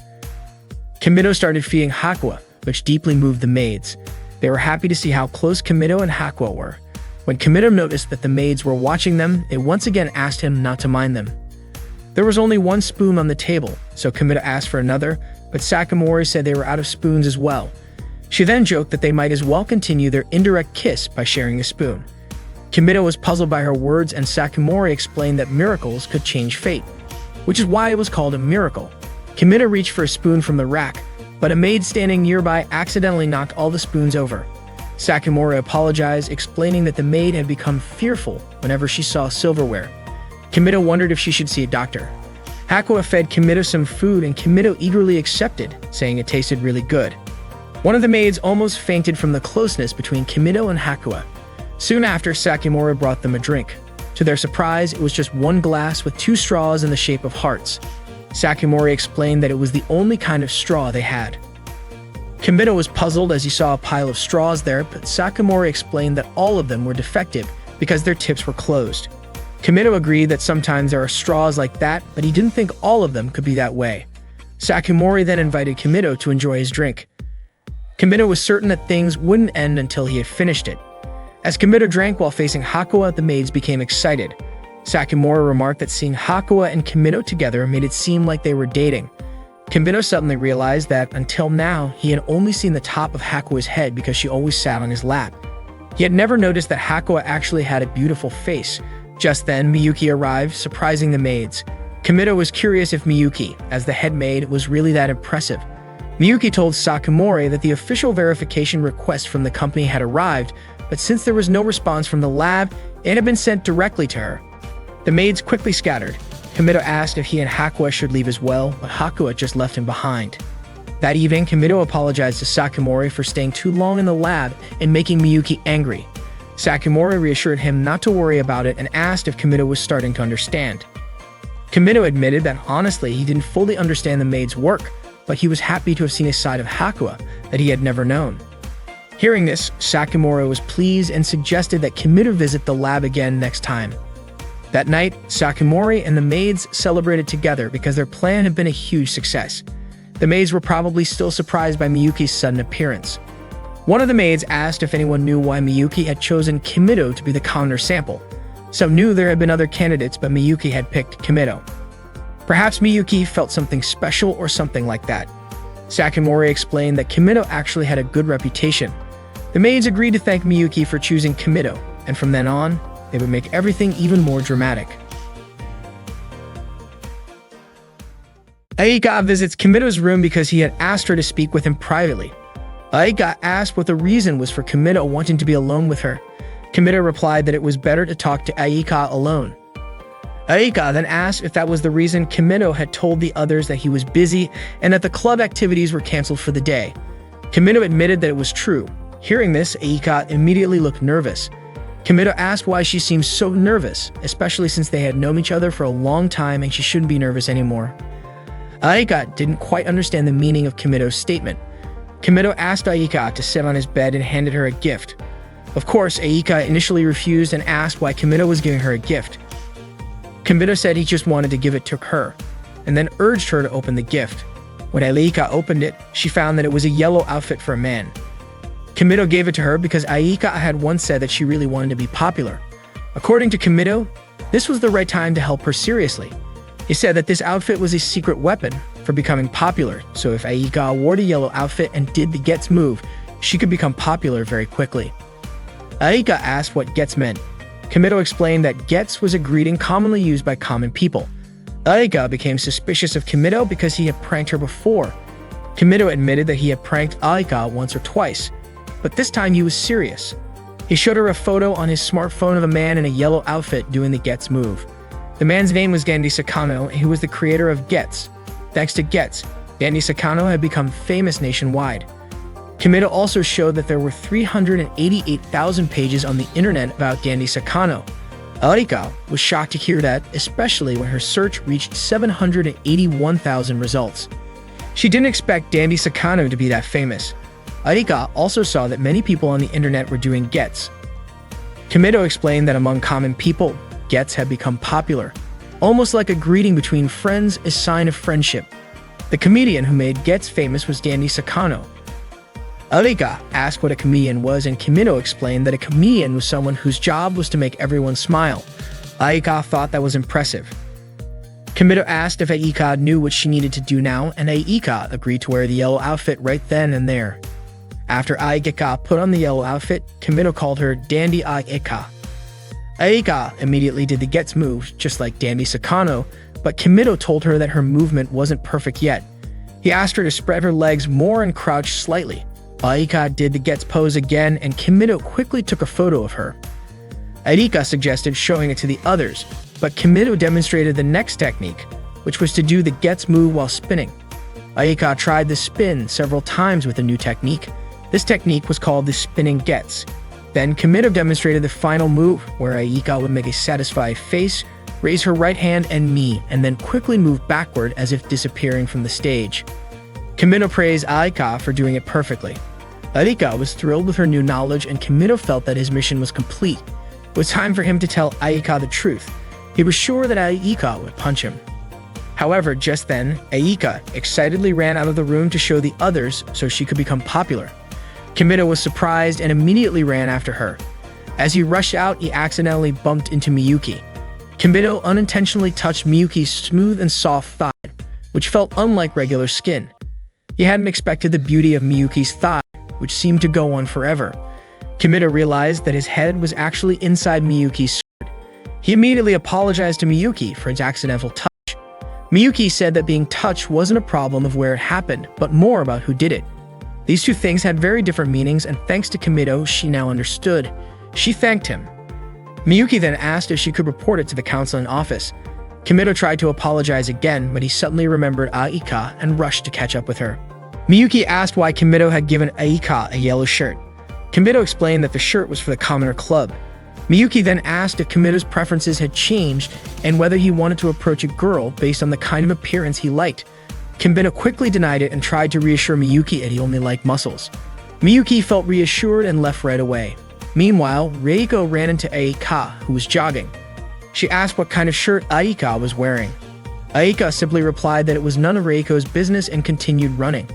Kimido started feeding Hakuo, which deeply moved the maids. They were happy to see how close Kimido and Hakuo were. When Kimido noticed that the maids were watching them, it once again asked him not to mind them. There was only one spoon on the table, so Kimido asked for another, but Sakamori said they were out of spoons as well. She then joked that they might as well continue their indirect kiss by sharing a spoon. Kimido was puzzled by her words, and Sakamori explained that miracles could change fate, which is why it was called a miracle. Kimido reached for a spoon from the rack, but a maid standing nearby accidentally knocked all the spoons over. Sakamori apologized, explaining that the maid had become fearful whenever she saw silverware. Kimido wondered if she should see a doctor. Hakuo fed Kimido some food, and Kimido eagerly accepted, saying it tasted really good. One of the maids almost fainted from the closeness between Kimido and Hakuo. Soon after, Sakamori brought them a drink. To their surprise, it was just one glass with 2 straws in the shape of hearts. Sakamori explained that it was the only kind of straw they had. Kimido was puzzled as he saw a pile of straws there, but Sakamori explained that all of them were defective because their tips were closed. Kimido agreed that sometimes there are straws like that, but he didn't think all of them could be that way. Sakamori then invited Kimido to enjoy his drink. Kimido was certain that things wouldn't end until he had finished it. As Kimido drank while facing Hakuo, the maids became excited. Sakamori remarked that seeing Hakuo and Kimido together made it seem like they were dating. Kimido suddenly realized that, until now, he had only seen the top of Hakuo's head because she always sat on his lap. He had never noticed that Hakuo actually had a beautiful face. Just then, Miyuki arrived, surprising the maids. Kimido was curious if Miyuki, as the head maid, was really that impressive. Miyuki told Sakamori that the official verification request from the company had arrived, but since there was no response from the lab, it had been sent directly to her. The maids quickly scattered. Kimido asked if he and Hakuo should leave as well, but Hakuo just left him behind. That evening, Kimido apologized to Sakamori for staying too long in the lab and making Miyuki angry. Sakamori reassured him not to worry about it and asked if Kimido was starting to understand. Kimido admitted that honestly he didn't fully understand the maid's work, but he was happy to have seen a side of Hakuo that he had never known. Hearing this, Sakamori was pleased and suggested that Kimido visit the lab again next time. That night, Sakamori and the maids celebrated together because their plan had been a huge success. The maids were probably still surprised by Miyuki's sudden appearance. One of the maids asked if anyone knew why Miyuki had chosen Kimido to be the counter sample. Some knew there had been other candidates, but Miyuki had picked Kimido. Perhaps Miyuki felt something special or something like that. Sakamori explained that Kimido actually had a good reputation. The maids agreed to thank Miyuki for choosing Kimido, and from then on, they would make everything even more dramatic. Aika visits Kimito's room because he had asked her to speak with him privately. Aika asked what the reason was for Kimito wanting to be alone with her. Kimito replied that it was better to talk to Aika alone. Aika then asked if that was the reason Kimito had told the others that he was busy and that the club activities were canceled for the day. Kimito admitted that it was true. Hearing this, Aika immediately looked nervous. Kimito asked why she seemed so nervous, especially since they had known each other for a long time and she shouldn't be nervous anymore. Aika didn't quite understand the meaning of Kimito's statement. Kimito asked Aika to sit on his bed and handed her a gift. Of course, Aika initially refused and asked why Kimito was giving her a gift. Kimito said he just wanted to give it to her, and then urged her to open the gift. When Aika opened it, she found that it was a yellow outfit for a man. Kimito gave it to her because Aika had once said that she really wanted to be popular. According to Kimito, this was the right time to help her seriously. He said that this outfit was a secret weapon for becoming popular, so if Aika wore the yellow outfit and did the gets move, she could become popular very quickly. Aika asked what gets meant. Kimito explained that gets was a greeting commonly used by common people. Aika became suspicious of Kimito because he had pranked her before. Kimito admitted that he had pranked Aika once or twice, but this time he was serious. He showed her a photo on his smartphone of a man in a yellow outfit doing the gets move. The man's name was Dandy Sakano, and he was the creator of Gets. Thanks to Gets, Dandy Sakano had become famous nationwide. Kimito also showed that there were 388,000 pages on the internet about Dandy Sakano. Aika was shocked to hear that, especially when her search reached 781,000 results. She didn't expect Dandy Sakano to be that famous. Aika also saw that many people on the internet were doing gets. Kimito explained that among common people, gets had become popular, almost like a greeting between friends, a sign of friendship. The comedian who made gets famous was Dandy Sakano. Aika asked what a comedian was, and Kimito explained that a comedian was someone whose job was to make everyone smile. Aika thought that was impressive. Kimito asked if Aika knew what she needed to do now, and Aika agreed to wear the yellow outfit right then and there. After Aika put on the yellow outfit, Kimito called her Dandy Aika. Aika immediately did the gets move, just like Dandy Sakano, but Kimito told her that her movement wasn't perfect yet. He asked her to spread her legs more and crouch slightly. Aika did the gets pose again, and Kimito quickly took a photo of her. Aika suggested showing it to the others, but Kimito demonstrated the next technique, which was to do the gets move while spinning. Aika tried the spin several times with a new technique. This technique was called the spinning gets. Then Kimito demonstrated the final move, where Aika would make a satisfied face, raise her right hand and knee, and then quickly move backward as if disappearing from the stage. Kimito praised Aika for doing it perfectly. Aika was thrilled with her new knowledge, and Kimito felt that his mission was complete. It was time for him to tell Aika the truth. He was sure that Aika would punch him. However, just then, Aika excitedly ran out of the room to show the others so she could become popular. Kimito was surprised and immediately ran after her. As he rushed out, he accidentally bumped into Miyuki. Kimito unintentionally touched Miyuki's smooth and soft thigh, which felt unlike regular skin. He hadn't expected the beauty of Miyuki's thigh, which seemed to go on forever. Kimito realized that his head was actually inside Miyuki's skirt. He immediately apologized to Miyuki for his accidental touch. Miyuki said that being touched wasn't a problem of where it happened, but more about who did it. These two things had very different meanings, and thanks to Kimito, she now understood. She thanked him. Miyuki then asked if she could report it to the counseling office. Kimito tried to apologize again, but he suddenly remembered Aika and rushed to catch up with her. Miyuki asked why Kimito had given Aika a yellow shirt. Kimito explained that the shirt was for the Commoner Club. Miyuki then asked if Kimito's preferences had changed and whether he wanted to approach a girl based on the kind of appearance he liked. Kimito quickly denied it and tried to reassure Miyuki that he only liked muscles. Miyuki felt reassured and left right away. Meanwhile, Reiko ran into Aika, who was jogging. She asked what kind of shirt Aika was wearing. Aika simply replied that it was none of Reiko's business and continued running.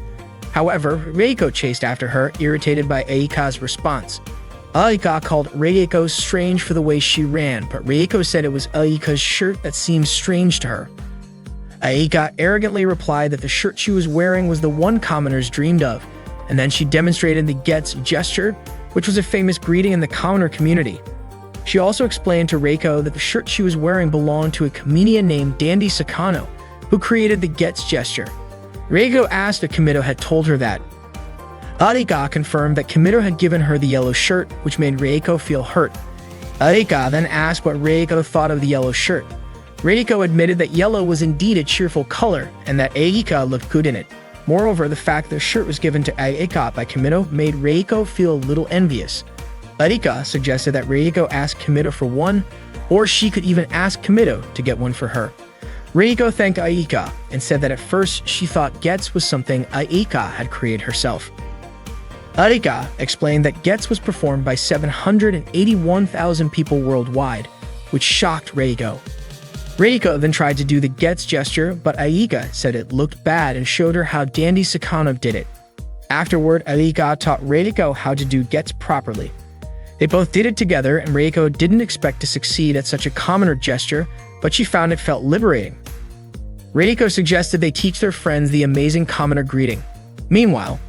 However, Reiko chased after her, irritated by Aika's response. Aika called Reiko strange for the way she ran, but Reiko said it was Aika's shirt that seemed strange to her. Aika arrogantly replied that the shirt she was wearing was the one commoners dreamed of, and then she demonstrated the Gets gesture, which was a famous greeting in the commoner community. She also explained to Reiko that the shirt she was wearing belonged to a comedian named Dandy Sakano, who created the gets gesture. Reiko asked if Kimido had told her that. Arika confirmed that Kimido had given her the yellow shirt, which made Reiko feel hurt. Arika then asked what Reiko thought of the yellow shirt. Reiko admitted that yellow was indeed a cheerful color and that Arika looked good in it. Moreover, the fact the shirt was given to Arika by Kimido made Reiko feel a little envious. Arika suggested that Reiko ask Kimido for one, or she could even ask Kimido to get one for her. Reiko thanked Arika and said that at first she thought gets was something Arika had created herself. Arika explained that gets was performed by 781,000 people worldwide, which shocked Reiko. Reiko then tried to do the gets gesture, but Arika said it looked bad and showed her how Dandy Sakano did it. Afterward, Arika taught Reiko how to do gets properly. They both did it together, and Reiko didn't expect to succeed at such a commoner gesture, but she found it felt liberating. Reiko suggested they teach their friends the amazing commoner greeting. Meanwhile,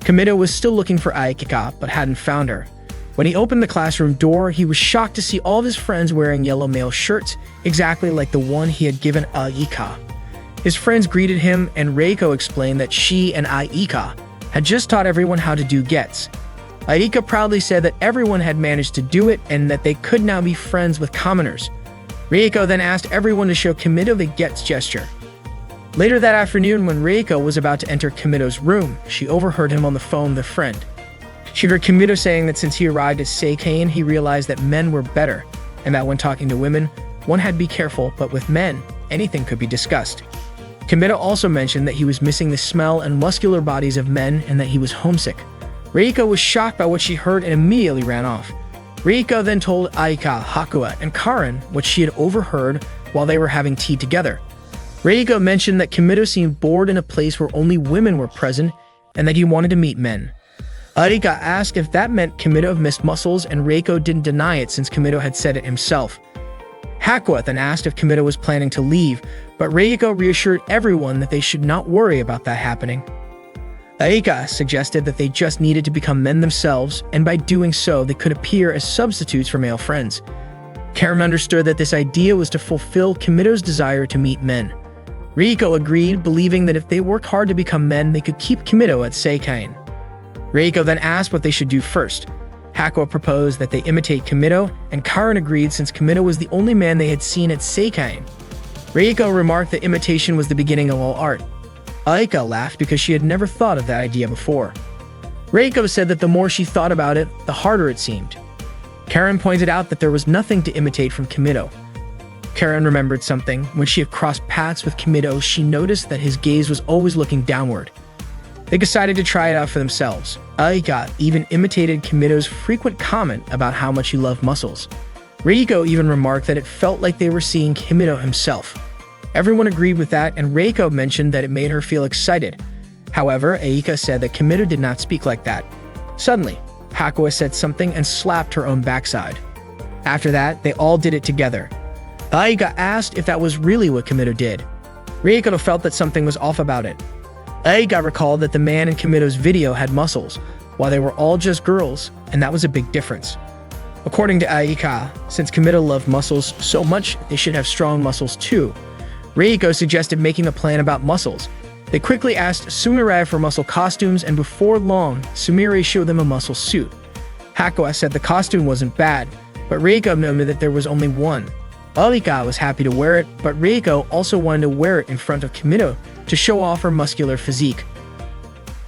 Kimido was still looking for Arika, but hadn't found her. When he opened the classroom door, he was shocked to see all of his friends wearing yellow male shirts, exactly like the one he had given Arika. His friends greeted him, and Reiko explained that she and Arika had just taught everyone how to do gets. Arika proudly said that everyone had managed to do it and that they could now be friends with commoners. Reiko then asked everyone to show Kimido the gets gesture. Later that afternoon, when Reiko was about to enter Kimido's room, she overheard him on the phone with a friend. She heard Kimido saying that since he arrived at Seikane, he realized that men were better, and that when talking to women, one had to be careful, but with men, anything could be discussed. Kimido also mentioned that he was missing the smell and muscular bodies of men and that he was homesick. Reiko was shocked by what she heard and immediately ran off. Reiko then told Aika, Hakua, and Karen what she had overheard while they were having tea together. Reiko mentioned that Kimido seemed bored in a place where only women were present and that he wanted to meet men. Arika asked if that meant Kimido missed muscles, and Reiko didn't deny it since Kimido had said it himself. Hakua then asked if Kimido was planning to leave, but Reiko reassured everyone that they should not worry about that happening. Arika suggested that they just needed to become men themselves, and by doing so, they could appear as substitutes for male friends. Karen understood that this idea was to fulfill Kimido's desire to meet men. Reiko agreed, believing that if they worked hard to become men, they could keep Kimido at Seikane. Reiko then asked what they should do first. Hakua proposed that they imitate Kimido, and Karen agreed since Kimido was the only man they had seen at Seikane. Reiko remarked that imitation was the beginning of all art. Aika laughed because she had never thought of that idea before. Reiko said that the more she thought about it, the harder it seemed. Karen pointed out that there was nothing to imitate from Kimido. Karen remembered something. When she had crossed paths with Kimido, she noticed that his gaze was always looking downward. They decided to try it out for themselves. Aika even imitated Kimido's frequent comment about how much he loved muscles. Reiko even remarked that it felt like they were seeing Kimido himself. Everyone agreed with that, and Reiko mentioned that it made her feel excited. However, Aika said that Kimido did not speak like that. Suddenly, Hakua said something and slapped her own backside. After that, they all did it together. Aika asked if that was really what Kimido did. Reiko felt that something was off about it. Aika recalled that the man in Kimido's video had muscles, while they were all just girls, and that was a big difference. According to Aika, since Kimido loved muscles so much, they should have strong muscles too. Reiko suggested making a plan about muscles. They quickly asked Sumire for muscle costumes, and before long, Sumire showed them a muscle suit. Hakua said the costume wasn't bad, but Reiko noted that there was only one. Aika was happy to wear it, but Reiko also wanted to wear it in front of Kimido to show off her muscular physique.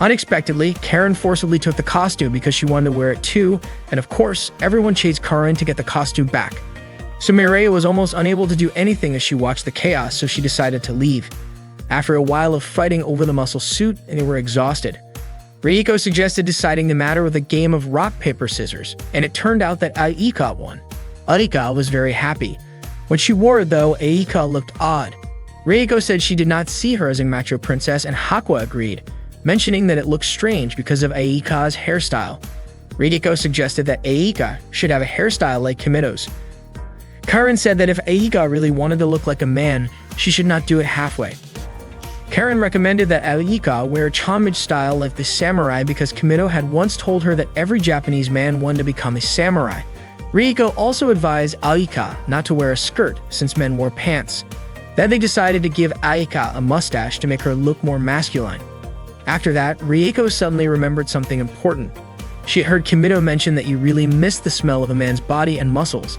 Unexpectedly, Karen forcibly took the costume because she wanted to wear it too, and of course, everyone chased Karen to get the costume back. Sumire was almost unable to do anything as she watched the chaos, so she decided to leave. After a while of fighting over the muscle suit, they were exhausted. Reiko suggested deciding the matter with a game of rock, paper, scissors, and it turned out that Aika won. Aika was very happy. When she wore it though, Aika looked odd. Reiko said she did not see her as a macho princess, and Hakua agreed, mentioning that it looked strange because of Aika's hairstyle. Reiko suggested that Aika should have a hairstyle like Kimido's. Karen said that if Aika really wanted to look like a man, she should not do it halfway. Karen recommended that Aika wear a homage style like the samurai because Kimido had once told her that every Japanese man wanted to become a samurai. Reiko also advised Aika not to wear a skirt since men wore pants. Then they decided to give Aika a mustache to make her look more masculine. After that, Rieko suddenly remembered something important. She had heard Kimido mention that you really missed the smell of a man's body and muscles.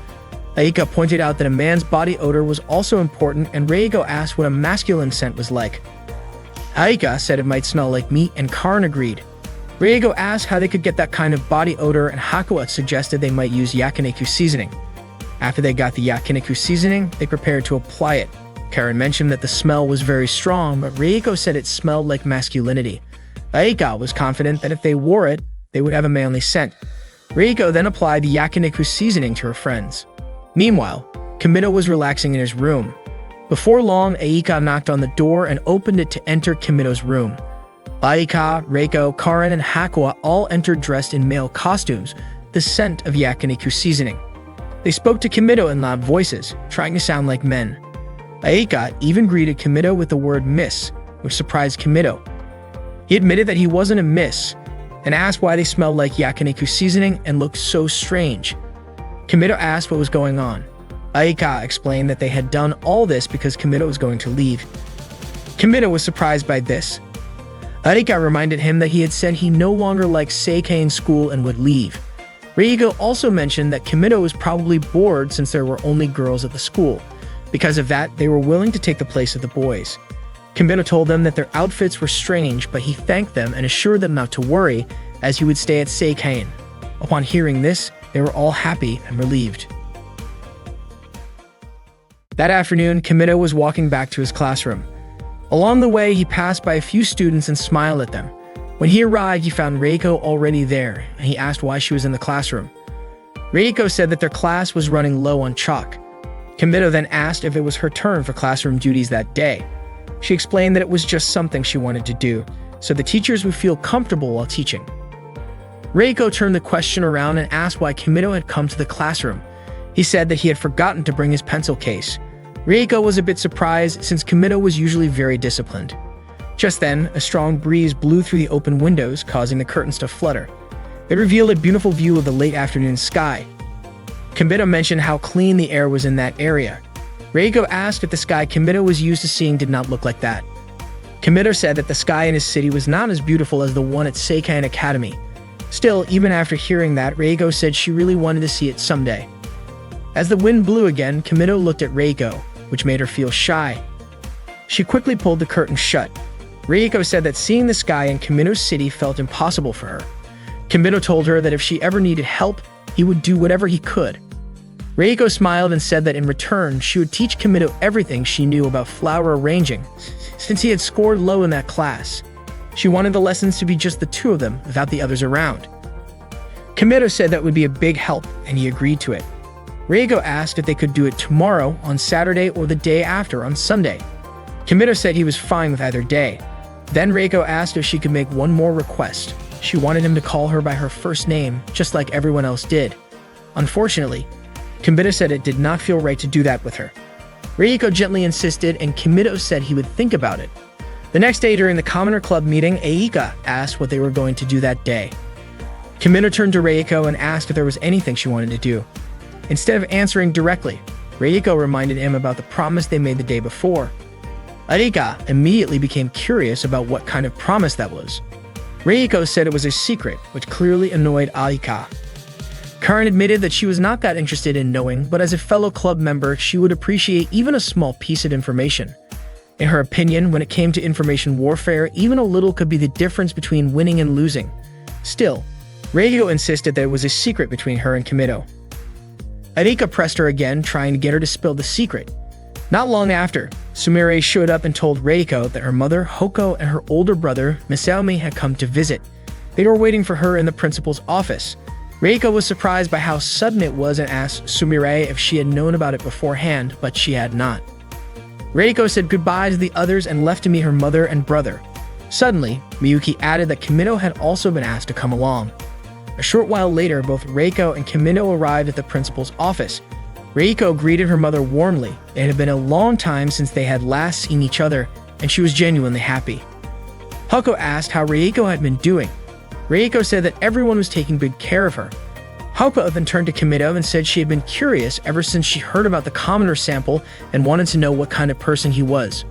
Aika pointed out that a man's body odor was also important, and Rieko asked what a masculine scent was like. Aika said it might smell like meat, and Karin agreed. Rieko asked how they could get that kind of body odor, and Hakuya suggested they might use yakiniku seasoning. After they got the yakiniku seasoning, they prepared to apply it. Karin mentioned that the smell was very strong, but Rieko said it smelled like masculinity. Aika was confident that if they wore it, they would have a manly scent. Rieko then applied the yakiniku seasoning to her friends. Meanwhile, Kimido was relaxing in his room. Before long, Aika knocked on the door and opened it to enter Kimido's room. Aika, Reiko, Karin, and Hakuya all entered dressed in male costumes, the scent of yakiniku seasoning. They spoke to Kimido in loud voices, trying to sound like men. Aika even greeted Kimido with the word miss, which surprised Kimido. He admitted that he wasn't a miss, and asked why they smelled like yakiniku seasoning and looked so strange. Kimido asked what was going on. Aika explained that they had done all this because Kimido was going to leave. Kimido was surprised by this. Aika reminded him that he had said he no longer liked Seikei in school and would leave. Rieko also mentioned that Kimido was probably bored since there were only girls at the school. Because of that, they were willing to take the place of the boys. Kimido told them that their outfits were strange, but he thanked them and assured them not to worry, as he would stay at Seikei. Upon hearing this, they were all happy and relieved. That afternoon, Kimido was walking back to his classroom. Along the way, he passed by a few students and smiled at them. When he arrived, he found Reiko already there, and he asked why she was in the classroom. Reiko said that their class was running low on chalk. Kimido then asked if it was her turn for classroom duties that day. She explained that it was just something she wanted to do, so the teachers would feel comfortable while teaching. Reiko turned the question around and asked why Kimido had come to the classroom. He said that he had forgotten to bring his pencil case. Reiko was a bit surprised since Kimido was usually very disciplined. Just then, a strong breeze blew through the open windows, causing the curtains to flutter. It revealed a beautiful view of the late afternoon sky. Kimido mentioned how clean the air was in that area. Reiko asked if the sky Kimido was used to seeing did not look like that. Kimido said that the sky in his city was not as beautiful as the one at Seikei Academy. Still, even after hearing that, Reiko said she really wanted to see it someday. As the wind blew again, Kimido looked at Reiko, which made her feel shy. She quickly pulled the curtain shut. Reiko said that seeing the sky in Kimido's city felt impossible for her. Kimido told her that if she ever needed help, he would do whatever he could. Reiko smiled and said that in return, she would teach Kimido everything she knew about flower arranging, since he had scored low in that class. She wanted the lessons to be just the two of them, without the others around. Kimido said that would be a big help, and he agreed to it. Reiko asked if they could do it tomorrow, on Saturday, or the day after, on Sunday. Kimido said he was fine with either day. Then Reiko asked if she could make one more request. She wanted him to call her by her first name, just like everyone else did. Unfortunately, Kimido said it did not feel right to do that with her. Reiko gently insisted, and Kimido said he would think about it. The next day during the Commoner Club meeting, Aika asked what they were going to do that day. Kimido turned to Reiko and asked if there was anything she wanted to do. Instead of answering directly, Reiko reminded him about the promise they made the day before. Aika immediately became curious about what kind of promise that was. Reiko said it was a secret, which clearly annoyed Aika. Karin admitted that she was not that interested in knowing, but as a fellow club member, she would appreciate even a small piece of information. In her opinion, when it came to information warfare, even a little could be the difference between winning and losing. Still, Reiko insisted that it was a secret between her and Kimido. Aika pressed her again, trying to get her to spill the secret. Not long after, Sumire showed up and told Reiko that her mother, Hoko, and her older brother, Misaomi, had come to visit. They were waiting for her in the principal's office. Reiko was surprised by how sudden it was and asked Sumire if she had known about it beforehand, but she had not. Reiko said goodbye to the others and left to meet her mother and brother. Suddenly, Miyuki added that Kimido had also been asked to come along. A short while later, both Reiko and Kimido arrived at the principal's office. Reiko greeted her mother warmly. It had been a long time since they had last seen each other, and she was genuinely happy. Hoko asked how Reiko had been doing. Reiko said that everyone was taking good care of her. Haruka then turned to Kimido and said she had been curious ever since she heard about the commoner sample and wanted to know what kind of person he was.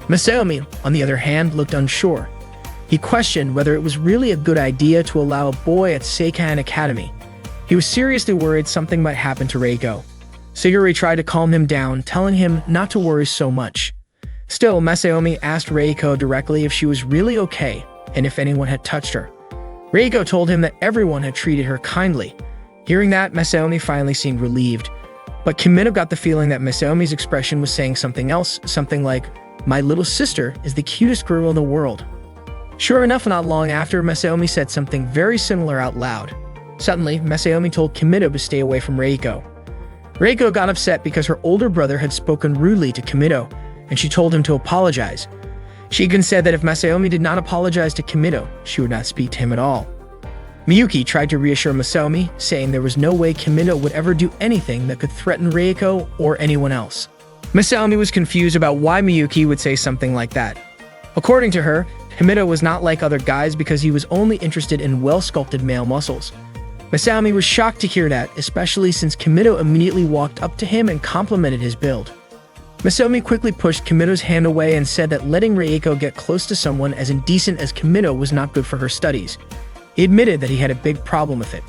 Masaomi, on the other hand, looked unsure. He questioned whether it was really a good idea to allow a boy at Seikain Academy. He was seriously worried something might happen to Reiko. Siguri tried to calm him down, telling him not to worry so much. Still, Masaomi asked Reiko directly if she was really okay and if anyone had touched her. Reiko told him that everyone had treated her kindly. Hearing that, Masaomi finally seemed relieved. But Kimido got the feeling that Masaomi's expression was saying something else, something like, "My little sister is the cutest girl in the world." Sure enough, not long after, Masaomi said something very similar out loud. Suddenly, Masaomi told Kimido to stay away from Reiko. Reiko got upset because her older brother had spoken rudely to Kimido, and she told him to apologize. She even said that if Masaomi did not apologize to Kimido, she would not speak to him at all. Miyuki tried to reassure Masaomi, saying there was no way Kimido would ever do anything that could threaten Reiko or anyone else. Masaomi was confused about why Miyuki would say something like that. According to her, Kimido was not like other guys because he was only interested in well-sculpted male muscles. Masaomi was shocked to hear that, especially since Kimido immediately walked up to him and complimented his build. Masaomi quickly pushed Kimido's hand away and said that letting Reiko get close to someone as indecent as Kimido was not good for her studies. He admitted that he had a big problem with it.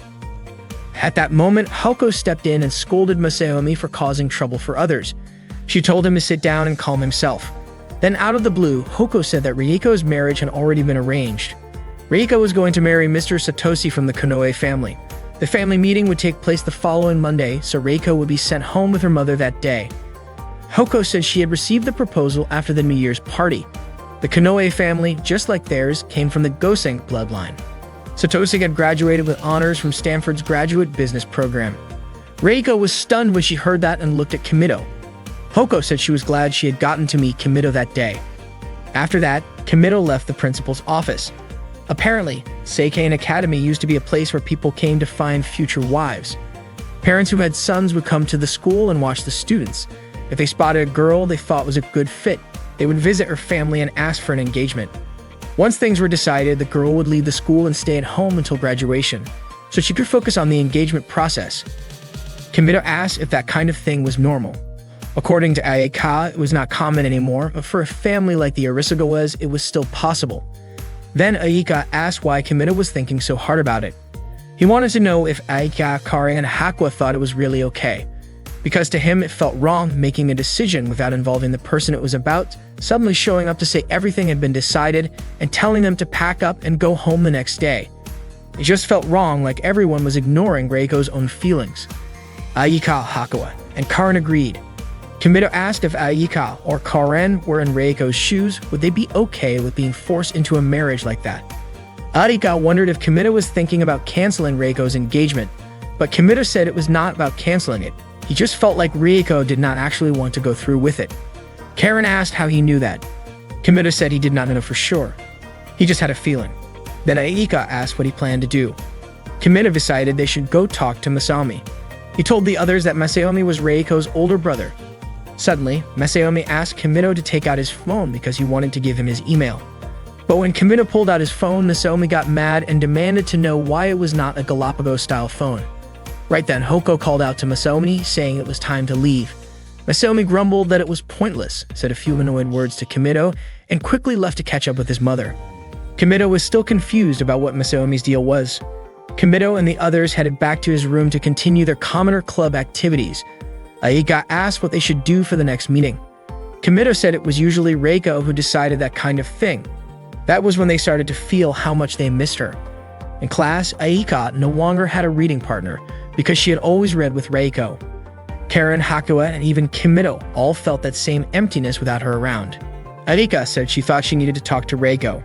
At that moment, Haruka stepped in and scolded Masaomi for causing trouble for others. She told him to sit down and calm himself. Then out of the blue, Haruka said that Reiko's marriage had already been arranged. Reiko was going to marry Mr. Satoshi from the Konoe family. The family meeting would take place the following Monday, so Reiko would be sent home with her mother that day. Haruka said she had received the proposal after the New Year's party. The Konoe family, just like theirs, came from the Goseng bloodline. Satoshi had graduated with honors from Stanford's graduate business program. Reiko was stunned when she heard that and looked at Kimido. Haruka said she was glad she had gotten to meet Kimido that day. After that, Kimido left the principal's office. Apparently, Seikain Academy used to be a place where people came to find future wives. Parents who had sons would come to the school and watch the students. If they spotted a girl they thought was a good fit, they would visit her family and ask for an engagement. Once things were decided, the girl would leave the school and stay at home until graduation, so she could focus on the engagement process. Kimido asked if that kind of thing was normal. According to Ayaka, it was not common anymore, but for a family like the Arisugawas, it was still possible. Then Ayaka asked why Kimido was thinking so hard about it. He wanted to know if Ayaka, Kari, and Hakwa thought it was really okay. Because to him, it felt wrong making a decision without involving the person it was about, suddenly showing up to say everything had been decided and telling them to pack up and go home the next day. It just felt wrong, like everyone was ignoring Reiko's own feelings. Ayaka, Hakwa, and Karen agreed. Kimido asked if Ayaka or Karen were in Reiko's shoes, would they be okay with being forced into a marriage like that? Ayaka wondered if Kimido was thinking about canceling Reiko's engagement, but Kimido said it was not about canceling it. He just felt like Reiko did not actually want to go through with it. Karen asked how he knew that. Kimido said he did not know for sure. He just had a feeling. Then Ayaka asked what he planned to do. Kimido decided they should go talk to Masaomi. He told the others that Masaomi was Reiko's older brother. Suddenly, Masaomi asked Kimido to take out his phone because he wanted to give him his email. But when Kimido pulled out his phone, Masaomi got mad and demanded to know why it was not a Galapagos-style phone. Right then, Haruka called out to Masaomi, saying it was time to leave. Masaomi grumbled that it was pointless, said a few annoyed words to Kimido, and quickly left to catch up with his mother. Kimido was still confused about what Masaomi's deal was. Kimido and the others headed back to his room to continue their Commoner Club activities. Ayaka asked what they should do for the next meeting. Kimido said it was usually Reiko who decided that kind of thing. That was when they started to feel how much they missed her. In class, Ayaka no longer had a reading partner because she had always read with Reiko. Karen, Hakua, and even Kimido all felt that same emptiness without her around. Ayaka said she thought she needed to talk to Reiko.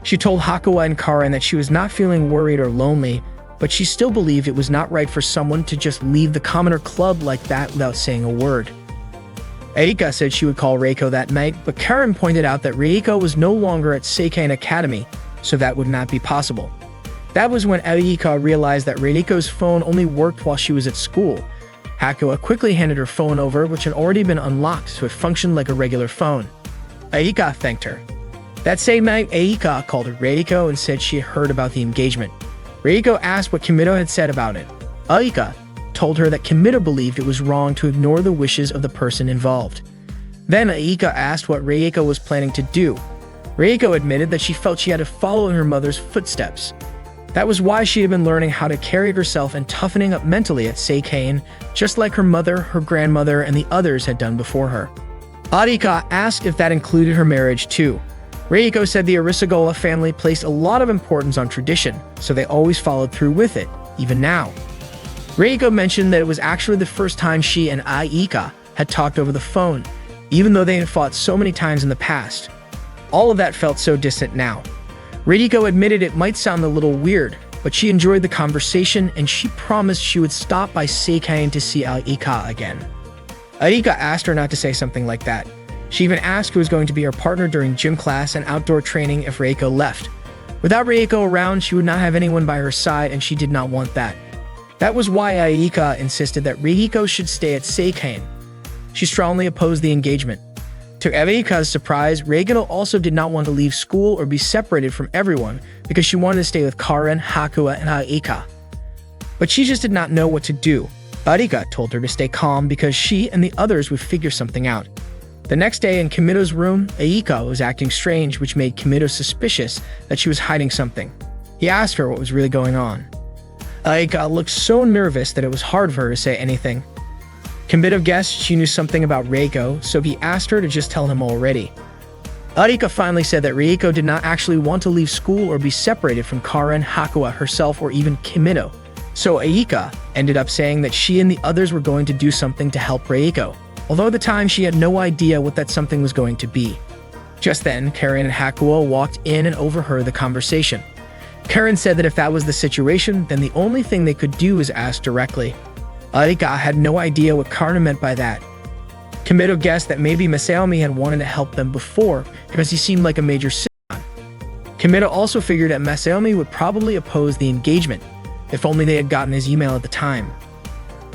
She told Hakua and Karen that she was not feeling worried or lonely, but she still believed it was not right for someone to just leave the Commoner Club like that without saying a word. Ayaka said she would call Reiko that night, but Karen pointed out that Reiko was no longer at Seikain Academy, so that would not be possible. That was when Ayaka realized that Reiko's phone only worked while she was at school. Hakua quickly handed her phone over, which had already been unlocked, so it functioned like a regular phone. Ayaka thanked her. That same night, Ayaka called Reiko and said she had heard about the engagement. Reiko asked what Kimido had said about it. Aika told her that Kimido believed it was wrong to ignore the wishes of the person involved. Then Aika asked what Reiko was planning to do. Reiko admitted that she felt she had to follow in her mother's footsteps. That was why she had been learning how to carry herself and toughening up mentally at Seikane, just like her mother, her grandmother, and the others had done before her. Arika asked if that included her marriage too. Reiko said the Arisugawa family placed a lot of importance on tradition, so they always followed through with it, even now. Reiko mentioned that it was actually the first time she and Aika had talked over the phone, even though they had fought so many times in the past. All of that felt so distant now. Reiko admitted it might sound a little weird, but she enjoyed the conversation and she promised she would stop by Seikane to see Aika again. Aika asked her not to say something like that. She even asked who was going to be her partner during gym class and outdoor training if Reiko left. Without Reiko around, she would not have anyone by her side and she did not want that. That was why Aika insisted that Reiko should stay at Seikane. She strongly opposed the engagement. To Aika's surprise, Reiko also did not want to leave school or be separated from everyone because she wanted to stay with Karen, Hakuya, and Aika. But she just did not know what to do. Aika told her to stay calm because she and the others would figure something out. The next day in Kimido's room, Aika was acting strange, which made Kimido suspicious that she was hiding something. He asked her what was really going on. Aika looked so nervous that it was hard for her to say anything. Kimido guessed she knew something about Reiko, so he asked her to just tell him already. Aika finally said that Reiko did not actually want to leave school or be separated from Karen, Hakuya, herself, or even Kimido. So Aika ended up saying that she and the others were going to do something to help Reiko, although at the time she had no idea what that something was going to be. Just then, Karen and Hakuya walked in and overheard the conversation. Karen said that if that was the situation, then the only thing they could do was ask directly. Aika had no idea what Karen meant by that. Kimido guessed that maybe Masaomi had wanted to help them before because he seemed like a major scion. Kimido also figured that Masaomi would probably oppose the engagement, if only they had gotten his email at the time.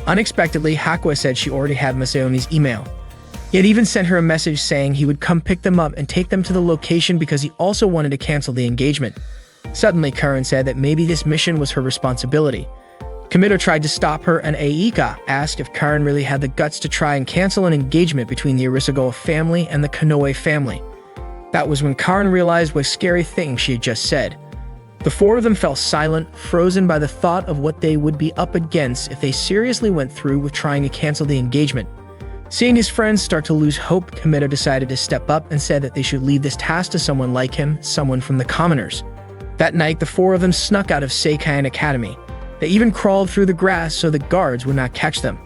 Unexpectedly, Hakuya said she already had Masaomi's email. He had even sent her a message saying he would come pick them up and take them to the location because he also wanted to cancel the engagement. Suddenly, Karen said that maybe this mission was her responsibility. Kimido tried to stop her, and Aika asked if Karen really had the guts to try and cancel an engagement between the Arisugawa family and the Konoe family. That was when Karen realized what scary thing she had just said. The four of them fell silent, frozen by the thought of what they would be up against if they seriously went through with trying to cancel the engagement. Seeing his friends start to lose hope, Kimido decided to step up and said that they should leave this task to someone like him, someone from the commoners. That night, the four of them snuck out of Seikane Academy. They even crawled through the grass so the guards would not catch them.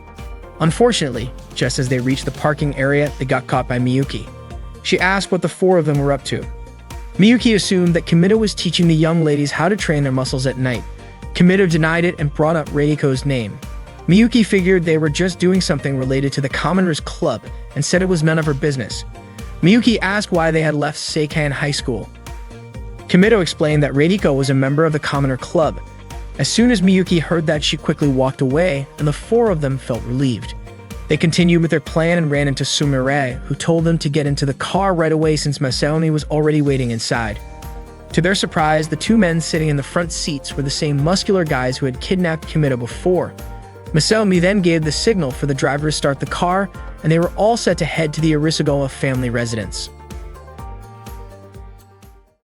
Unfortunately, just as they reached the parking area, they got caught by Miyuki. She asked what the four of them were up to. Miyuki assumed that Kimido was teaching the young ladies how to train their muscles at night. Kimido denied it and brought up Reiko's name. Miyuki figured they were just doing something related to the Commoners Club and said it was none of her business. Miyuki asked why they had left Seikane High School. Kimido explained that Reiko was a member of the Commoner Club. As soon as Miyuki heard that, she quickly walked away, and the four of them felt relieved. They continued with their plan and ran into Sumire, who told them to get into the car right away since Masaomi was already waiting inside. To their surprise, the two men sitting in the front seats were the same muscular guys who had kidnapped Kimido before. Masaomi then gave the signal for the driver to start the car, and they were all set to head to the Arisugawa family residence.